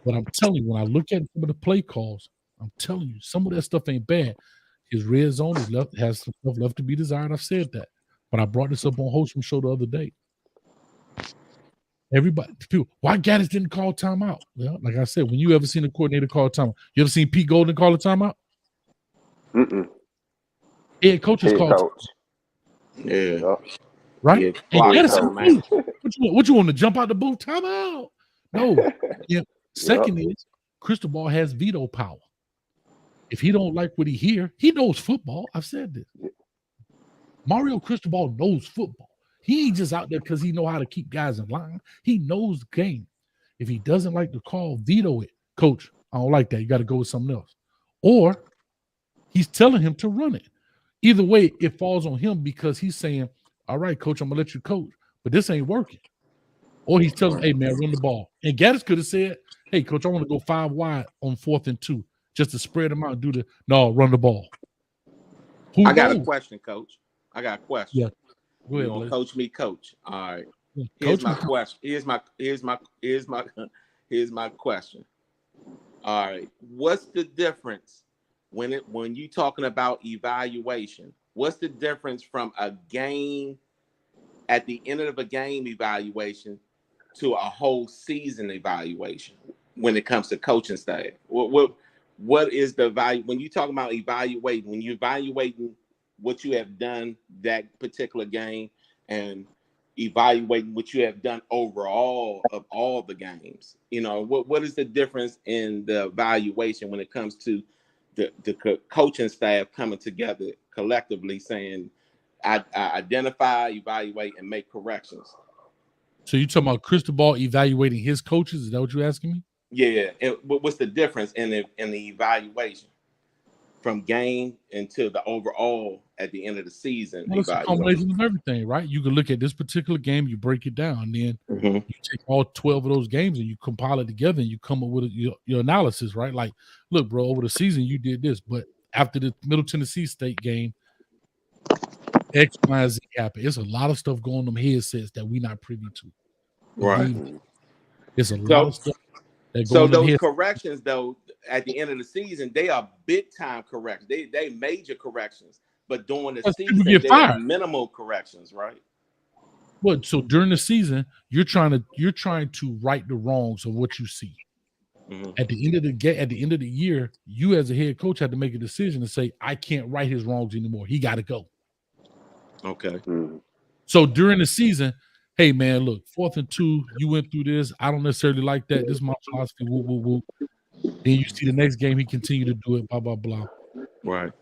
But I'm telling you, when I look at some of the play calls, I'm telling you, some of that stuff ain't bad. His red zone has some stuff left to be desired. I've said that. But I brought this up on Holstrom Show the other day. People, why Gattis didn't call timeout? Well, like I said, when you ever seen a coordinator call timeout? You ever seen Pete Golden call a timeout? Head coaches call coach. Yeah. Right? Yeah, and Gattis, what you want to jump out the booth? Timeout. No. Yeah. Second is Cristobal has veto power. If he don't like what he hear, he knows football. I've said this. Mario Cristobal knows football. He ain't just out there because he know how to keep guys in line. He knows the game. If he doesn't like the call, veto it. Coach, I don't like that. You got to go with something else. Or he's telling him to run it. Either way, it falls on him because he's saying, all right, coach, I'm going to let you coach, but this ain't working. Or he's telling him, hey, man, run the ball. And Gattis could have said, hey, coach, I want to go 5 wide on 4th and 2 just to spread them out and run the ball. I got a question, coach. I got a question. Yeah. Go ahead, Blaze. Coach me, coach. All right. Yeah. Here's my question. Here's my question. All right. What's the difference when you talking about evaluation? What's the difference from a game at the end of a game evaluation to a whole season evaluation when it comes to coaching staff? What is the value when you talk about evaluating? When you're evaluating what you have done that particular game and evaluating what you have done overall of all the games, what is the difference in the evaluation when it comes to the coaching staff coming together? collectively saying, I identify, evaluate, and make corrections. So you talking about Cristobal evaluating his coaches? Is that what you're asking me? Yeah. And what's the difference in the evaluation from game into the overall at the end of the season? Well, it's a combination of everything, right? You can look at this particular game, you break it down, then you take all 12 of those games and you compile it together and you come up with your analysis, right? Like, look, bro, over the season you did this, but after the Middle Tennessee State game, X, Y, Z happened. It's a lot of stuff going on them headsets that we're not privy to. Right. It's a lot of stuff. So those corrections, though, at the end of the season, they are big time corrections. They major corrections, but during the season, they are minimal corrections, right? But so during the season, you're trying to right the wrongs of what you see. At the end of the year, you as a head coach had to make a decision to say, I can't right his wrongs anymore. He got to go. Okay. So during the season, hey man, look, 4th and 2, you went through this. I don't necessarily like that. This is my philosophy. Woo, woo, woo. Then you see the next game, he continue to do it, blah, blah, blah. Right.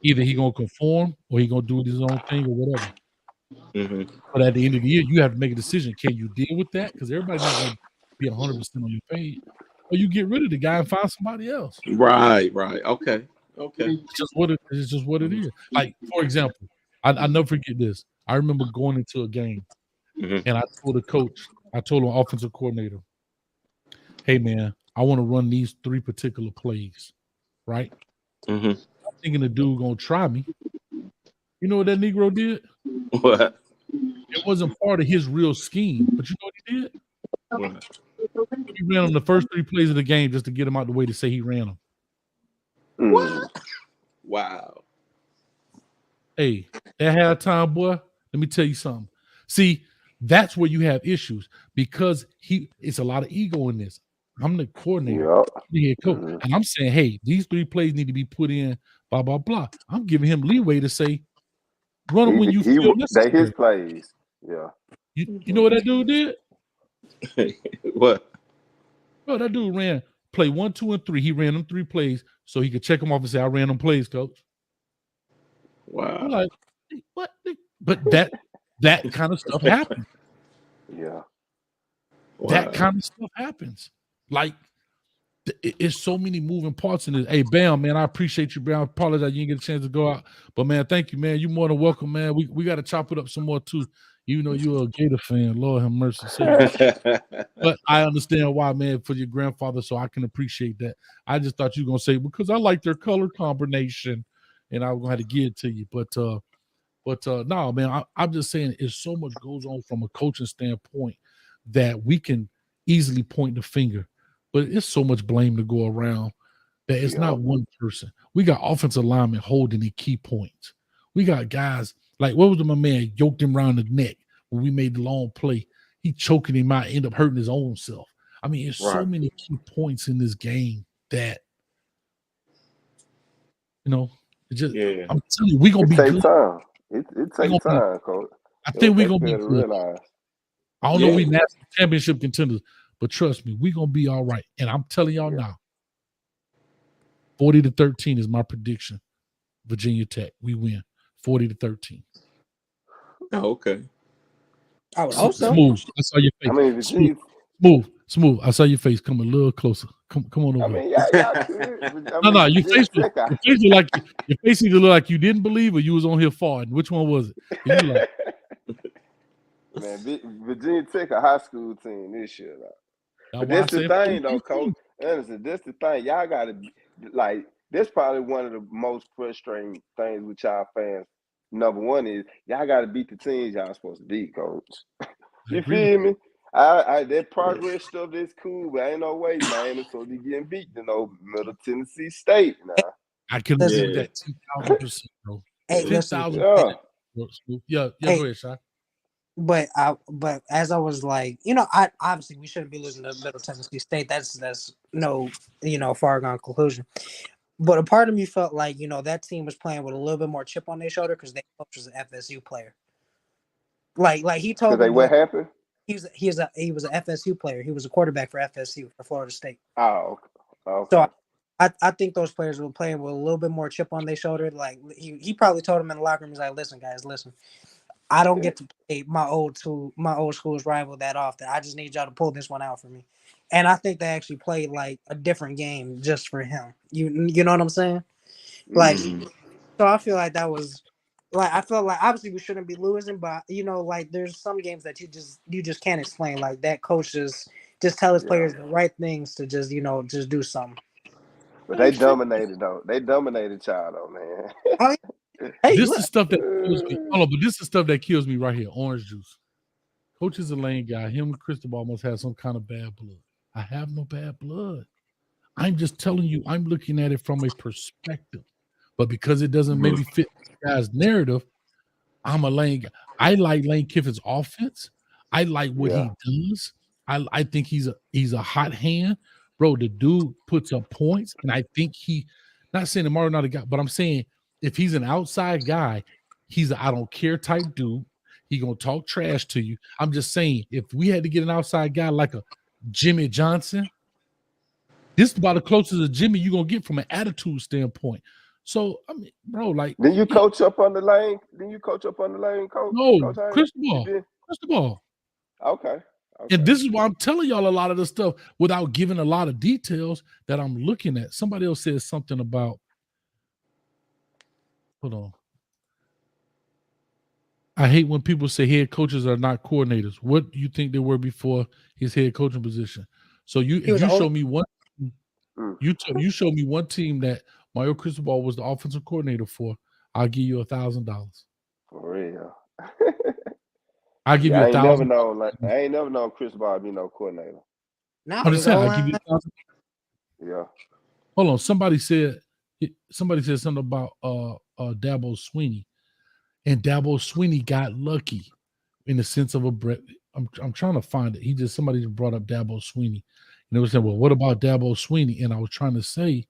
Either he gonna conform or he gonna do his own thing or whatever. But at the end of the year, you have to make a decision. Can you deal with that? Because everybody's not gonna be 100% on your page. Or you get rid of the guy and find somebody else. Right. Okay. It's just what it is. Like, for example, I never forget this. I remember going into a game and I told an offensive coordinator, hey man, I want to run these 3 particular plays, right? I'm thinking the dude gonna try me. You know what that Negro did? What? It wasn't part of his real scheme, but you know what he did? What? He ran on the first 3 plays of the game just to get him out the way to say he ran them. What? Wow. Hey, at halftime, boy, let me tell you something. See, that's where you have issues because it's a lot of ego in this. I'm the coordinator, the head coach, and I'm saying, hey, these 3 plays need to be put in, blah, blah, blah. I'm giving him leeway to say, run them when you feel necessary. They his plays. Yeah. You know what that dude did? What? Bro, that dude ran play 1, 2, and 3. He ran them 3 plays so he could check them off and say, I ran them plays, coach. Wow. I'm like, what? But that kind of stuff happens. Yeah. Wow. That kind of stuff happens. Like, it's so many moving parts in this. Hey, Bam, man, I appreciate you, Bam. I apologize you didn't get a chance to go out. But, man, thank you, man. You're more than welcome, man. We got to chop it up some more, too. Even though you're a Gator fan, Lord have mercy. But I understand why, man, for your grandfather, so I can appreciate that. I just thought you were going to say, because I like their color combination, and I was going to have to give it to you. But no, man, I'm just saying it's so much goes on from a coaching standpoint that we can easily point the finger. But it's so much blame to go around that it's not one person. We got offensive linemen holding the key points. We got guys like, what was my man yoked him around the neck when we made the long play? He choking him out, end up hurting his own self. I mean, there's so many key points in this game that, you know, it just, I'm telling you, we're going to be good. Time. It takes time, Coach. I think we're going to be good. I don't know if we national championship contenders, but trust me, we're going to be all right. And I'm telling y'all now, 40-13 is my prediction. Virginia Tech, we win 40-13. Oh, okay. I would hope so. Smooth. I saw your face. I mean, smooth. I saw your face come a little closer. Come on over. I mean, y'all no. Your face either look like you didn't believe or you was on here farting. Which one was it? You like, man, Virginia Tech a high school team this year. But that's the thing, though, Coach. Anderson, that's the thing. Y'all got to, like, that's probably one of the most frustrating things with y'all fans. Number one is y'all got to beat the teams y'all supposed to beat, Coach. You feel me? That progress stuff is cool, but ain't no way, man. It's supposed to be getting beat, Middle Tennessee State now. I can agree with that 2,000%, bro. Hey, 10,000. Yeah, go ahead, Shaq. But as I was like, I obviously we shouldn't be losing to Middle Tennessee State. That's no, foregone conclusion. But a part of me felt like, that team was playing with a little bit more chip on their shoulder because their coach was an FSU player. Like he told me what happened? He was an FSU player. He was a quarterback for FSU for Florida State. Oh, okay. So I think those players were playing with a little bit more chip on their shoulder. Like he probably told them in the locker room, he's like, "Listen, guys, listen. I don't get to play my old school's rival that often. I just need y'all to pull this one out for me." And I think they actually played like a different game just for him. You know what I'm saying? Like, so I feel like that was like I felt like obviously we shouldn't be losing, but like there's some games that you just can't explain. Like that coach just tell his players the right things to just just do something. But they dominated though. They dominated y'all though, man. Oh, hey, this is stuff that kills me. Hold on, but this is stuff that kills me right here. Orange juice. Coach is a lame guy. Him and Cristobal must have some kind of bad blood. I have no bad blood. I'm just telling you, I'm looking at it from a perspective. But because it doesn't maybe fit this guy's narrative, I'm a lame guy. I like Lane Kiffin's offense. I like what he does. I think he's a hot hand. Bro, the dude puts up points, and I think not saying that Mario not a guy, but I'm saying if he's an outside guy, he's a I don't care type dude. He gonna talk trash to you. I'm just saying, if we had to get an outside guy like a Jimmy Johnson, this is about the closest to Jimmy you're gonna get from an attitude standpoint. So I mean, bro, like Did you coach up on the lane? Coach? No, Cristobal. Okay. And this is why I'm telling y'all a lot of the stuff without giving a lot of details that I'm looking at. Somebody else said something about. Hold on. I hate when people say head coaches are not coordinators. What do you think they were before his head coaching position? So if you show me one, you show me one team that Mario Cristobal was the offensive coordinator for, I'll give you $1,000. For real. I'll give you $1,000. I ain't never known Cristobal be no coordinator. I'm just saying, I'll give you $1,000. Yeah. Hold on. Somebody said something about Dabo Swinney. And Dabo Swinney got lucky in the sense of a Brett. I'm trying to find it. Somebody just brought up Dabo Swinney. And they were saying, well, what about Dabo Swinney? And I was trying to say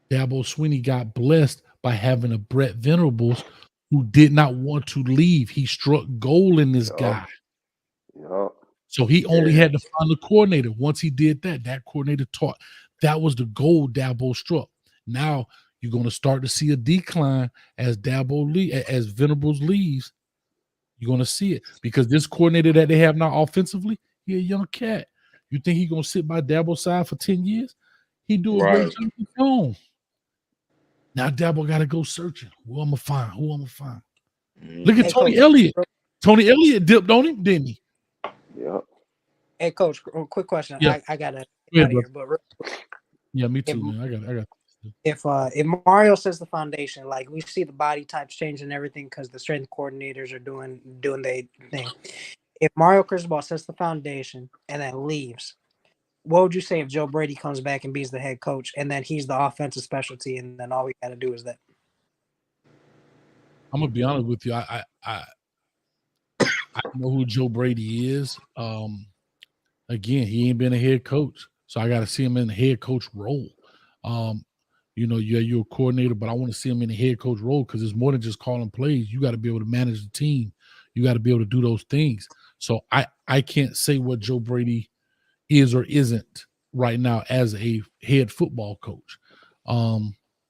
Dabo Swinney got blessed by having a Brett Venables who did not want to leave. He struck gold in this guy. So he only had to find the coordinator. Once he did that, that coordinator taught. That was the gold Dabo struck. Now you're going to start to see a decline as as Venables leaves. You're going to see it because this coordinator that they have now offensively, he a young cat. You think he's going to sit by Dabo's side for 10 years? He do a great job at home. Now Dabo got to go searching. Who I'm going to find? Look at Tony Elliott. Tony Elliott dipped on him, didn't he? Yeah. Hey, Coach, quick question. Yeah. I got to get out of here. But yeah, me too, man. I got. If Mario sets the foundation, like we see the body types change and everything because the strength coordinators are doing their thing. If Mario Cristobal sets the foundation and then leaves, what would you say if Joe Brady comes back and be the head coach and then he's the offensive specialty and then all we got to do is that? I'm gonna be honest with you. I know who Joe Brady is. Again, he ain't been a head coach, so I got to see him in the head coach role. You're a coordinator, but I want to see him in the head coach role because it's more than just calling plays. You got to be able to manage the team. You got to be able to do those things. So I can't say what Joe Brady is or isn't right now as a head football coach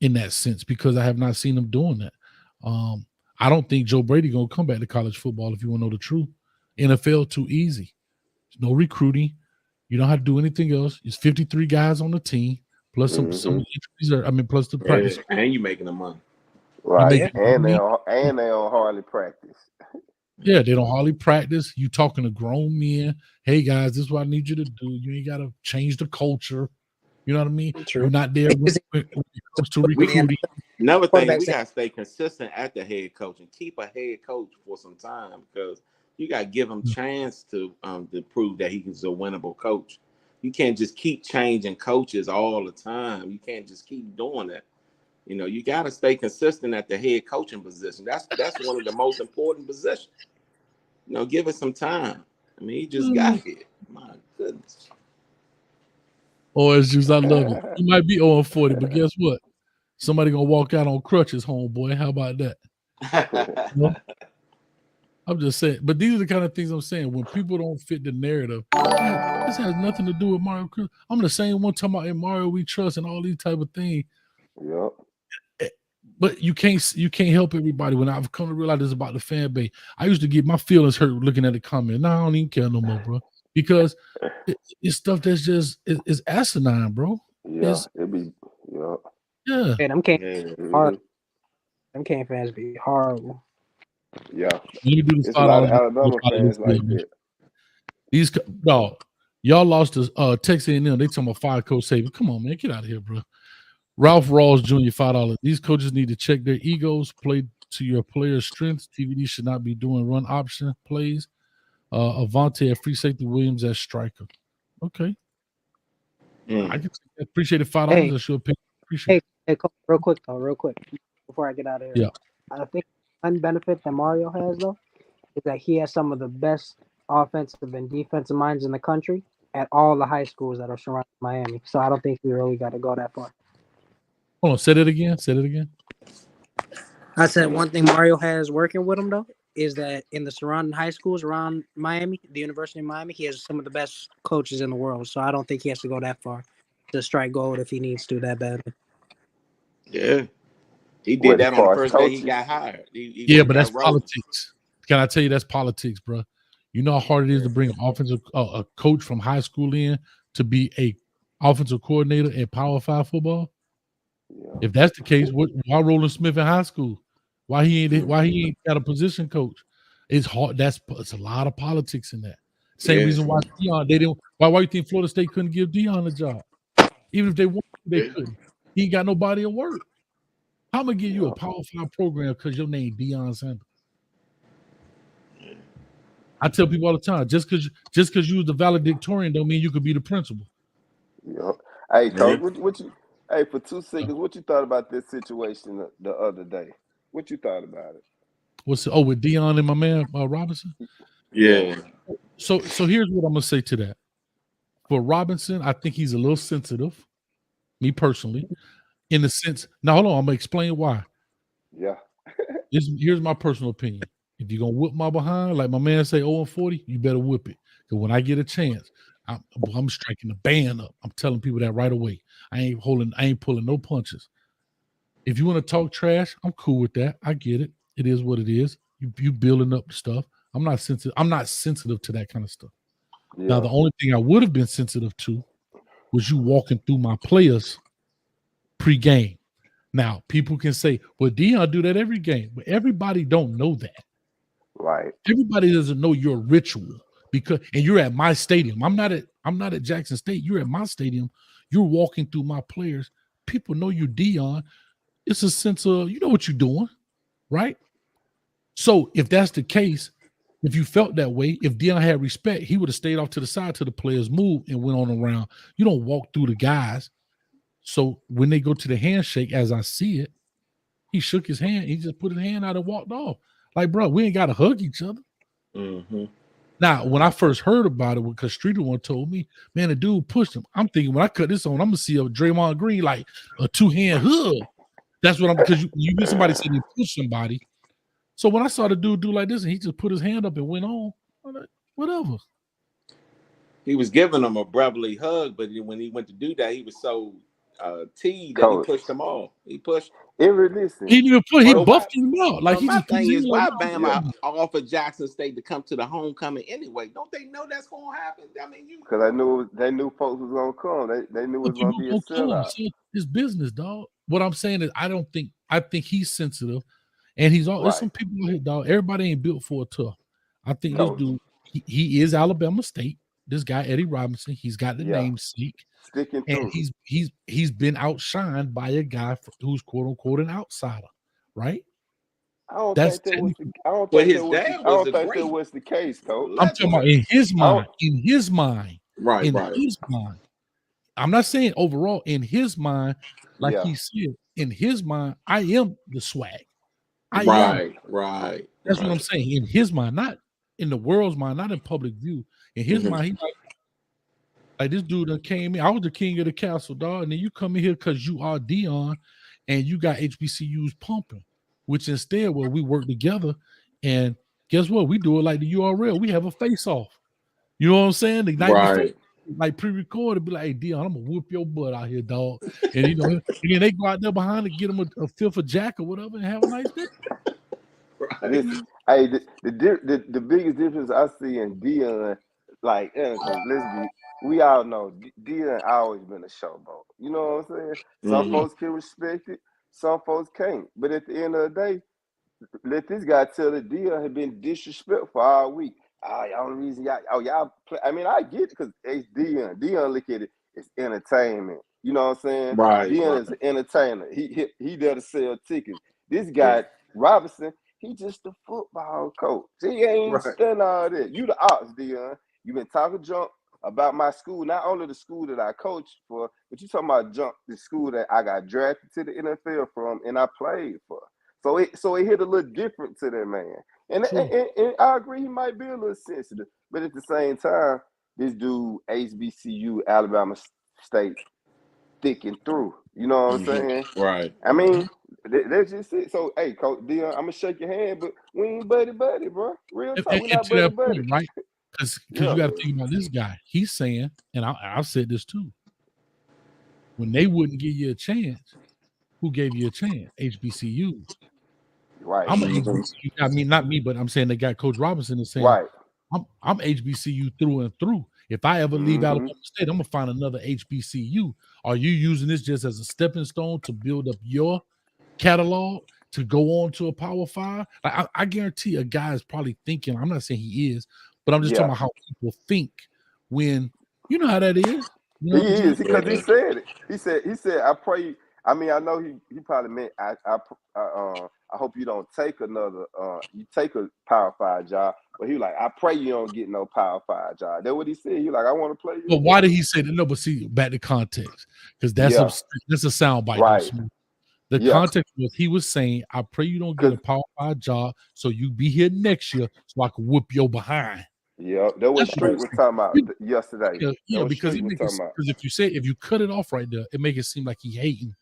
in that sense because I have not seen him doing that. I don't think Joe Brady going to come back to college football if you want to know the truth. NFL too easy. There's no recruiting. You don't have to do anything else. It's 53 guys on the team. Plus some injuries, plus the practice. And you making the money. Right. And they don't hardly practice. Yeah, they don't hardly practice. You talking to grown men. Hey guys, this is what I need you to do. You ain't gotta change the culture. You know what I mean? True. You're not there when it comes to recruiting. Another thing, we gotta stay consistent at the head coach and keep a head coach for some time because you gotta give him chance to prove that he's a winnable coach. You can't just keep changing coaches all the time. You can't just keep doing that. You got to stay consistent at the head coaching position. That's one of the most important positions. Give it some time. I mean, he just got here. My goodness. It's just I love it. He might be 0-40, but guess what? Somebody gonna walk out on crutches, homeboy. How about that? I'm just saying, but these are the kind of things I'm saying. When people don't fit the narrative, this has nothing to do with Mario Cristobal. I'm the same one talking about in Mario we trust and all these type of things. Yep. But you can't help everybody. When I've come to realize this about the fan base, I used to get my feelings hurt looking at the comment. Now I don't even care no more, bro, because it's stuff that's just is asinine, bro. Yeah, it be. Yeah. Yeah. Hey, them Cane fans be horrible. Yeah. It's a lot of Alabama fans like that. These y'all lost to Texas A&M. They talking about fire Coach Saban. Come on, man, get out of here, bro. Ralph Rawls Jr. $5. These coaches need to check their egos, play to your players' strengths. TVD should not be doing run option plays. Avante at free safety, Williams at striker. Okay. I can appreciate it. $5. That's your opinion. Appreciate it. Hey, real quick, before I get out of here. Yeah. I think one benefit that Mario has, though, is that he has some of the best offensive and defensive minds in the country at all the high schools that are surrounding Miami. So I don't think we really got to go that far. Hold on, say it again. I said one thing Mario has working with him, though, is that in the surrounding high schools around Miami, the University of Miami, he has some of the best coaches in the world. So I don't think he has to go that far to strike gold if he needs to that badly. Yeah. He did that on the first day he got hired. But that's politics. Can I tell you that's politics, bro? You know how hard it is to bring an offensive a coach from high school in to be a offensive coordinator at Power 5 football? Yeah. If that's the case, why Roland Smith in high school? Why he ain't got a position coach? It's hard. It's a lot of politics in that. Same reason why Deion why you think Florida State couldn't give Deion a job? Even if they wanted, they couldn't. He ain't got nobody to work. How am I gonna give you a Power 5 program because your name Deion Sanders? I tell people all the time, just because you was the valedictorian don't mean you could be the principal. Yep. Hey, Coach, what you? Hey, for 2 seconds, what you thought about this situation the other day? What you thought about it? With Deion and my man Robinson? Yeah. So here's what I'm gonna say to that. For Robinson, I think he's a little sensitive, me personally, in the sense. Now hold on, I'm gonna explain why. Yeah. Here's my personal opinion. If you're gonna whip my behind, like my man say 0-40, you better whip it. Because when I get a chance, I'm striking the band up. I'm telling people that right away. I ain't pulling no punches. If you want to talk trash, I'm cool with that. I get it. It is what it is. You building up the stuff. I'm not sensitive to that kind of stuff. Yeah. Now, the only thing I would have been sensitive to was you walking through my players pre-game. Now, people can say, well, Deion do that every game. But everybody don't know that. Right. Everybody doesn't know your ritual and you're at my stadium. I'm not at Jackson State. You're at my stadium. You're walking through my players. People know you Deion. It's a sense of, you know what you're doing, right? So if that's the case, if you felt that way, if Deion had respect, he would have stayed off to the side till the players moved and went on around. You don't walk through the guys. So when they go to the handshake, as I see it, he shook his hand. He just put his hand out and walked off. Like, bro, we ain't got to hug each other. Mm-hmm. Now, when I first heard about it, because Streeter one told me, man, the dude pushed him. I'm thinking when I cut this on, I'm going to see a Draymond Green, like a 2-hand hug. That's what because you get somebody saying he pushed somebody. So when I saw the dude do like this and he just put his hand up and went on, I'm like, whatever. He was giving him a brotherly hug, but when he went to do that, he was so teed that he pushed him off. He pushed. He didn't even put. He buffed him out. Like he just. My thing is, why Bama offered Jackson State to come to the homecoming anyway? Don't they know that's gonna happen? I mean, because they knew folks was gonna come. They knew it was gonna be a sellout. It's business, dog. What I'm saying is, I think he's sensitive, and he's all. Right. There's some people here, dog. Everybody ain't built for a tough. I think this dude, he is Alabama State. This guy Eddie Robinson, he's got the namesake. Sticking and he's been outshined by a guy who's quote unquote an outsider, right? I don't think that was the case, Coach. I'm talking about in his mind. In his mind. Right. His mind. I'm not saying overall, in his mind, like he said, in his mind, I am the swag. Right. That's what I'm saying. In his mind, not in the world's mind, not in public view. In his mind, he's like this dude that came in. I was the king of the castle, dog. And then you come in here because you are Deion and you got HBCUs pumping, which instead, we work together and guess what? We do it like the URL. We have a face-off. You know what I'm saying? The night before, like pre-recorded, be like, "Hey, Deion, I'm gonna whoop your butt out here, dog." And and then they go out there behind and get them a fifth of Jack or whatever, and have a nice day. Listen, hey, the biggest difference I see in Deion, like, we all know Deion always been a showboat. You know what I'm saying? Some folks can respect it, some folks can't. But at the end of the day, let this guy tell that Deion had been disrespectful all week. Y'all the reason y'all play. I mean, I get it because it's Deion. Deion look at it, it's entertainment. You know what I'm saying? Deion is an entertainer. He there to sell tickets. This guy, Robinson, he just a football coach. He ain't done all that. You the ops, Deion. You been talking junk about my school, not only the school that I coached for, but you talking about junk, the school that I got drafted to the NFL from and I played for. So it hit a little different to that man. And I agree he might be a little sensitive. But at the same time, this dude, HBCU, Alabama State, sticking through. You know what I'm saying? Right. I mean, that's just it. So, hey, Coach Deion, I'm going to shake your hand, but we ain't buddy, bro. Real talk, we not buddy. Point, right? Because you got to think about this guy. He's saying, and I've said this too, when they wouldn't give you a chance, who gave you a chance? HBCUs. Right. I'm HBCU. I mean, not me, but I'm saying the guy, Coach Robinson, is saying, I'm HBCU through and through. If I ever leave Alabama State, I'm gonna find another HBCU. Are you using this just as a stepping stone to build up your catalog to go on to a Power 5? Like, I guarantee a guy is probably thinking. I'm not saying he is, but I'm just talking about how people think when you know how that is. You know he is because he said it. He said, I pray. I mean, I know he probably meant I hope you don't take another you take a Power 5 job, but he was like, I pray you don't get no Power 5 job. That's what he said. He like, I want to play you. But why did he say that? No, but see, back to context, because that's a sound bite. Right. The context was he was saying, I pray you don't get a Power 5 job, so you be here next year, so I can whoop your behind. Yeah, that was Street was talking about yesterday. Yeah, because if you cut it off right there, it make it seem like he hating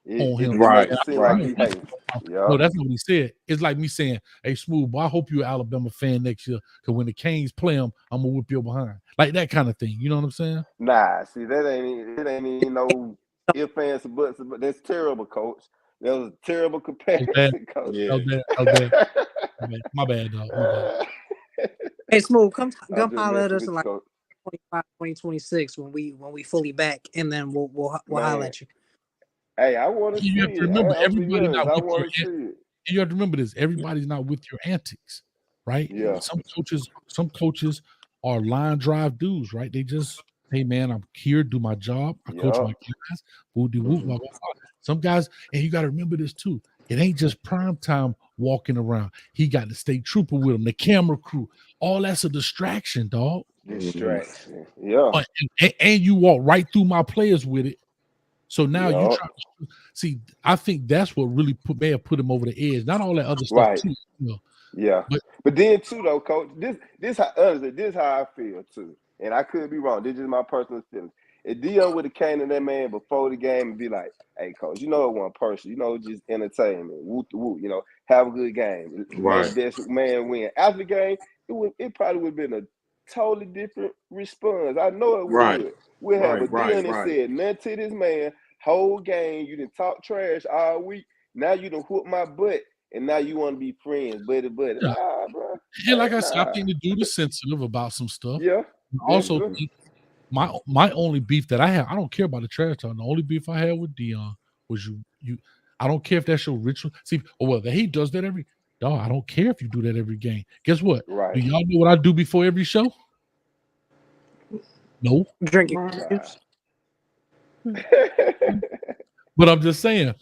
on him. Right. Like he hating. No, that's not what he said. It's like me saying, "Hey, Smooth, boy, I hope you're an Alabama fan next year, because when the Canes play them, I'm gonna whip your behind." Like that kind of thing. You know what I'm saying? Nah, see, it ain't even no ifs, ands, or buts. But that's terrible, Coach. That was a terrible comparison, Coach. Yeah. My bad, dog. My bad. Hey, Smooth, come holler at us in like 2025, 2026 when we fully back, and then we'll holler at you. Hey, I want to see you have to remember, everybody not with your see it. You have to remember this. Everybody's not with your antics, right? Yeah. Some coaches are line drive dudes, right? They just, hey man, I'm here, do my job. I coach my guys. Blah, blah, blah. Some guys, and you got to remember this too. It ain't just prime time walking around. He got the state trooper with him, the camera crew. All that's a distraction, dog. Distraction. Yeah. And you walk right through my players with it. So now you try to see. I think that's what really may have put him over the edge. Not all that other stuff, too. You know. Yeah, but then too, though, Coach, this how I feel too, and I could be wrong. This is my personal feelings. If Deion would have came to that man before the game and be like, "Hey, Coach, you know it wasn't personal. You know it's just entertainment. Whoop the whoop. You know, have a good game. Right. Best man win." After the game, it probably would have been a totally different response. I know it would. Right. We'll have a Deion said nothing to this man whole game. You didn't talk trash all week. Now you done whoop my butt, and now you want to be friends, buddy. Yeah. Nah, bro. Yeah, like I said, I think the dude is sensitive about some stuff. Yeah. Also, my only beef that I have, I don't care about the trash talk. The only beef I had with Deion was you. I don't care if that's your ritual. See, he does that every. Dog, I don't care if you do that every game. Guess what? Right. Do y'all know what I do before every show? No. Drinking. But I'm just saying,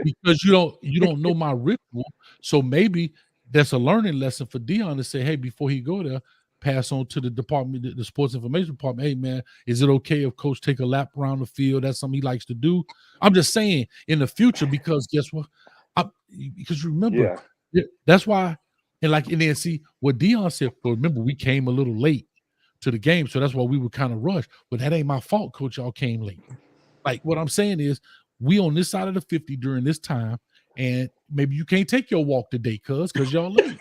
because you don't know my ritual, so maybe that's a learning lesson for Deion to say, hey, before he go there, pass on to the department, the sports information department. Hey man, is it okay if coach take a lap around the field? That's something he likes to do. I'm just saying in the future, because guess what? Because remember, that's why, and then see what Deion said. But remember, we came a little late to the game, so that's why we were kind of rushed. But that ain't my fault, coach. Y'all came late. Like what I'm saying is, we on this side of the 50 during this time, and maybe you can't take your walk today, because y'all late.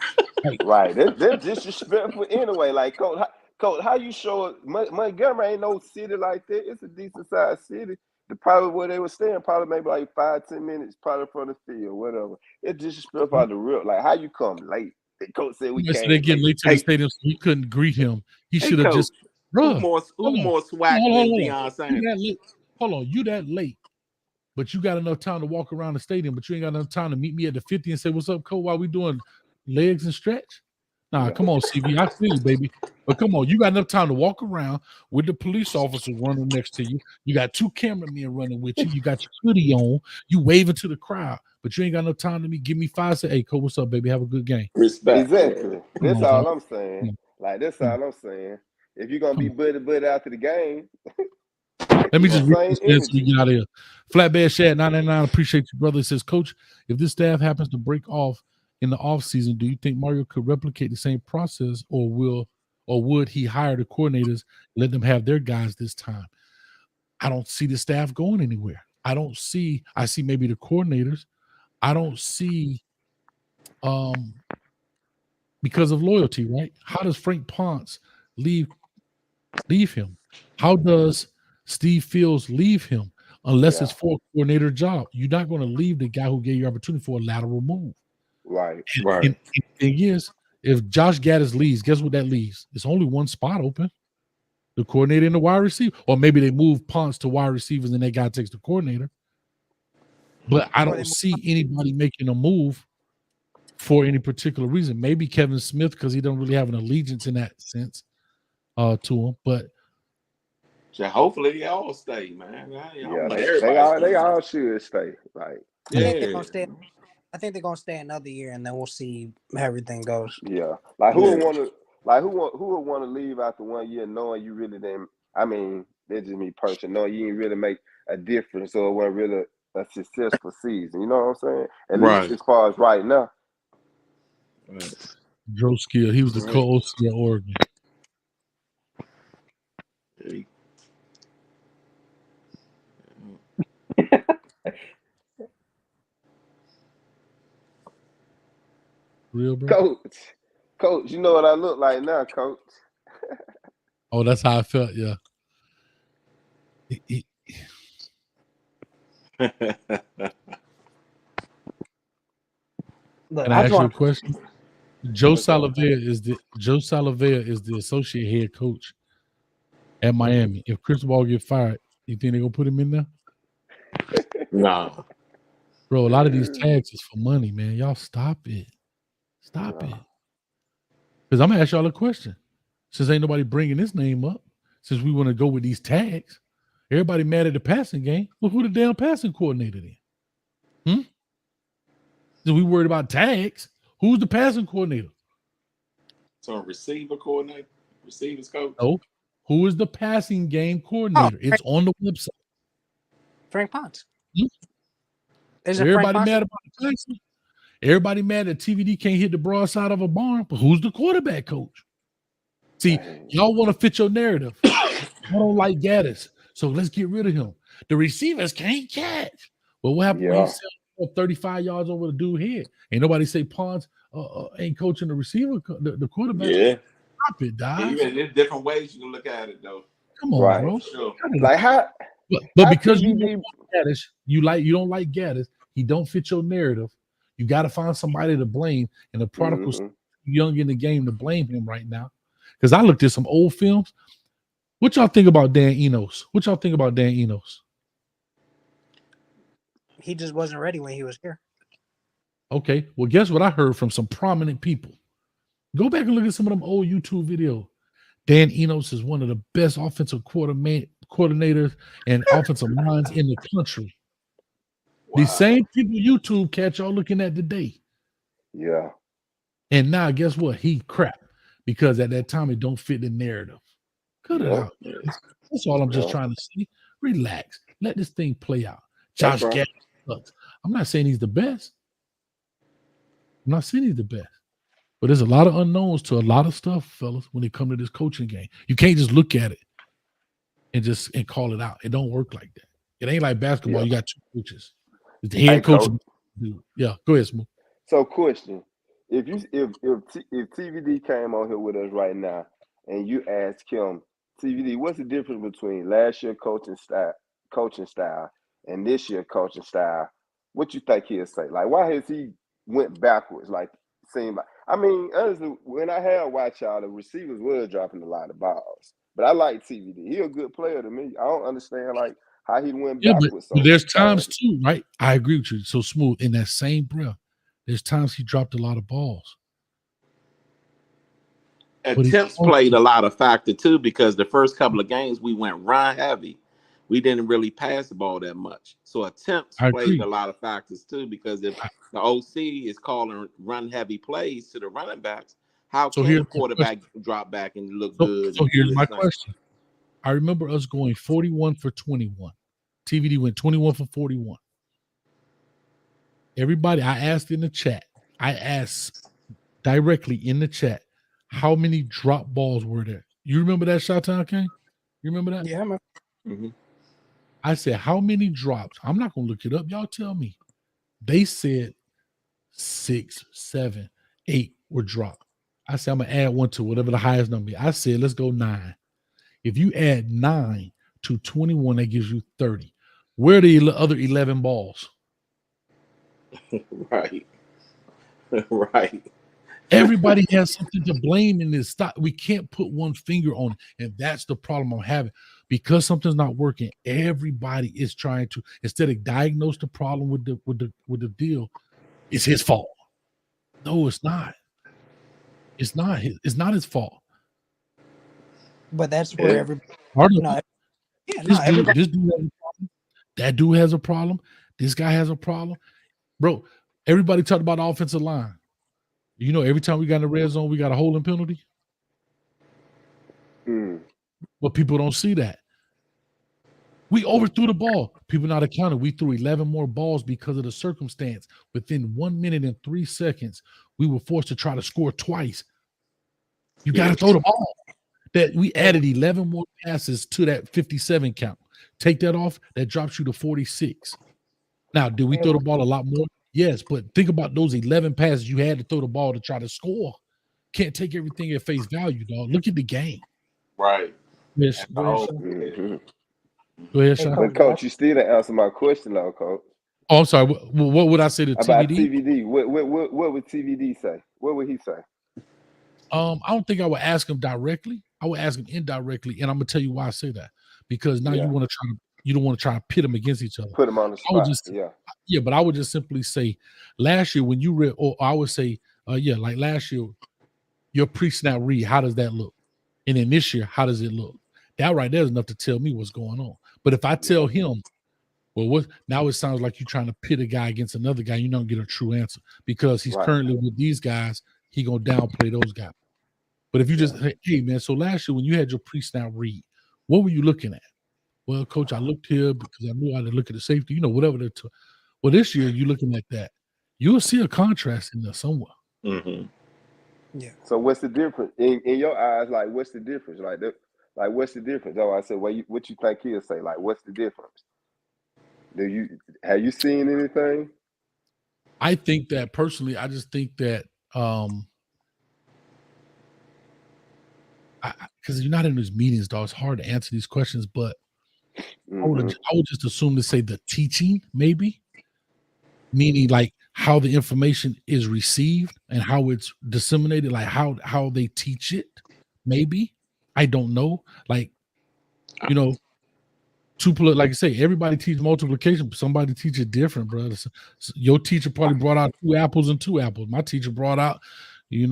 Right. That's disrespectful anyway. Like, coach, how you show it? Montgomery ain't no city like that. It's a decent sized city. Probably where they were staying, probably maybe like 5-10 minutes, probably from the field, whatever. It's disrespectful out the real. Like, how you come late? The coach said we came. They get late to the stadium, so he couldn't greet him. He should have just. Who more swag than Deion Sanders? Hold on, you that late, but you got enough time to walk around the stadium, but you ain't got enough time to meet me at the 50 and say, "What's up, coach? While we doing legs and stretch?" Nah, come on, CV. I feel you, baby. But come on, you got enough time to walk around with the police officer running next to you. You got 2 cameramen running with you. You got your hoodie on. You waving to the crowd, but you ain't got enough time to give me 5. Say, "Hey, coach, what's up, baby? Have a good game." Respect. Exactly. That's all I'm saying. Like, that's all I'm saying. If you're gonna be buddy after the game, let me just read this so we get out of here. Flatbed Shad 999. Appreciate you, brother. It says, Coach, if this staff happens to break off in the offseason, do you think Mario could replicate the same process, or would he hire the coordinators, let them have their guys this time? I don't see the staff going anywhere. I see maybe the coordinators. I don't see because of loyalty, right? How does Frank Ponce leave him? How does Steve Fields leave him? Unless it's for a coordinator job. You're not going to leave the guy who gave you opportunity for a lateral move. Right. And the thing is, if Josh Gattis leaves, guess what that leaves? It's only one spot open. The coordinator and the wide receiver. Or maybe they move Ponce to wide receivers and that guy takes the coordinator. But I don't see anybody making a move for any particular reason. Maybe Kevin Smith, because he don't really have an allegiance in that sense to him. But hopefully they all stay, man. They all should stay. Like, I think they're gonna stay another year, and then we'll see how everything goes. Yeah, like who would want to leave after 1 year knowing you really didn't? I mean, that's just me personally, knowing you didn't really make a difference, or it wasn't really a successful season. You know what I'm saying? At least as far as right now. Joe Skill, he was the co-OC at Oregon. Real, bro? Coach, you know what I look like now, Coach? Oh, that's how I felt, yeah. Can I ask you a question? Joe Salavea is the associate head coach at Miami. If Cristobal get fired, you think they're gonna put him in there? Nah. Bro, a lot of these tags is for money, man. Y'all stop it. Stop it. Because I'm gonna ask y'all a question. Since ain't nobody bringing this name up, since we want to go with these tags, everybody mad at the passing game. Well, who the damn passing coordinator then? So we worried about tags. Who's the passing coordinator? So a receivers coach? No. Who is the passing game coordinator? It's on the website. Frank Ponce. Everybody mad about the passing. Everybody mad that TVD can't hit the broadside of a barn, but who's the quarterback coach? See, y'all want to fit your narrative. I don't like Gattis, so let's get rid of him. The receivers can't catch. But what happened when he said 35 yards over the dude's head? Ain't nobody say Ponce ain't coaching the receiver, the quarterback. Yeah. Stop it, dog. Even there's different ways you can look at it, though. Come on, bro. Sure. Like how? But because you don't like Gattis, you don't like Gattis. He don't fit your narrative. You got to find somebody to blame, and the prodigal's young in the game to blame him right now. Because I looked at some old films. What y'all think about Dan Enos? He just wasn't ready when he was here. Okay, well, guess what I heard from some prominent people? Go back and look at some of them old YouTube videos. Dan Enos is one of the best offensive coordinators and offensive minds in the country. Wow. The same people YouTube catch y'all looking at today. Yeah. And now guess what? He crap because at that time it don't fit the narrative. Cut it out. That's all I'm just trying to say. Relax. Let this thing play out. Josh Gattis sucks. I'm not saying he's the best. But there's a lot of unknowns to a lot of stuff, fellas, when it comes to this coaching game. You can't just look at it and call it out. It don't work like that. It ain't like basketball. You got 2 coaches. The head coach. Yeah, go ahead, Smooth. So, question: if TVD came on here with us right now and you ask him, TVD, what's the difference between last year coaching style and this year coaching style? What you think he'll say? Like, why has he went backwards? Like, seemed like, I mean, honestly, when I had watched y'all, the receivers were dropping a lot of balls. But I like TVD. He a good player to me. I don't understand like how he went backwards. But there's times too, right? I agree with you. So Smooth, in that same breath, there's times he dropped a lot of balls. Attempts played a lot of factor too, because the first couple of games we went run heavy. We didn't really pass the ball that much. So attempts played a lot of factors too, because if the OC is calling run heavy plays to the running backs, how can the quarterback drop back and look good? So here's my question. I remember us going 41 for 21. TVD went 21 for 41. Everybody, I asked in the chat. I asked directly in the chat, how many drop balls were there? You remember that, Shot-Town King? You remember that? Yeah, man. I said, how many drops? I'm not going to look it up. Y'all tell me. They said 6, 7, 8 were dropped. I said, I'm going to add one to whatever the highest number is. I said, let's go 9. If you add 9 to 21, that gives you 30. Where are the other 11 balls? Right. Right. Everybody has something to blame in this. We can't put one finger on it, and that's the problem I'm having. Because something's not working, everybody is trying to, instead of diagnose the problem with the deal, it's his fault. No, it's not. It's not his fault. But that's where everybody. This dude has a problem. That dude has a problem. This guy has a problem, bro. Everybody talked about the offensive line. You know, every time we got in the red zone, we got a holding penalty. But people don't see that. We overthrew the ball. People not accounting. We threw 11 more balls because of the circumstance. Within 1 minute and 3 seconds, we were forced to try to score twice. You got to throw the ball. That we added 11 more passes to that 57 count. Take that off, that drops you to 46. Now, did we throw the ball a lot more? Yes, but think about those 11 passes you had to throw the ball to try to score. Can't take everything at face value, dog. Look at the game. Right. Yes. Go ahead, Sean. But Coach, you still didn't answer my question, though, Coach. Oh, I'm sorry. What would I say to about TVD? What would TVD say? What would he say? I don't think I would ask him directly. I would ask him indirectly, and I'm gonna tell you why I say that. Because now you don't want to try to pit them against each other. Put them on the spot. But I would just simply say, last year when you read, or I would say, like last year, your pre-snap read, how does that look? And then this year, how does it look? That right there is enough to tell me what's going on. But if I tell him, well, now it sounds like you're trying to pit a guy against another guy, you don't get a true answer because he's currently with these guys. He gonna downplay those guys. But if you just, hey man, so last year when you had your pre-snap read, what were you looking at? Well, coach, I looked here because I knew I had to look at the safety, whatever they're well, this year you're looking at that. You'll see a contrast in there somewhere. Yeah. So what's the difference in your eyes? Like, what's the difference? Like, what's the difference? Oh, I said, what you think he'll say? Like, what's the difference? Have you seen anything? I think that personally, I just think that because you're not in these meetings, dog, it's hard to answer these questions, but I would just assume to say the teaching, maybe, meaning like how the information is received and how it's disseminated, like how they teach it, maybe. I don't know. Like, like I say, everybody teaches multiplication, but somebody teaches different, brother. So your teacher probably brought out 2 apples and 2 apples. My teacher brought out, 2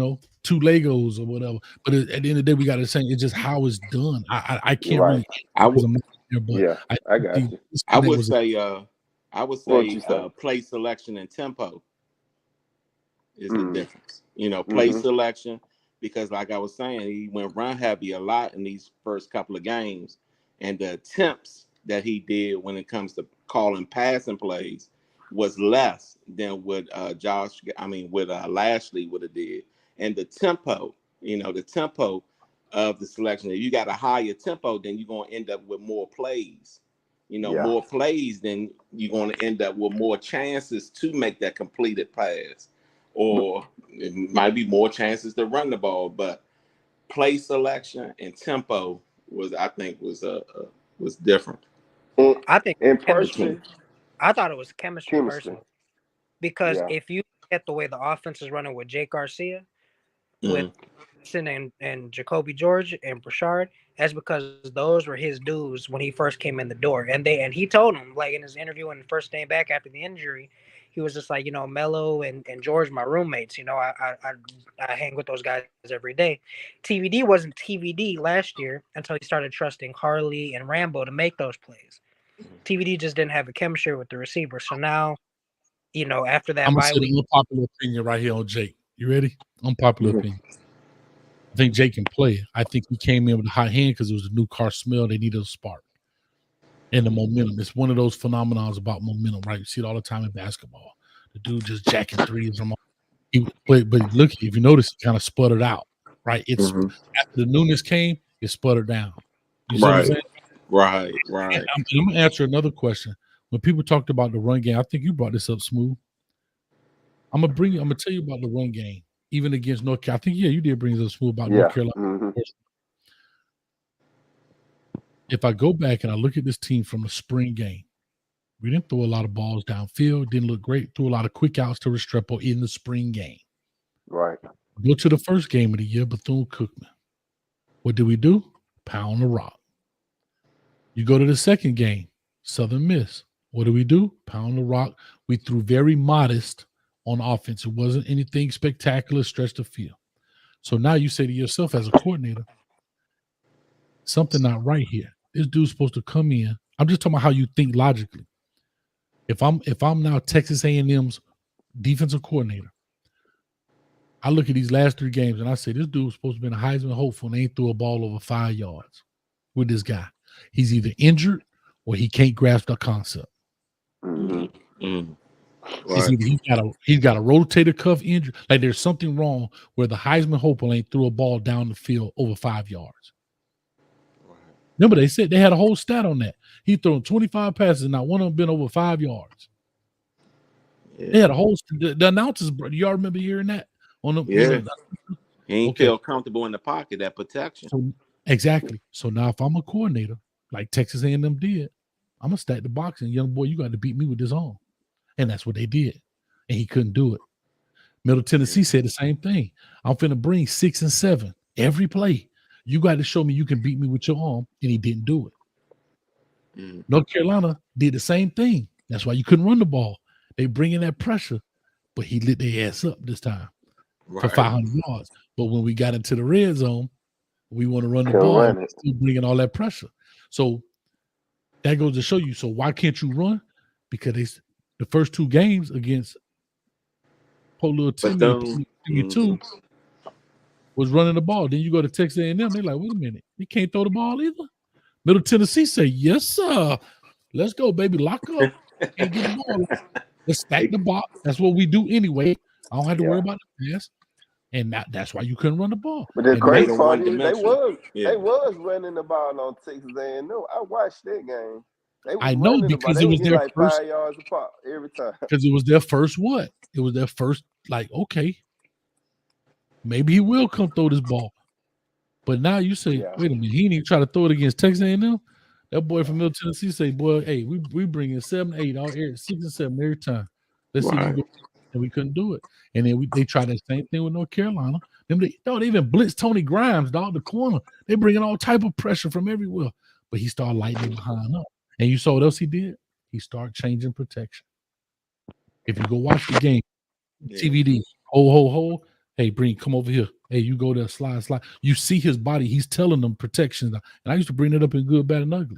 Legos or whatever. But at the end of the day, we got to say it's just how it's done. I can't really. I got you. I would say play selection and tempo is the difference. Play selection, because like I was saying, he went run heavy a lot in these first couple of games, and the attempts that he did when it comes to calling passing plays was less than what Lashley would have did. And the tempo, the tempo of the selection, if you got a higher tempo, then you're going to end up with more plays. More plays, then you're going to end up with more chances to make that completed pass. or it might be more chances to run the ball. But play selection and tempo was different. I think In chemistry. person, I thought it was chemistry chemistry. personally, because Yeah. if you look at the way the offense is running with Jake Garcia, with and Jacoby George and Brashard, that's because those were his dudes when he first came in the door. And he told him, like in his interview when the first day back after the injury, he was just like, Melo and George, my roommates, I hang with those guys every day. TVD wasn't TVD last year until he started trusting Harley and Rambo to make those plays. TVD just didn't have a chemistry with the receiver. So now, after that I'm gonna bye say week, the unpopular opinion right here on Jake. You ready? Unpopular opinion. I think Jake can play. I think he came in with a hot hand because it was a new car smell. They needed a spark. And the momentum. It's one of those phenomenons about momentum, right? You see it all the time in basketball. The dude just jacking threes from but look, if you notice, he kind of sputtered out, right? It's after the newness came, it sputtered down. You see what I'm saying? Right. And I'm gonna answer another question. When people talked about the run game, I think you brought this up, Smooth. I'm gonna tell you about the run game, even against North Carolina. I think you did bring us up, Smooth, about North Carolina. If I go back and I look at this team from the spring game, we didn't throw a lot of balls downfield, didn't look great, threw a lot of quick outs to Restrepo in the spring game. Right. Go to the first game of the year, Bethune-Cookman. What did we do? Pound the rock. You go to the second game, Southern Miss. What do we do? Pound the rock. We threw very modest on offense. It wasn't anything spectacular, stretch the field. So now you say to yourself as a coordinator, something not right here. This dude's supposed to come in. I'm just talking about how you think logically. If I'm now Texas A&M's defensive coordinator, I look at these last 3 games and I say this dude's supposed to be a Heisman hopeful and ain't threw a ball over 5 yards with this guy. He's either injured or he can't grasp the concept. Right. He's got a rotator cuff injury. Like there's something wrong where the Heisman hopeful ain't threw a ball down the field over 5 yards. Remember, they said they had a whole stat on that. He thrown 25 passes, and not one of them been over 5 yards. Yeah. They had a whole the announcers. Y'all remember hearing that on the? Yeah, he ain't feel comfortable in the pocket. That protection. So, exactly. So now, if I'm a coordinator like Texas A&M did, I'm gonna stack the box and young boy, you got to beat me with this arm, and that's what they did, and he couldn't do it. Middle Tennessee said the same thing. I'm finna bring 6 and 7 every play. You got to show me you can beat me with your arm, and he didn't do it. North Carolina did the same thing. That's why you couldn't run the ball. They bring in that pressure, but he lit their ass up this time for 500 yards. But when we got into the red zone, we want to run the ball, still bringing all that pressure. So that goes to show you. So why can't you run? Because the first 2 games against Polo Timmy 2 was running the ball. Then you go to Texas A&M, they're like, wait a minute, he can't throw the ball either. Middle Tennessee say, yes, sir. Let's go, baby. Lock up. Can't get the ball. Let's stack the box. That's what we do anyway. I don't have to worry about the pass. And that's why you couldn't run the ball. But the crazy part is they was running the ball on Texas A&M. I watched that game. I know because it was their like first 5 yards apart every time. Because it was their first what? It was their first, like, okay, maybe he will come throw this ball. But now you say, wait a minute, he didn't even try to throw it against Texas A&M. That boy from Middle Tennessee say, boy, hey, we bring in 7, 8, all 6 and 7 every time. Let's see if we go. And we couldn't do it. And then they tried the same thing with North Carolina. They even blitzed Tony Grimes, dog, the corner. They bringing all type of pressure from everywhere. But he started lighting behind up. And you saw what else he did? He started changing protection. If you go watch the game, TVD, ho, hey, Breen, come over here. Hey, you go there, slide. You see his body. He's telling them protections. And I used to bring it up in Good, Bad, and Ugly.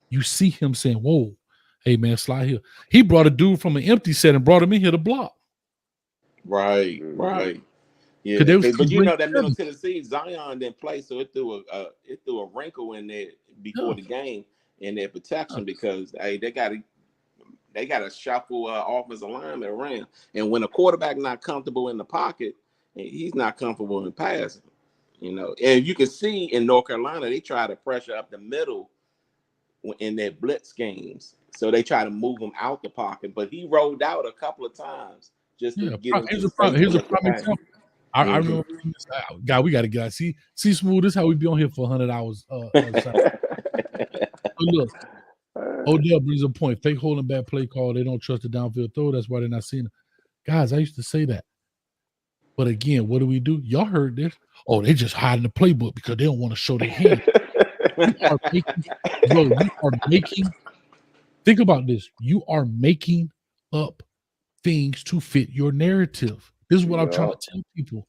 You see him saying, whoa, hey, man, slide here. He brought a dude from an empty set and brought him in here to block. Right. Yeah, but you know that Middle Tennessee, Zion didn't play, so it threw a wrinkle in there before the game in their protection because they got to shuffle offensive linemen around, and when a quarterback not comfortable in the pocket, he's not comfortable in passing. You know, and you can see in North Carolina they try to pressure up the middle in their blitz games, so they try to move him out the pocket, but he rolled out a couple of times just to get Here's into a prime example. I remember this, guy. We got to get out. See, Smooth. This is how we be on here for 100 hours. Look, Odell brings a point. Fake holding back play call. They don't trust the downfield throw. That's why they're not seeing it. Guys, I used to say that. But again, what do? Y'all heard this? Oh, they just hiding the playbook because they don't want to show their hand. You are making. Think about this. You are making up things to fit your narrative. This is what I'm trying to tell people.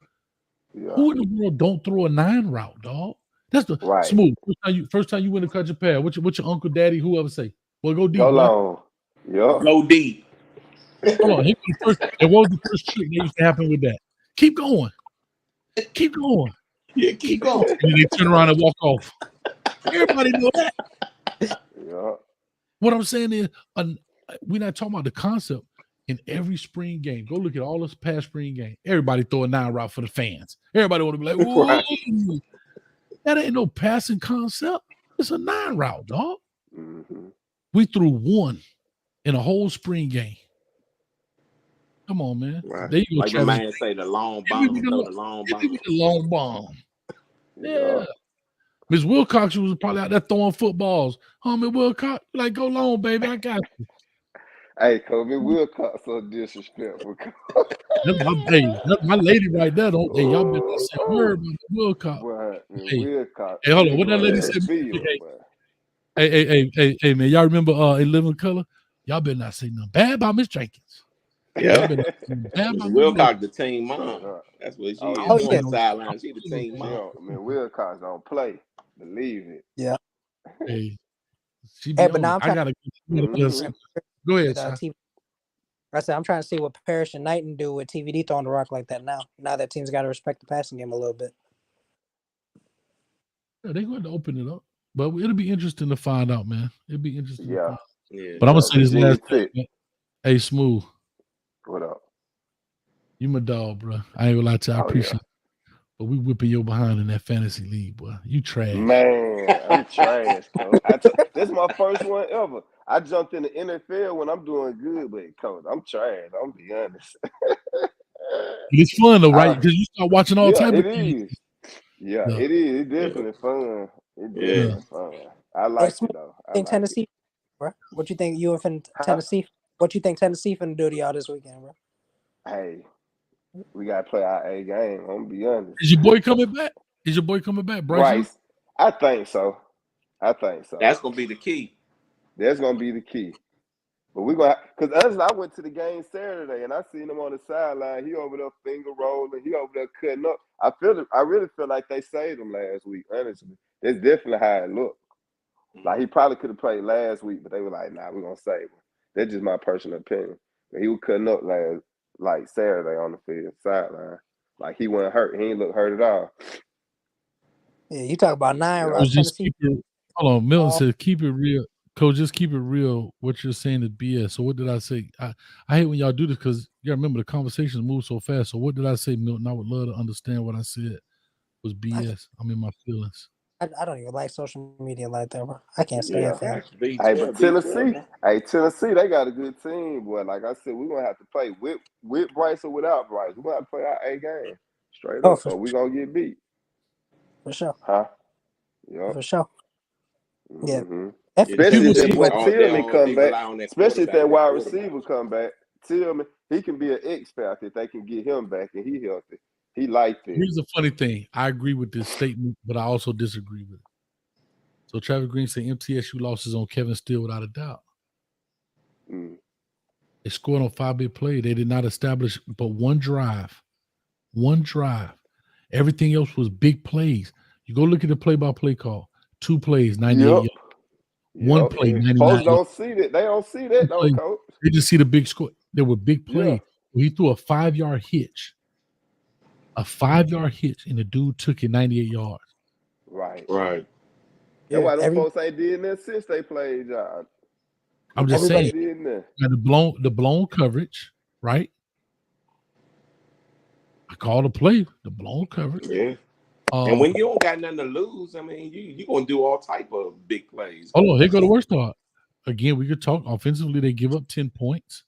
Yeah. Who in the world don't throw a 9 route, dog? That's the Smooth. First time you went to cut your pad. What your uncle, daddy, whoever say? Well, go deep. Go long. Yeah. Go deep. Hold on. And what was the first trick that used to happen with that? Keep going. Keep going. Yeah, keep going. And then they turn around and walk off. Everybody know that. Yeah. What I'm saying is, we're not talking about the concept. In every spring game, go look at all this past spring game. Everybody throw a 9 route for the fans. Everybody want to be like, whoa. That ain't no passing concept. It's a 9 route, dog. Mm-hmm. We threw 1 in a whole spring game. Come on, man. Right. There you go, like the man say, the long bomb. The long bomb. The long bomb. Yeah. Miss Wilcox was probably out there throwing footballs. Homie Wilcox, like, go long, baby. I got you. Hey, Kobe Wilcox so disrespectful. That's my lady right there. Hey, y'all better not say a word about Wilcox. Wilcox. Hey, hold on. What that lady said? Hey, man. Y'all remember In Living Color? Y'all better not say nothing bad about Miss Jenkins. Yeah. Wilcox, the team mom. That's what she is. On the sideline. She the team mom. Man, Wilcox don't play. Believe it. Yeah. Hey, but now I'm trying to go ahead. I said I'm trying to see what Parrish and Knighton do with TVD throwing the rock like that now. Now that team's got to respect the passing game a little bit. Yeah, they're going to open it up, but it'll be interesting to find out, man. It'll be interesting. Yeah. But I'm gonna say this last thing. Hey, Smooth. What up? You my dog, bro. I ain't gonna lie to you. I appreciate it. But we whipping your behind in that fantasy league, boy. You trash. Man, I'm trash, Coach. This is my first one ever. I jumped in the NFL when I'm doing good, but Coach, I'm trash. I'm be honest. It's fun though, right? Because you start watching all type of things. Yeah, it is. It's definitely fun. It's definitely fun. I like it though. Tennessee, bro. What you think you and Tennessee? What you think Tennessee finna do to y'all this weekend, bro? Hey, we gotta play our A game. I'm gonna be honest. Is your boy coming back? Bryce? I think so. That's gonna be the key. That's gonna be the key. But we're gonna, because honestly, I went to the game Saturday and I seen him on the sideline. He over there finger rolling. He over there cutting up. I really feel like they saved him last week. Honestly, that's definitely how it looked. Like he probably could have played last week, but they were like, "Nah, we're gonna save him." That's just my personal opinion. But he was cutting up like Saturday on the field sideline. Like he wasn't hurt. He ain't look hurt at all. Yeah, you talk about 9 routes. Hold on, Milton said, "Keep it real, Coach. Just keep it real. What you're saying is BS." So what did I say? I hate when y'all do this because you remember the conversations move so fast. So what did I say, Milton? I would love to understand what I said was BS. I'm in my feelings. I don't even like social media like that, bro. I can't stand that. Hey, but Tennessee, they got a good team, boy. Like I said, we're gonna have to play with Bryce or without Bryce. We're gonna have to play our A game straight up, so we're gonna get beat. For sure. Huh? Yeah. For sure. Yeah. Mm-hmm. Especially if when Tillman come back, especially if that wide receiver come back, Tillman, he can be an X factor if they can get him back and he healthy. He liked it. Here's the funny thing. I agree with this statement, but I also disagree with it. So Travis Green said MTSU losses on Kevin Steele without a doubt. They scored on 5 big play. They did not establish but one drive. One drive. Everything else was big plays. You go look at the play-by-play call. 2 plays, 98 yards. One play, 99 yards. Don't see that. They don't see that, though, Coach. They just see the big score. There were big plays. Yeah. He threw a 5-yard hitch. A 5-yard hitch, and the dude took it 98 yards. Right. Yeah, that's why the folks ain't did that since they played, John. I'm just saying. The blown coverage, right? I called a play, the blown coverage. Yeah. And when you don't got nothing to lose, I mean, you're going to do all type of big plays. Hold on, here go the worst part. Again, we could talk offensively. They give up 10 points.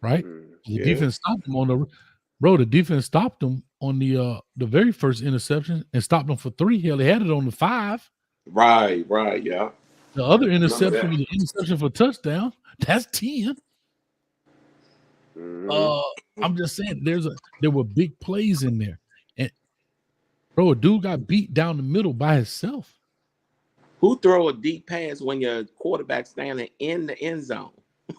right? The Yeah. defense stopped them on the defense stopped them on the very first interception and stopped them for 3. Hell, they had it on the 5. Right, yeah. The other Remember interception that. was an interception for touchdown. That's 10. I'm just saying there were big plays in there. And bro, a dude got beat down the middle by himself. Who throw a deep pass when your quarterback standing in the end zone?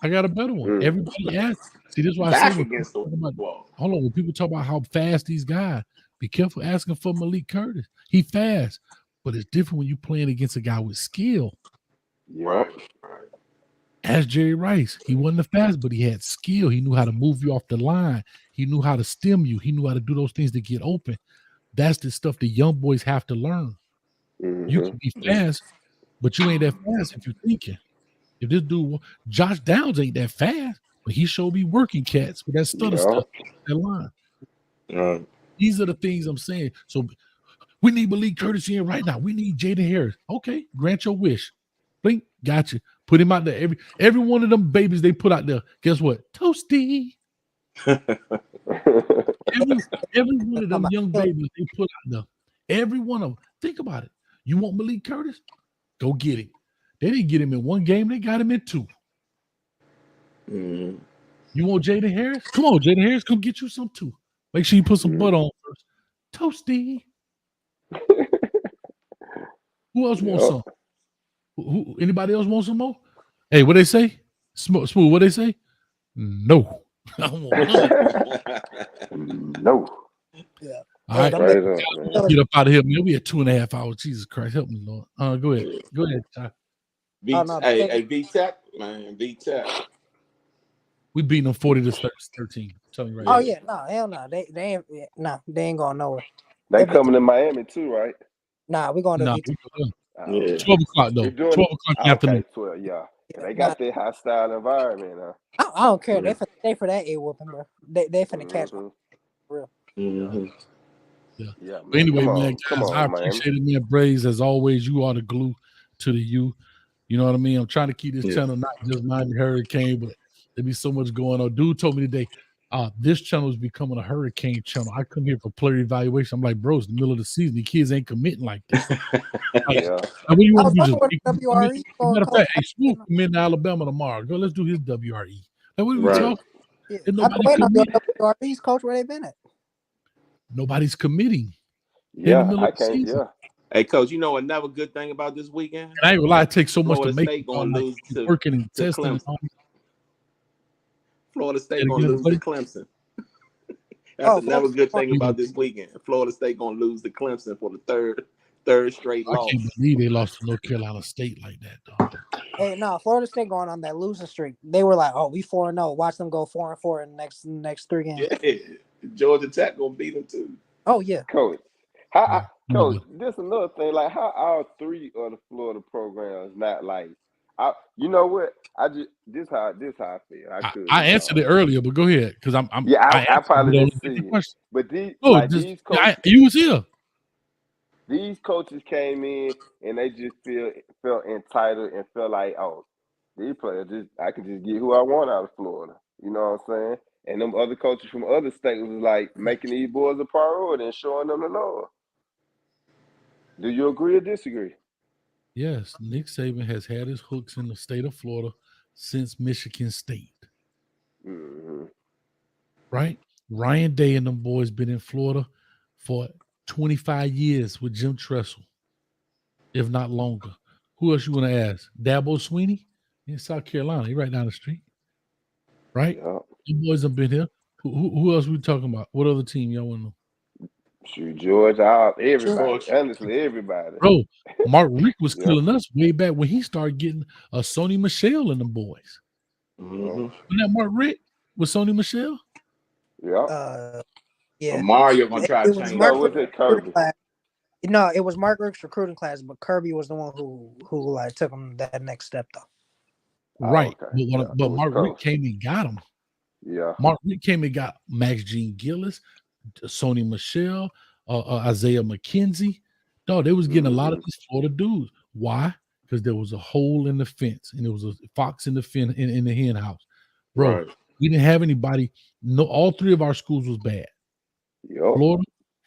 I got a better one. Everybody asks. See, this is why I Back say against the wall. hold on. When people talk about how fast these guys, be careful asking for Malik Curtis. He fast, but it's different when you're playing against a guy with skill. Right. Ask Jerry Rice. He wasn't the fast, but he had skill. He knew how to move you off the line. He knew how to stem you. He knew how to do those things to get open. That's the stuff the young boys have to learn. You can be fast, but you ain't that fast if you're thinking. If this dude, Josh Downs ain't that fast, but he sure be working cats with that stutter stuff, that line. These are the things I'm saying. So we need Malik Curtis in right now. We need Jaden Harris. Okay, grant your wish. Blink, got you. Put him out there. Every one of them babies they put out there. Guess what? Toasty. every one of them young babies they put out there. Every one of them. Think about it. You want Malik Curtis? Go get him. They didn't get him in 1 game. They got him in 2. You want Jaden Harris? Come on, Jaden Harris. Come get you some too. Make sure you put some butter on first. Toasty. Who else wants some? Who? Anybody else want some more? Hey, what they say? Smooth. What they say? No. I don't want no. Yeah. All right. Get up out of here, man. We had 2.5 hours. Jesus Christ, help me, Lord. Go ahead. Go ahead, Ty. V-Tech, man. V-Tech. We beat them 40-13. I'm telling you right now. Yeah, no, hell no. They ain't going nowhere. They coming to Miami too, right? Nah, we're going to V-Tech. 12 o'clock though. 12 o'clock in the afternoon. 12, yeah. They got that hostile environment, huh? I don't care. They for that A-whooping, bro. They finna catch for real. Yeah. But anyway, man, guys, I appreciate it, man. Braves, as always, you are the glue to the U. You know what I mean? I'm trying to keep this channel not just Miami Hurricane, but there be so much going on. Dude told me today, this channel is becoming a hurricane channel. I come here for player evaluation. I'm like, bro, it's the middle of the season. The kids ain't committing like this. What do you want to do? WRE. Matter of fact, hey, Snoop come in to Alabama tomorrow. Go, let's do his WRE. Like, what are we talking? WRE's coach, where they been at? Nobody's committing. Hey, Coach, you know another good thing about this weekend? And I ain't gonna lie, it takes so much Florida to make State gonna lose to working and testing. Florida State gonna lose to Clemson. That's another good thing about this weekend. Florida State gonna lose to Clemson for the third straight loss. I can't believe they lost to North Carolina State like that, dog. Hey, no, Florida State going on that losing streak. They were like, "Oh, we 4-0. Watch them go 4-4 in the next 3 games." Yeah, Georgia Tech gonna beat them too. Oh yeah, Coach. Coach, this another thing. Like, how all 3 of the Florida programs not like? You know what? This how I feel. I answered it earlier, but go ahead because I'm. I probably didn't see it. But these coaches, you was here. These coaches came in and they just felt entitled and felt like, oh, these players I can just get who I want out of Florida. You know what I'm saying? And them other coaches from other states was like making these boys a priority and showing them the love. Do you agree or disagree? Yes, Nick Saban has had his hooks in the state of Florida since Michigan State. Right? Ryan Day and them boys been in Florida for 25 years with Jim Tressel, if not longer. Who else you want to ask? Dabo Sweeney in South Carolina. He right down the street. Right? Yeah. You boys have been here. Who else we talking about? What other team y'all want to know? Shoot, George, everybody. Honestly, everybody. Bro, Mark Rick was killing us way back when he started getting Sony Michelle and them boys. Wasn't that Mark Rick with Sony Michelle? Yeah. Mario gonna try to change. No, it was Mark Rick's recruiting class, but Kirby was the one who like took him that next step though. Right, but Mark Rick came and got him. Yeah, Mark Rick came and got Max Jean Gillis, Sony Michelle, Isaiah McKenzie. No, they was getting a lot of these Florida dudes. Why? Because there was a hole in the fence and there was a fox in the in the hen house. Bro, We didn't have anybody. No, all three of our schools was bad. Yep.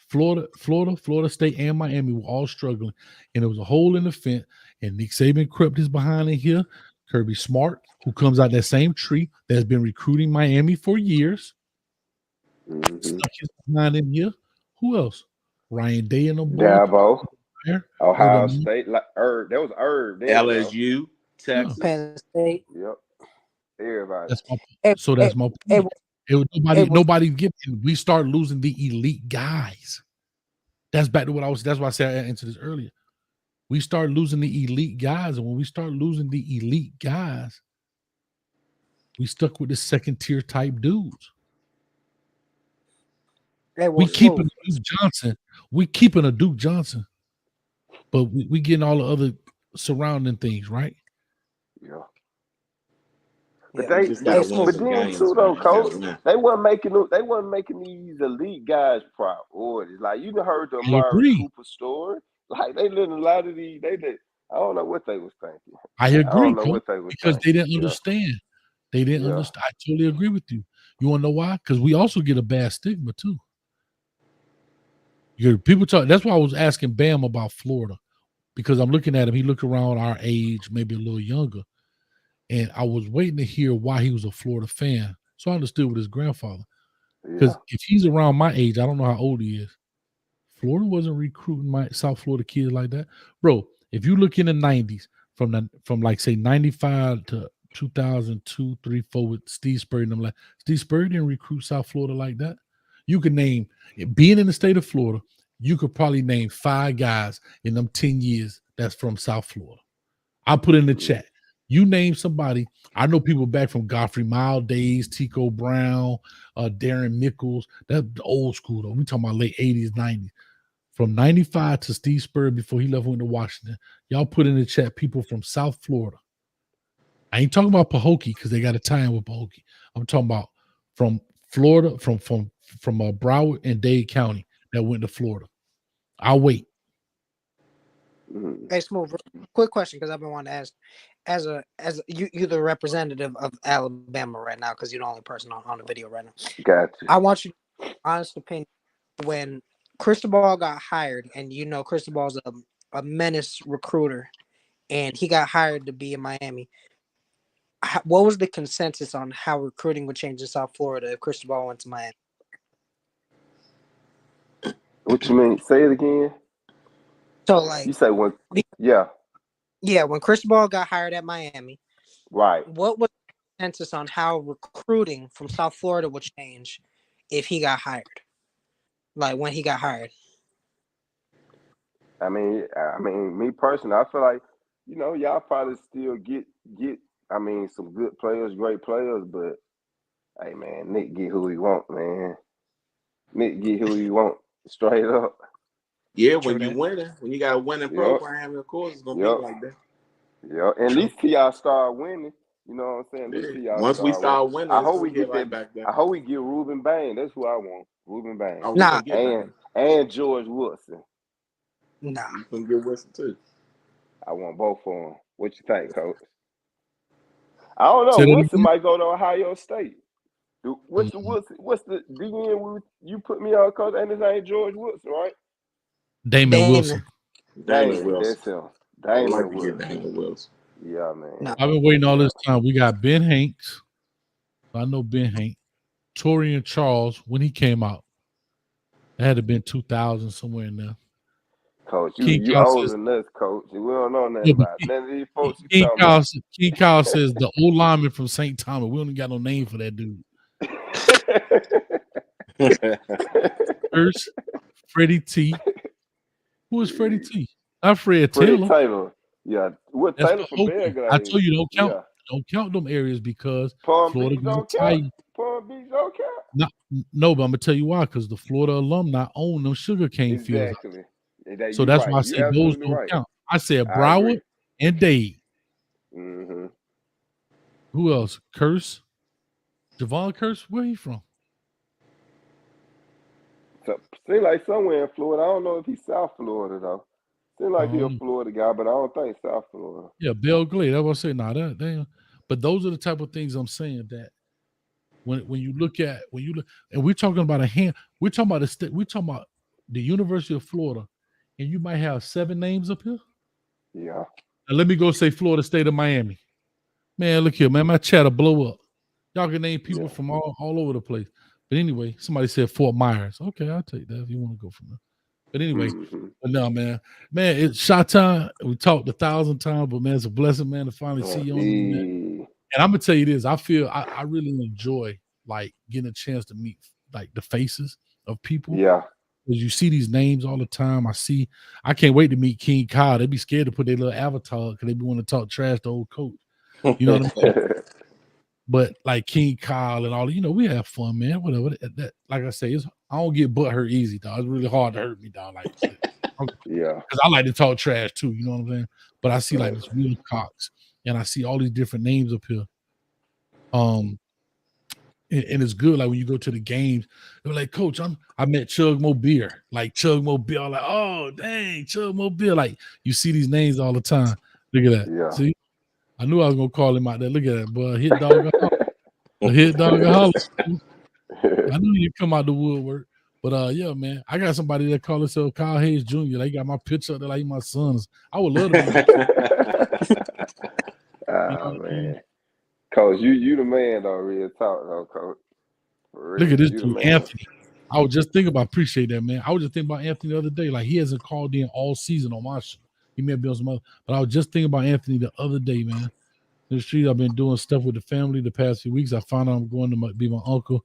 Florida State, and Miami were all struggling, and there was a hole in the fence. And Nick Saban crept his behind in here. Kirby Smart, who comes out that same tree that has been recruiting Miami for years, stuck his behind in here. Who else? Ryan Day and the boy. Dabo. There. Ohio State. Like Herb. That was Herb. LSU. Texas. Penn State. Yep. Everybody. That's my point. So that's my point. Nobody giving. We start losing the elite guys. That's back to what I was. That's why I said I answered this earlier. We start losing the elite guys, and when we start losing the elite guys, we stuck with the second tier type dudes. We keeping a Duke Johnson. We keeping a Duke Johnson, but we getting all the other surrounding things, right? Yeah. But But then too though, coach, they wasn't making these elite guys priorities. Like you heard the Mario Cooper story. Like they did a lot of these. They did. I don't know what they was thinking. I agree, I don't know what they was because thinking. they didn't understand. They didn't understand. I totally agree with you. You want to know why? Because we also get a bad stigma too. People talk. That's why I was asking Bam about Florida, because I'm looking at him. He looked around our age, maybe a little younger. And I was waiting to hear why he was a Florida fan. So I understood with his grandfather. Because if he's around my age, I don't know how old he is. Florida wasn't recruiting my South Florida kids like that. Bro, if you look in the 90s, from like say 95 to 2002, 3, 4 with Steve Spurrier and them, like Steve Spurrier didn't recruit South Florida like that. You could name, being in the state of Florida, you could probably name 5 guys in them 10 years that's from South Florida. I'll put in the chat. You name somebody. I know people back from Godfrey Mild days, Tico Brown, Darren Nichols. That's the old school, though. We talking about late 80s, 90s. From 95 to Steve Spurrier before he left, went to Washington. Y'all put in the chat people from South Florida. I ain't talking about Pahokee because they got a tie-in with Pahokee. I'm talking about from Florida, from Broward and Dade County that went to Florida. I'll wait. Hey, Smooth, quick question, because I've been wanting to ask. As you're the representative of Alabama right now, because you're the only person on the video right now. Gotcha. I want you honest opinion. When Cristobal got hired, and Cristobal's a menace recruiter, and he got hired to be in Miami. What was the consensus on how recruiting would change in South Florida if Cristobal went to Miami? What you mean? Say it again. So, like, you say when? Yeah, when Cristobal got hired at Miami, right? What was the consensus on how recruiting from South Florida would change if he got hired? Like when he got hired. I mean, me personally, I feel like y'all probably still get. I mean, some good players, great players, but hey, man, Nick get who he want, man. Nick get who he want, straight up. Yeah, when you winning, when you got a winning program, of course it's gonna be like that. Yeah, and at least till y'all start winning, you know what I'm saying? At least till y'all once we start winning, I hope we get right that back there. I hope we get Ruben Bain. That's who I want. Ruben Bain. Oh, and George Woodson. Nah. You can get Woodson too. I want both of them. What you think, Coach? I don't know. Woodson might go to Ohio State. What's the DN you put me on, Coach? And his name George Woodson, right? Damon Wilson. Damon Wilson. That's him. Damon Wilson. Damon Wilson. Yeah, man. No. I've been waiting all this time. We got Ben Hanks. I know Ben Hanks. Torian Charles, when he came out. It had to have been 2000 somewhere in there. Coach, you older than us, Coach. We don't know nothing about none of these folks. King Kyle says the old lineman from St. Thomas. We don't got no name for that dude. First, Freddie T. Who is Freddie T? Not Fred Taylor. Taylor. Yeah. What That's Taylor from Belgrade? I told you don't count them areas because Palm Florida Beach don't count. Palm Beach don't count. No, but I'm gonna tell you why, because the Florida alumni own them sugarcane fields. Exactly. So that's why I said those don't count. I said Broward and Dade. Mm-hmm. Who else? Curse. Javon Curse, where he from? So, seems like somewhere in Florida. I don't know if he's South Florida though. Seems like he's a Florida guy, but I don't think South Florida. Yeah, Bill Glade. That's what I say. Nah, that damn. But those are the type of things I'm saying that when you look, and we're talking about we're talking about the University of Florida, and you might have 7 names up here. Yeah. Now let me go say Florida State of Miami. Man, look here, man. My chat will blow up. Y'all can name people from all over the place. But anyway, somebody said Fort Myers. Okay, I'll take that if you want to go from there. But anyway, but no, man, it's shot time. We talked 1,000 times, but man, it's a blessing, man, to finally see you on the man. And I'm gonna tell you this: I feel I really enjoy like getting a chance to meet like the faces of people. Yeah. Because you see these names all the time. I can't wait to meet King Kyle. They'd be scared to put their little avatar because they be want to talk trash to old coach. You know what I mean? But like King Kyle and all, we have fun, man. Whatever. That like I say, I don't get butt hurt easy, dog. It's really hard to hurt me, dog. Like, yeah, because I like to talk trash too. You know what I'm saying? But I see like this Will Cox, and I see all these different names up here. And it's good. Like when you go to the games, they're like, Coach, I met Chug Mobile. Like Chug Mobile, like, oh dang, Chug Mobile. Like you see these names all the time. Look at that. Yeah. See, I knew I was gonna call him out there. Look at that, boy. Hit dog. Hit dog and holler. I knew you'd come out the woodwork. But yeah, man, I got somebody that call himself Kyle Hayes Jr. They got my picture up there like my sons. I would love to be man. Coach, you the man though, real talk though, Coach. Look at this dude, Anthony. I was just thinking about appreciate that, man. I was just thinking about Anthony the other day. Like he hasn't called in all season on my show. He may have been on some other, but I was just thinking about Anthony the other day, man. In the street, I've been doing stuff with the family the past few weeks. I found out I'm going to be my uncle.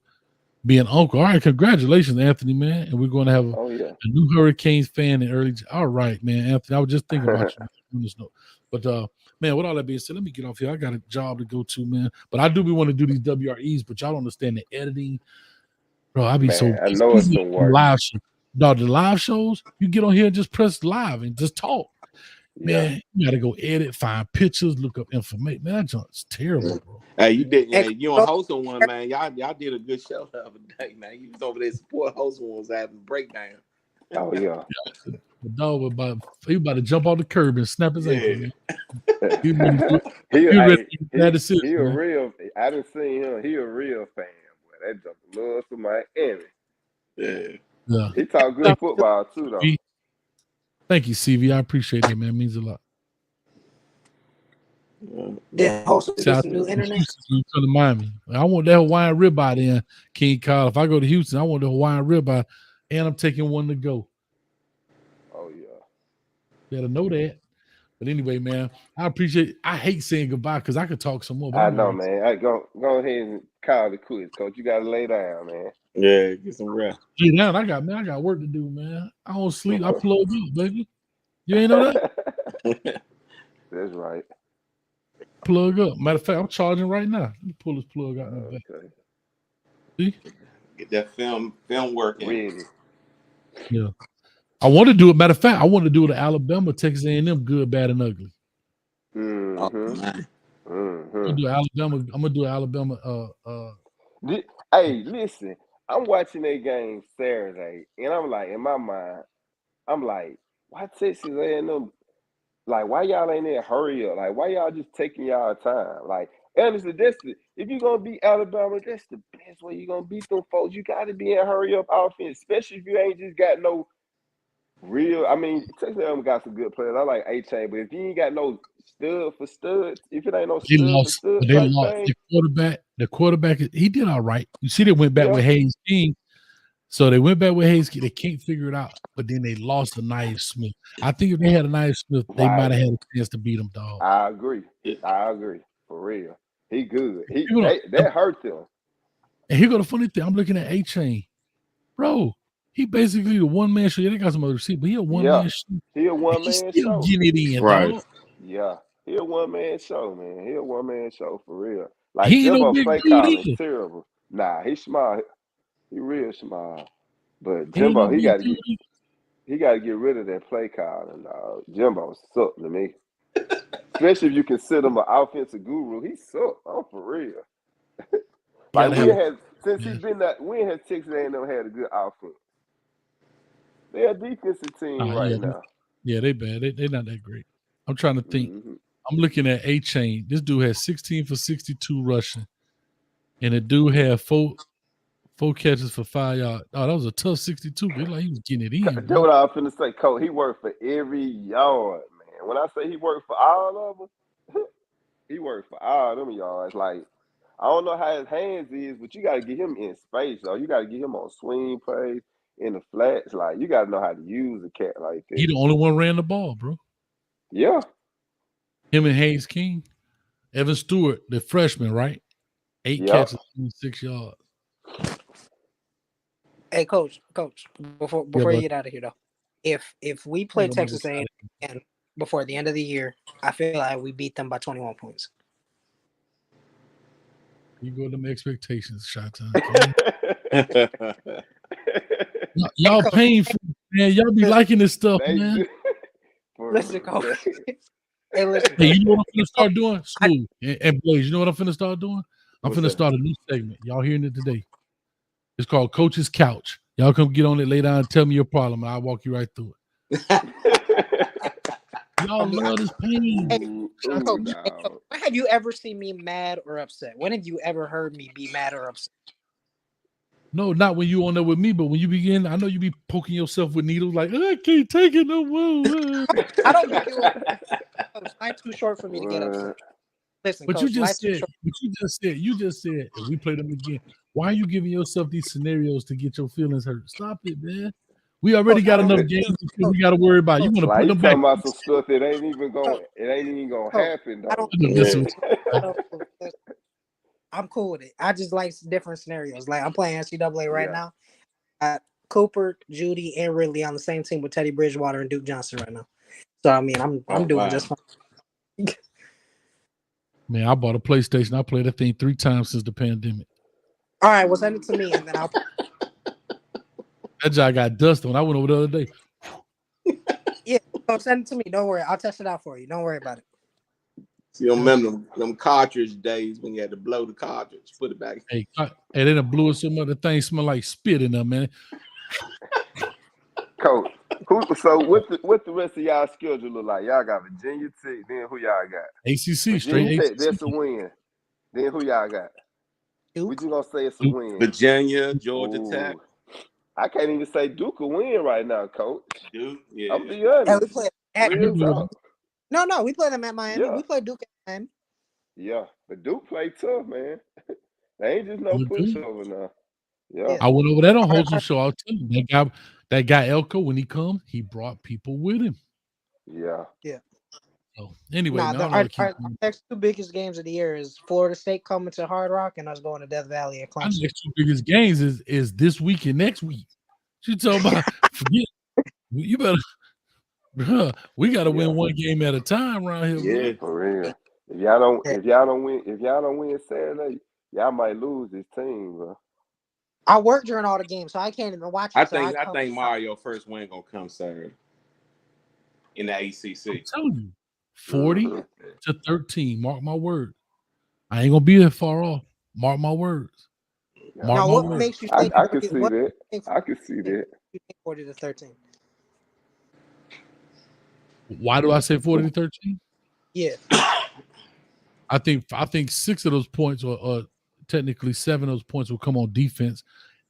Be an uncle. All right, congratulations, Anthony, man. And we're going to have a new Hurricanes fan in early. All right, man, Anthony. I was just thinking about you. But man, with all that being said, let me get off here. I got a job to go to, man. But I do want to do these WREs, but y'all don't understand the editing. Bro, I be so I know it's some work. Live show. Dog, the live shows, you get on here and just press live and just talk. Man, you gotta go edit, find pictures, look up information. Man, that junk's terrible, bro. Hey, you did. Hey, you on hosting one, man. Y'all did a good show the other day, man. You was over there support hosting one was having a breakdown. Oh yeah. The dog was about to jump off the curb and snap his ankle. He a real. I done seen him. He a real fan. Boy, that jumped love to Miami. Yeah. He talk good football too, though. Thank you, CV. I appreciate that, man. It means a lot. Shout new internet. To Miami. I want that Hawaiian ribeye then, King Kyle. If I go to Houston, I want the Hawaiian ribeye, and I'm taking one to go. Oh yeah. Better know that. But anyway, man, I hate saying goodbye because I could talk some more. I know, man. I go ahead and call the quiz, Coach. You gotta lay down, man. Yeah, get some rest. Lay down. I got work to do, man. I don't sleep. I plug up, baby. You ain't know that? That's right. Plug up. Matter of fact, I'm charging right now. Let me pull this plug out. Okay. See? Get that film working. Really? Yeah. I want to do it. Matter of fact, I want to do it at Alabama, Texas A&M, good, bad, and ugly. Mm-hmm. I'm gonna do Alabama. Hey, listen, I'm watching that game Saturday, and I'm like, in my mind, I'm like, why Texas A&M? Like, why y'all ain't there? Hurry up! Like, why y'all just taking y'all time? Like, honestly, if you're gonna beat Alabama, that's the best way you're gonna beat them folks. You got to be in hurry up offense, especially if you ain't just got no real. I mean, Texas A&M got some good players. I like A-Chain, but if you ain't got no stud for stud, if it ain't no stud for stud, they lost. The quarterback, he did all right. You see, they went back with Hayes King. So they went back with Hayes King. They can't figure it out, but then they lost to Naismith Smith. I think if they had a Naismith Smith, they might have had a chance to beat them, dog. I agree. For real. He good. That hurt them. And here go the funny thing. I'm looking at A-Chain. Bro, he basically the one-man show. Yeah, they got some other receivers, but he a one-man show. He a one-man show. Getting it in, right. dog. Yeah. He a one-man show, man. He a one-man show for real. Like, he ain't Jimbo no play calling is terrible. Nah, he's smart. He real smart. But Jimbo, he got to get rid of that play calling. Jimbo sucked to me. Especially if you consider him an offensive guru. He sucked. I'm for real. Like since he's been that, we had Texas A&M had a good offense. They're a defensive team now. Yeah, they bad. They're not that great. I'm trying to think. I'm looking at A-Chain. This dude has 16 for 62 rushing. And the dude had four catches for 5 yards. Oh, that was a tough 62. Looked like he was getting it in. That's Bro. what I was finna say, Coach. He worked for every yard, man. When I say he worked for all of them, he worked for all them yards. Like, I don't know how his hands is, but you got to get him in space, though. You got to get him on swing plays, in the flats. Like, you got to know how to use a cat like that. He the only one ran the ball, bro. Yeah. Him and Hayes King. Evan Stewart, the freshman, right? 8 catches, 6 yards. Hey, coach, before you get out of here though, if we play Texas A&M before the end of the year, I feel like we beat them by 21 points. You go to them expectations, shot time. Y'all painful, man. Y'all be liking this stuff, man. Listen, coach. Hey, listen. Hey, you know what I'm finna start doing? School and Blaze, you know what I'm finna start doing? I'm finna start a new segment. Y'all hearing it today. It's called Coach's Couch. Y'all come get on it, lay down, and tell me your problem, and I'll walk you right through it. Y'all love this pain. Hey, Coach, when have you ever seen me mad or upset? When have you ever heard me be mad or upset? No, not when you on there with me, but when you begin, I know you be poking yourself with needles like, I can't take it no more. I don't think life's too short for me to get upset. Listen, but Coach, you just said, if we play them again, why are you giving yourself these scenarios to get your feelings hurt? Stop it, man. We already got enough games we got to worry about. You want to put them back? Talking about some stuff that ain't even gonna happen. Though. I'm cool with it. I just like different scenarios. Like I'm playing NCAA right now. Cooper, Judy, and Ridley on the same team with Teddy Bridgewater and Duke Johnson right now. So I mean, I'm doing just fine. Man, I bought a PlayStation. I played that thing 3 times since the pandemic. All right, well send it to me and then I'll. That job got dust on. I went over the other day. Yeah, send it to me. Don't worry, I'll test it out for you. Don't worry about it. See, you remember them cartridge days when you had to blow the cartridge, put it back. Hey, they done blew it so much the thing smell like spit in there, man. Coach, so what the rest of y'all schedule look like? Y'all got Virginia Tech, then who y'all got? ACC, straight ACC. That's a win. Then who y'all got? Duke. What you gonna say it's a win? Virginia, Georgia Tech. I can't even say Duke a win right now, Coach. Duke, yeah. I'm be honest. Yeah, we play at No, we play them at Miami. Yeah. We play Duke at Miami. Yeah, but Duke play tough, man. They ain't just no pushover now. Yeah. I went over that on Holton Show. I'll tell you, that guy Elko, when he come, he brought people with him. Yeah. Yeah. So anyway, our next 2 biggest games of the year is Florida State coming to Hard Rock and us going to Death Valley at Clemson. Our next 2 biggest games is this week and next week. You talking about? Forget. You better. We got to win one game at a time around here. Yeah, for real. If y'all don't win Saturday, y'all might lose this team, bro. I work during all the games, so I can't even watch it. I think Mario first win gonna come Saturday in the ACC. I'm telling you, 40-13. Mark my word. I ain't gonna be that far off. Mark my words. Now, what makes you think? I can see that. I can see that. 40-13. Why do I say 40-13? Yeah. I think 6 of those points, or technically 7 of those points, will come on defense.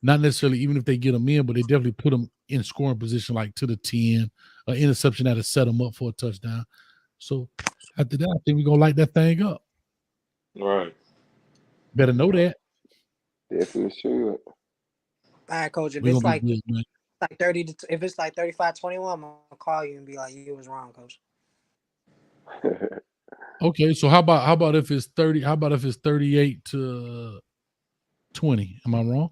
Not necessarily even if they get them in, but they definitely put them in scoring position, like to the 10, an interception that'll set them up for a touchdown. So after that, I think we're gonna light that thing up. All right. Better know that. Definitely should. All right, Coach. If it's like 30 to, if it's like 35-21, I'm gonna call you and be like, "You was wrong, Coach." Okay, so how about if it's 30? How about if it's 38-20? Am I wrong?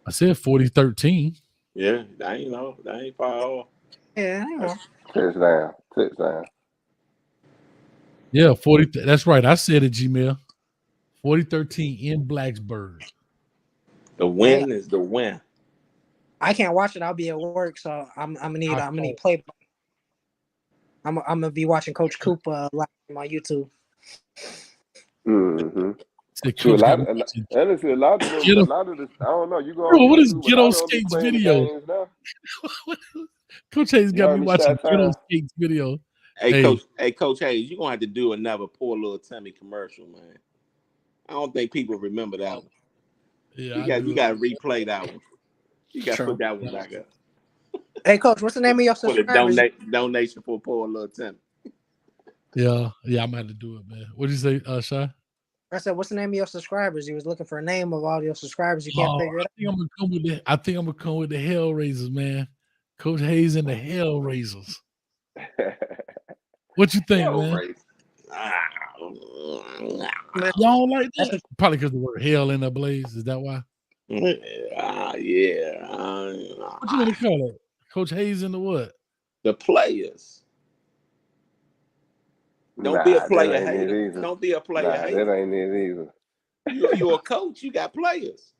I said 40-13. Yeah, that ain't far off. Yeah, I know. Touchdown. Yeah, 40. That's right. I said it, Gmail. 40-13 in Blacksburg. The win is the win. I can't watch it. I'll be at work, so I'm gonna need play. I'm gonna be watching Coach Cooper live on my YouTube. Mm-hmm. Honestly, a lot of this, I don't know. You go. Bro, what is Ghetto Skates video? Coach Hayes got me watching Ghetto Skates video. Hey, Coach Hayes, you're gonna have to do another Poor Little Timmy commercial, man. I don't think people remember that one. Yeah, you got to replay that one. You got to put that one back up. Hey, Coach, what's the name of your subscribers? Put a donation for poor little Tim. Yeah, I'm going to do it, man. What did you say, Shy? I said, what's the name of your subscribers? You was looking for a name of all your subscribers. You can't figure it out. I think I'm gonna come with the Hellraisers, man. Coach Hayes and the Hellraisers. What you think, man? Y'all don't like that? Probably because the word hell in the blaze. Is that why? Yeah. What you gonna call it? Coach Hayes and the what? The players. Don't be a player hater. Don't be a player hater. That ain't it either. You're a coach. You got players.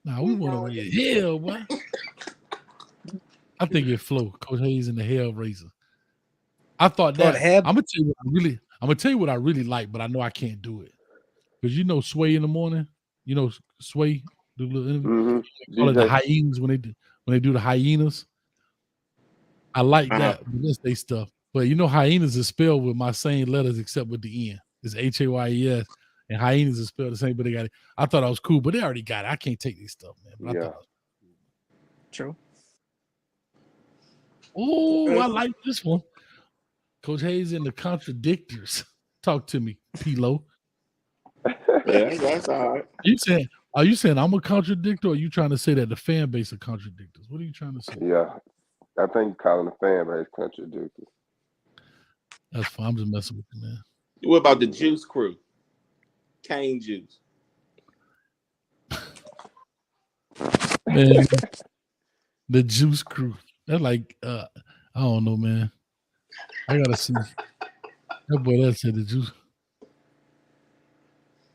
Nah, we want to win hell, boy. I think it flow. Coach Hayes and the Hellraiser. I thought that. I'm gonna tell you what I really like, but I know I can't do it. Because you know Sway in the morning. You know Sway do a little interview. Call it the hyenas when they do the hyenas. I like that, but that's they stuff. But you know, hyenas is spelled with my same letters except with the N. It's Hayes, and hyenas is spelled the same, but they got it. I thought I was cool, but they already got it. I can't take these stuff, man. But I thought true. Oh, I like this one. Coach Hayes and the Contradictors. Talk to me, P-Lo. Yeah, that's all right. Are you saying I'm a contradictor, or are you trying to say that the fan base are contradictors? What are you trying to say? Yeah, I think calling the fan base contradictors. That's fine. I'm just messing with you, man. What about the Juice Crew? Cane Juice. Man, the Juice Crew. They're like, I don't know, man. I gotta see. That boy that said the Juice.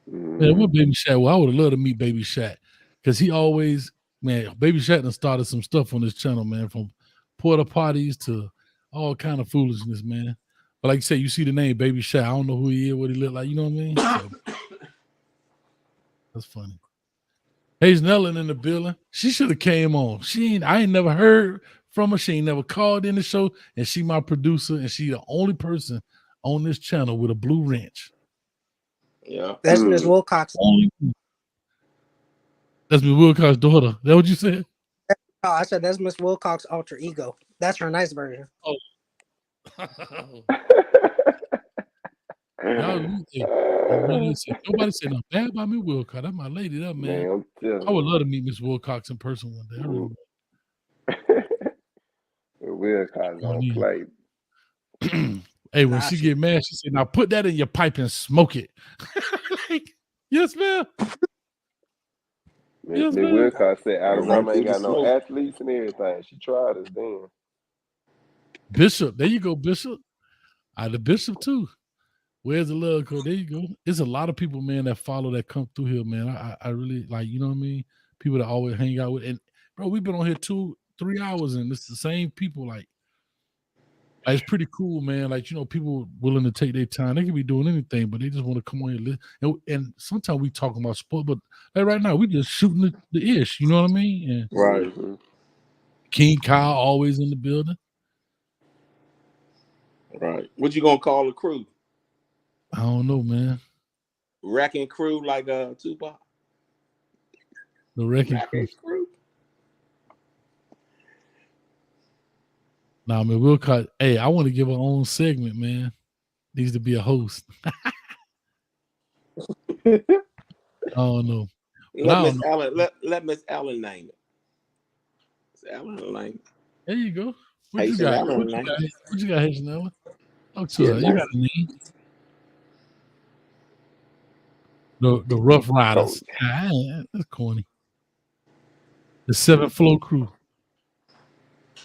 Man, what Baby Shaq? Well, I would have loved to meet Baby Shaq because he always, man, Baby Shaq done started some stuff on this channel, man, from porta potties to all kind of foolishness, man. But like you said, you see the name Baby Shaq. I don't know who he is, what he look like. You know what I mean? So, that's funny. Hayes Nellen in the building. She should have came on. I ain't never heard from her. She ain't never called in the show, and she my producer, and she the only person on this channel with a blue wrench. Yeah, that's Miss Wilcox. That's Miss Wilcox's daughter. That what you said? No, I said that's Miss Wilcox alter ego. That's her nice version. Oh. Nobody said nothing bad about me, Wilcox. That's my lady, that man. I would love to meet Miss Wilcox in person one day. I really Wilcox don't play. Hey, when she get mad, she said, "Now put that in your pipe and smoke it." Like, yes, ma'am. Yes, ma'am. Wilcox said Alabama ain't got no athletes and everything. She tried us then. Bishop, there you go, Bishop. The Bishop too. Where's the love code? There you go. There's a lot of people, man, that follow that come through here, man. I really like, you know what I mean? People that always hang out with. And bro, we've been on here 2-3 hours, and it's the same people. Like it's pretty cool, man. Like, you know, people willing to take their time. They can be doing anything, but they just want to come on here and listen. And sometimes we talking about sport, but like right now we just shooting the ish. You know what I mean? And right. King Kyle always in the building. Right. What you gonna call the crew? I don't know, man. Wrecking Crew, like Tupac. The Wrecking Crew. Nah, man, Wilcox. Hey, I want to give our own segment, man. Needs to be a host. I don't know. Let Miss Ellen name it. Miss Ellen will name it. There you go. What you got? What you got, Haitian Ellen? Talk to her. You got a name. The Rough Riders. That's corny. The 7 Flow Crew.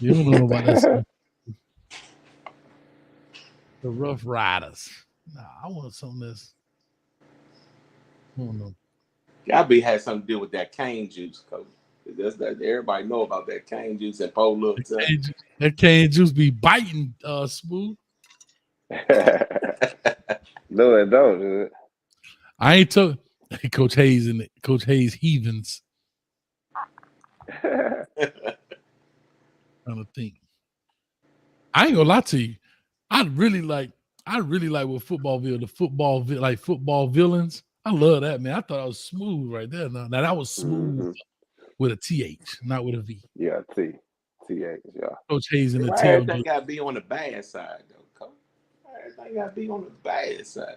You don't know about that stuff. The Rough Riders. Nah, I want something that's. I don't know. Gotta had something to do with that cane juice, Coach. That's that. Everybody know about that cane juice and Pole Little. That cane juice be biting, Smooth. No, it don't. I ain't told Coach Hayes and Coach Hayes Heathens. Trying to think. I ain't gonna lie to you. I'd really like. I really like what football like football villains. I love that, man. I thought I was smooth right there. Now that was smooth with a TH, not with a V. Yeah, TH, yeah. Coach Hayes in the Why tail. everything got to be on the bad side, though, Coach? Why everything got to be on the bad side?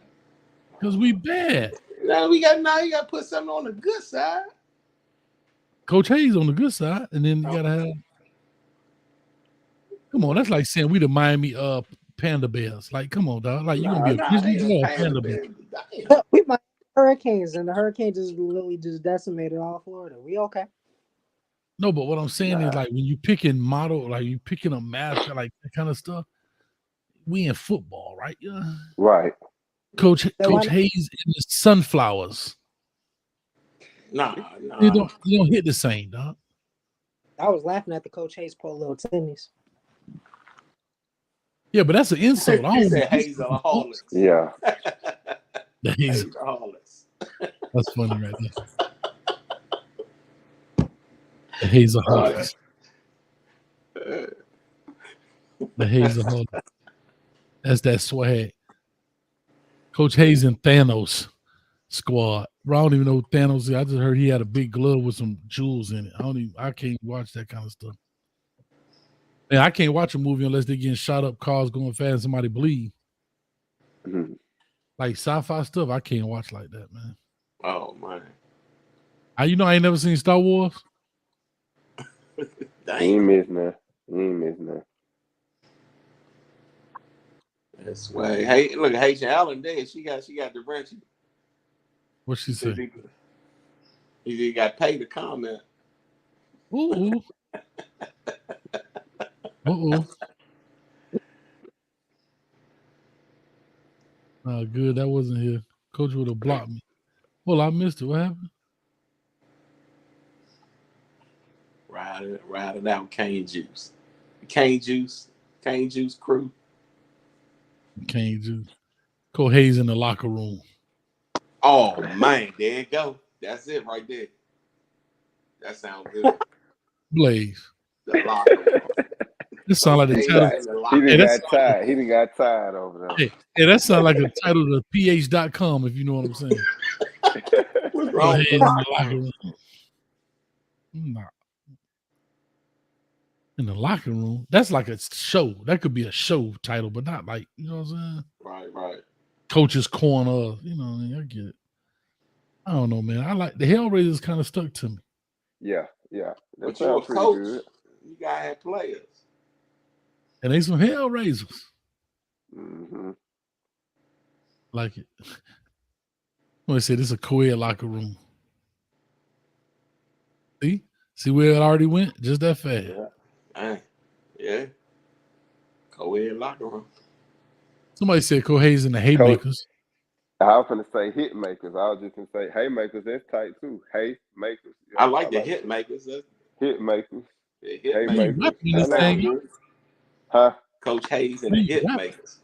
Because we bad. Now you got to put something on the good side. Coach Hayes on the good side, and then you gotta have. Come on, that's like saying we the Miami Panda Bears. Like, come on, dog. Like you gonna be a Grizzly or a Panda Bear? We might Hurricanes, and the Hurricanes just literally just decimated all Florida. We okay? No, but what I'm saying is like when you picking model, like you picking a mascot, like that kind of stuff. We in football, right? Yeah. Right. Coach Hayes in the Sunflowers. Nah. You don't hit the same, dog. I was laughing at the Coach Hayes polo tennis. Yeah, but that's an insult. I He don't said Hazelaholics. Yeah. The Hazelaholics. That's funny right there. The Hazelaholics. The Hazelaholics. That's that swag. Coach Hayes and Thanos squad. Bro, I don't even know who Thanos is. I just heard he had a big glove with some jewels in it. I can't watch that kind of stuff. Man, I can't watch a movie unless they're getting shot up, cars going fast, and somebody bleed. Mm-hmm. Like sci-fi stuff, I can't watch like that, man. Oh man. I ain't never seen Star Wars. You ain't missing that. That's why. Hey, look, Haitian Allen there. She got the wrench. What she say? He got paid to comment. Ooh. Good. That wasn't here. Coach would have blocked me. Well, I missed it. What happened? Ride it out, Cane Juice. Cane Juice crew. Cane Juice. Coach Hayes in the locker room. Oh man, there you go. That's it right there. That sounds good. Blaze. The locker room. This sounds like the title. He done got tired over there. Hey, that sounds like a title to ph.com, if you know what I'm saying. What's wrong? In the locker room. Nah. In the locker room. That's like a show. That could be a show title, but not like, you know what I'm saying? Right. Coach's Corner. You know, I get it. I don't know, man. I like the Hellraisers kind of stuck to me. Yeah. But you're a coach. Good. You gotta have players. And they some Hellraisers. Mm-hmm. Like it. When I say this is a co-ed locker room. See where it already went? Just that fast. Yeah. Co-ed locker room. Somebody said Coach Hayes and the Haymakers. I was going to say hit makers. I was just going to say haymakers. That's tight too. Hay makers. Yeah, I like the hit makers. Hit makers. Hit makers. Huh? Coach Hayes and the hit makers.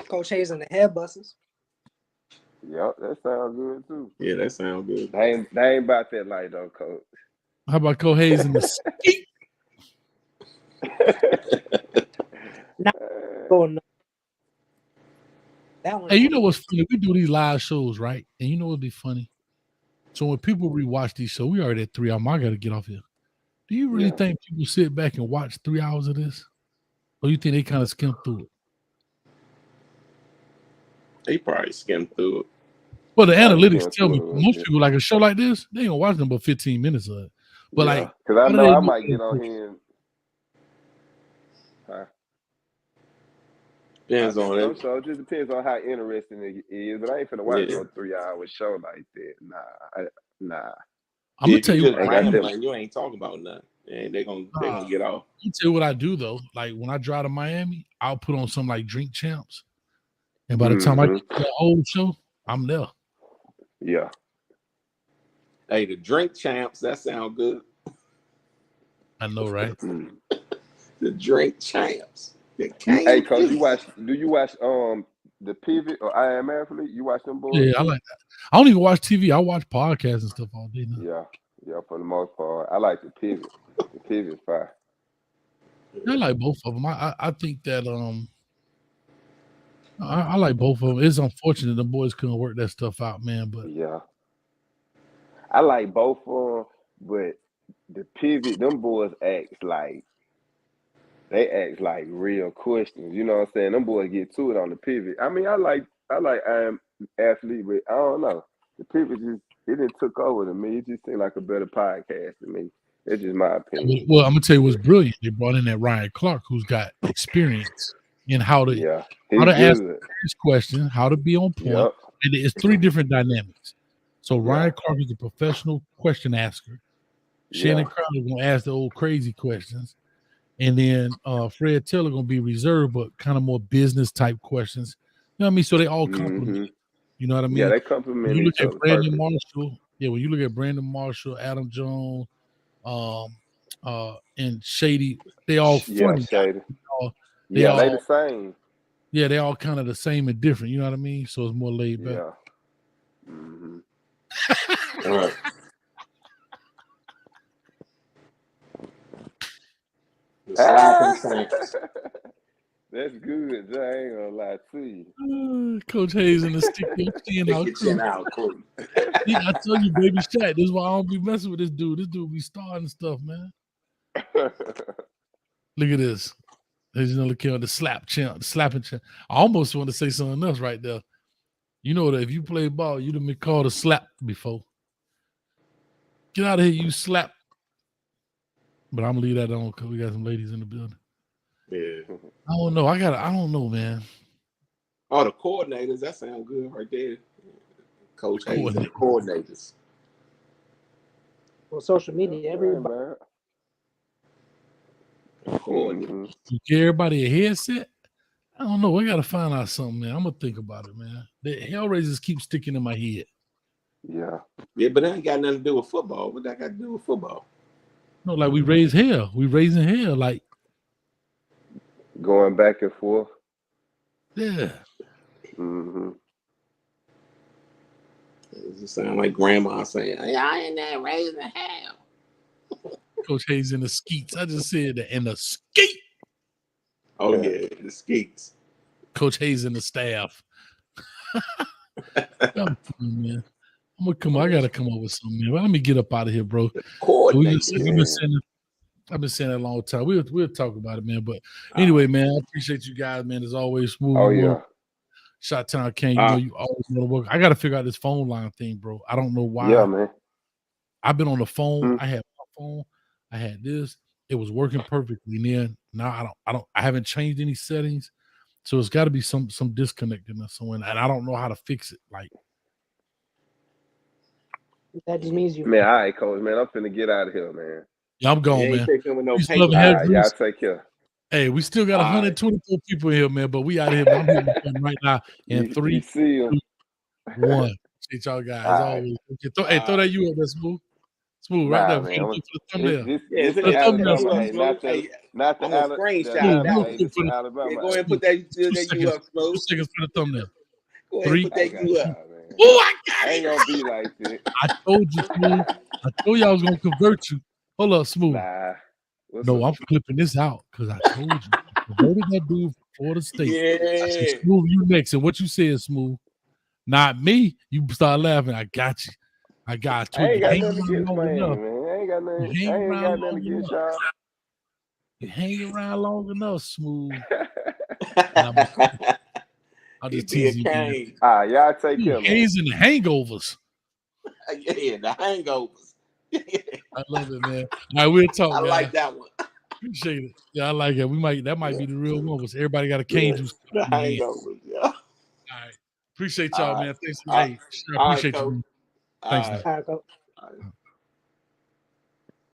Coach Hayes and the head busters. Yep, that sounds good too. Yeah, that sounds good. They ain't about that light though, Coach. How about Coach Hayes and the skeet? Hey, you know what's funny? We do these live shows, right? And you know what'd be funny? So when people rewatch these shows, we already at 3 hours. I got to get off here. Do you really think people sit back and watch 3 hours of this? Or you think they kind of skim through it? They probably skim through it. Well, the analytics tell me most people like a show like this, they ain't gonna watch them but 15 minutes of it. But like, because I know I might get on here and depends on it. So it just depends on how interesting it is. But I ain't finna watch no 3 hour show like that. Nah. I'm gonna tell you you ain't talking about nothing. And they're gonna get off. I'll tell you what I do though. Like when I drive to Miami, I'll put on some like Drink Champs. And by the time I get to the whole show, I'm there. Yeah. Hey, the Drink Champs, that sound good. I know, right? The Drink Champs. Hey, Coach, do you watch the Pivot or I Am Athlete? You watch them boys? Yeah, I like that. I don't even watch TV. I watch podcasts and stuff all day now. Yeah, for the most part. I like the Pivot. The Pivot fire. I like both of them. I think that I like both of them. It's unfortunate the boys couldn't work that stuff out, man. But yeah, I like both of them, but the pivot, them boys act like real questions. You know what I'm saying? Them boys get to it on the pivot. I mean, I like athlete, but I don't know. The pivot it didn't took over to me. It just seemed like a better podcast to me. It's just my opinion. Well, I'm gonna tell you what's brilliant. They brought in that Ryan Clark, who's got experience in how to ask these questions, how to be on point. Yep. And it's 3 different dynamics. So Ryan Clark is a professional question asker. Shannon Crowder gonna ask the old crazy questions, and then Fred Taylor gonna be reserved, but kind of more business type questions. You know what I mean? So they all complement. You know what I mean? Yeah, they complement. When you look at Brandon Marshall, when you look at Brandon Marshall, Adam Jones, and Shady, they all funny. Shady. They the same. Yeah, they all kind of the same and different. You know what I mean? So it's more laid back. Yeah. Mm-hmm. All right. That's good. I ain't gonna lie to you. Coach Hayes in the stick out crew. Yeah, I tell you, baby Shaq. This is why I don't be messing with this dude. This dude be starting stuff, man. Look at this. There's another kid on the slapping chant. I almost want to say something else right there. You know that if you play ball, you'd have been called a slap before. Get out of here, you slap. But I'm gonna leave that on because we got some ladies in the building. Yeah. I don't know. I don't know, man. Oh, the coordinators, that sounds good right there. Coach Hayes and the coordinators. Well, social media, everybody. You give everybody a headset? I don't know. I gotta find out something, man. I'm gonna think about it, man. The Hellraisers keep sticking in my head. Yeah. Yeah, but that ain't got nothing to do with football. What that got to do with football? No, like we raise hell. We raising hell, like going back and forth. Yeah. Mm-hmm. It just sound like grandma saying, "Y'all in there raising hell." Coach Hayes in the skeets. I just said that in the skeet. Oh yeah, the skeets. Coach Hayes and the staff. Man. I'm gonna come. I gotta come up with something, man. Let me get up out of here, bro. I've been saying that a long time. We'll talk about it, man. But anyway, man, I appreciate you guys, man. As always, smooth. Oh yeah. Shot Town King, you know you always want to work. I gotta figure out this phone line thing, bro. I don't know why. Yeah, man. I've been on the phone. I had my phone. I had this. It was working perfectly. And then now I haven't changed any settings. So it's got to be some disconnect in there somewhere. And I don't know how to fix it. Like that just means you. Man, all right, Coach, man. I'm finna get out of here, man. Yeah, I'm going, man. Y'all take care. Hey, we still got 124 people here, man. But we out of here. I'm here right now. In 3, 2, 1. See y'all guys. As always. Throw that you up there, Smooth. Smooth, right there. Man, for the thumbnail. It's a thumbnail. Not the screenshot. Go ahead and put that you up, Smooth. 2 seconds for the thumbnail. Go ahead and put that you up. Oh, I got it. Ain't gonna be like this. I told you, Smooth. I told you I was gonna convert you. Hold up, Smooth. No, I'm clipping this out because I told you. I converted that dude from Florida State. Yeah. I said, Smooth, you next. And what you said, Smooth. Not me. You start laughing. I got you. I got you. I ain't got nothing against Miami, man. I ain't got nothing against y'all. You hang around long enough, Smooth. I'll just tease you. Y'all take care, man. Hayes and the hangovers. Yeah, the hangovers. I love it, man. All right, we'll talk. I like that one. Appreciate it. Yeah, I like it. That might be the real one. Because everybody got a cane juice. The hangovers, yeah. All right. Appreciate y'all, man. Thanks for I appreciate you. Thanks, man. All right,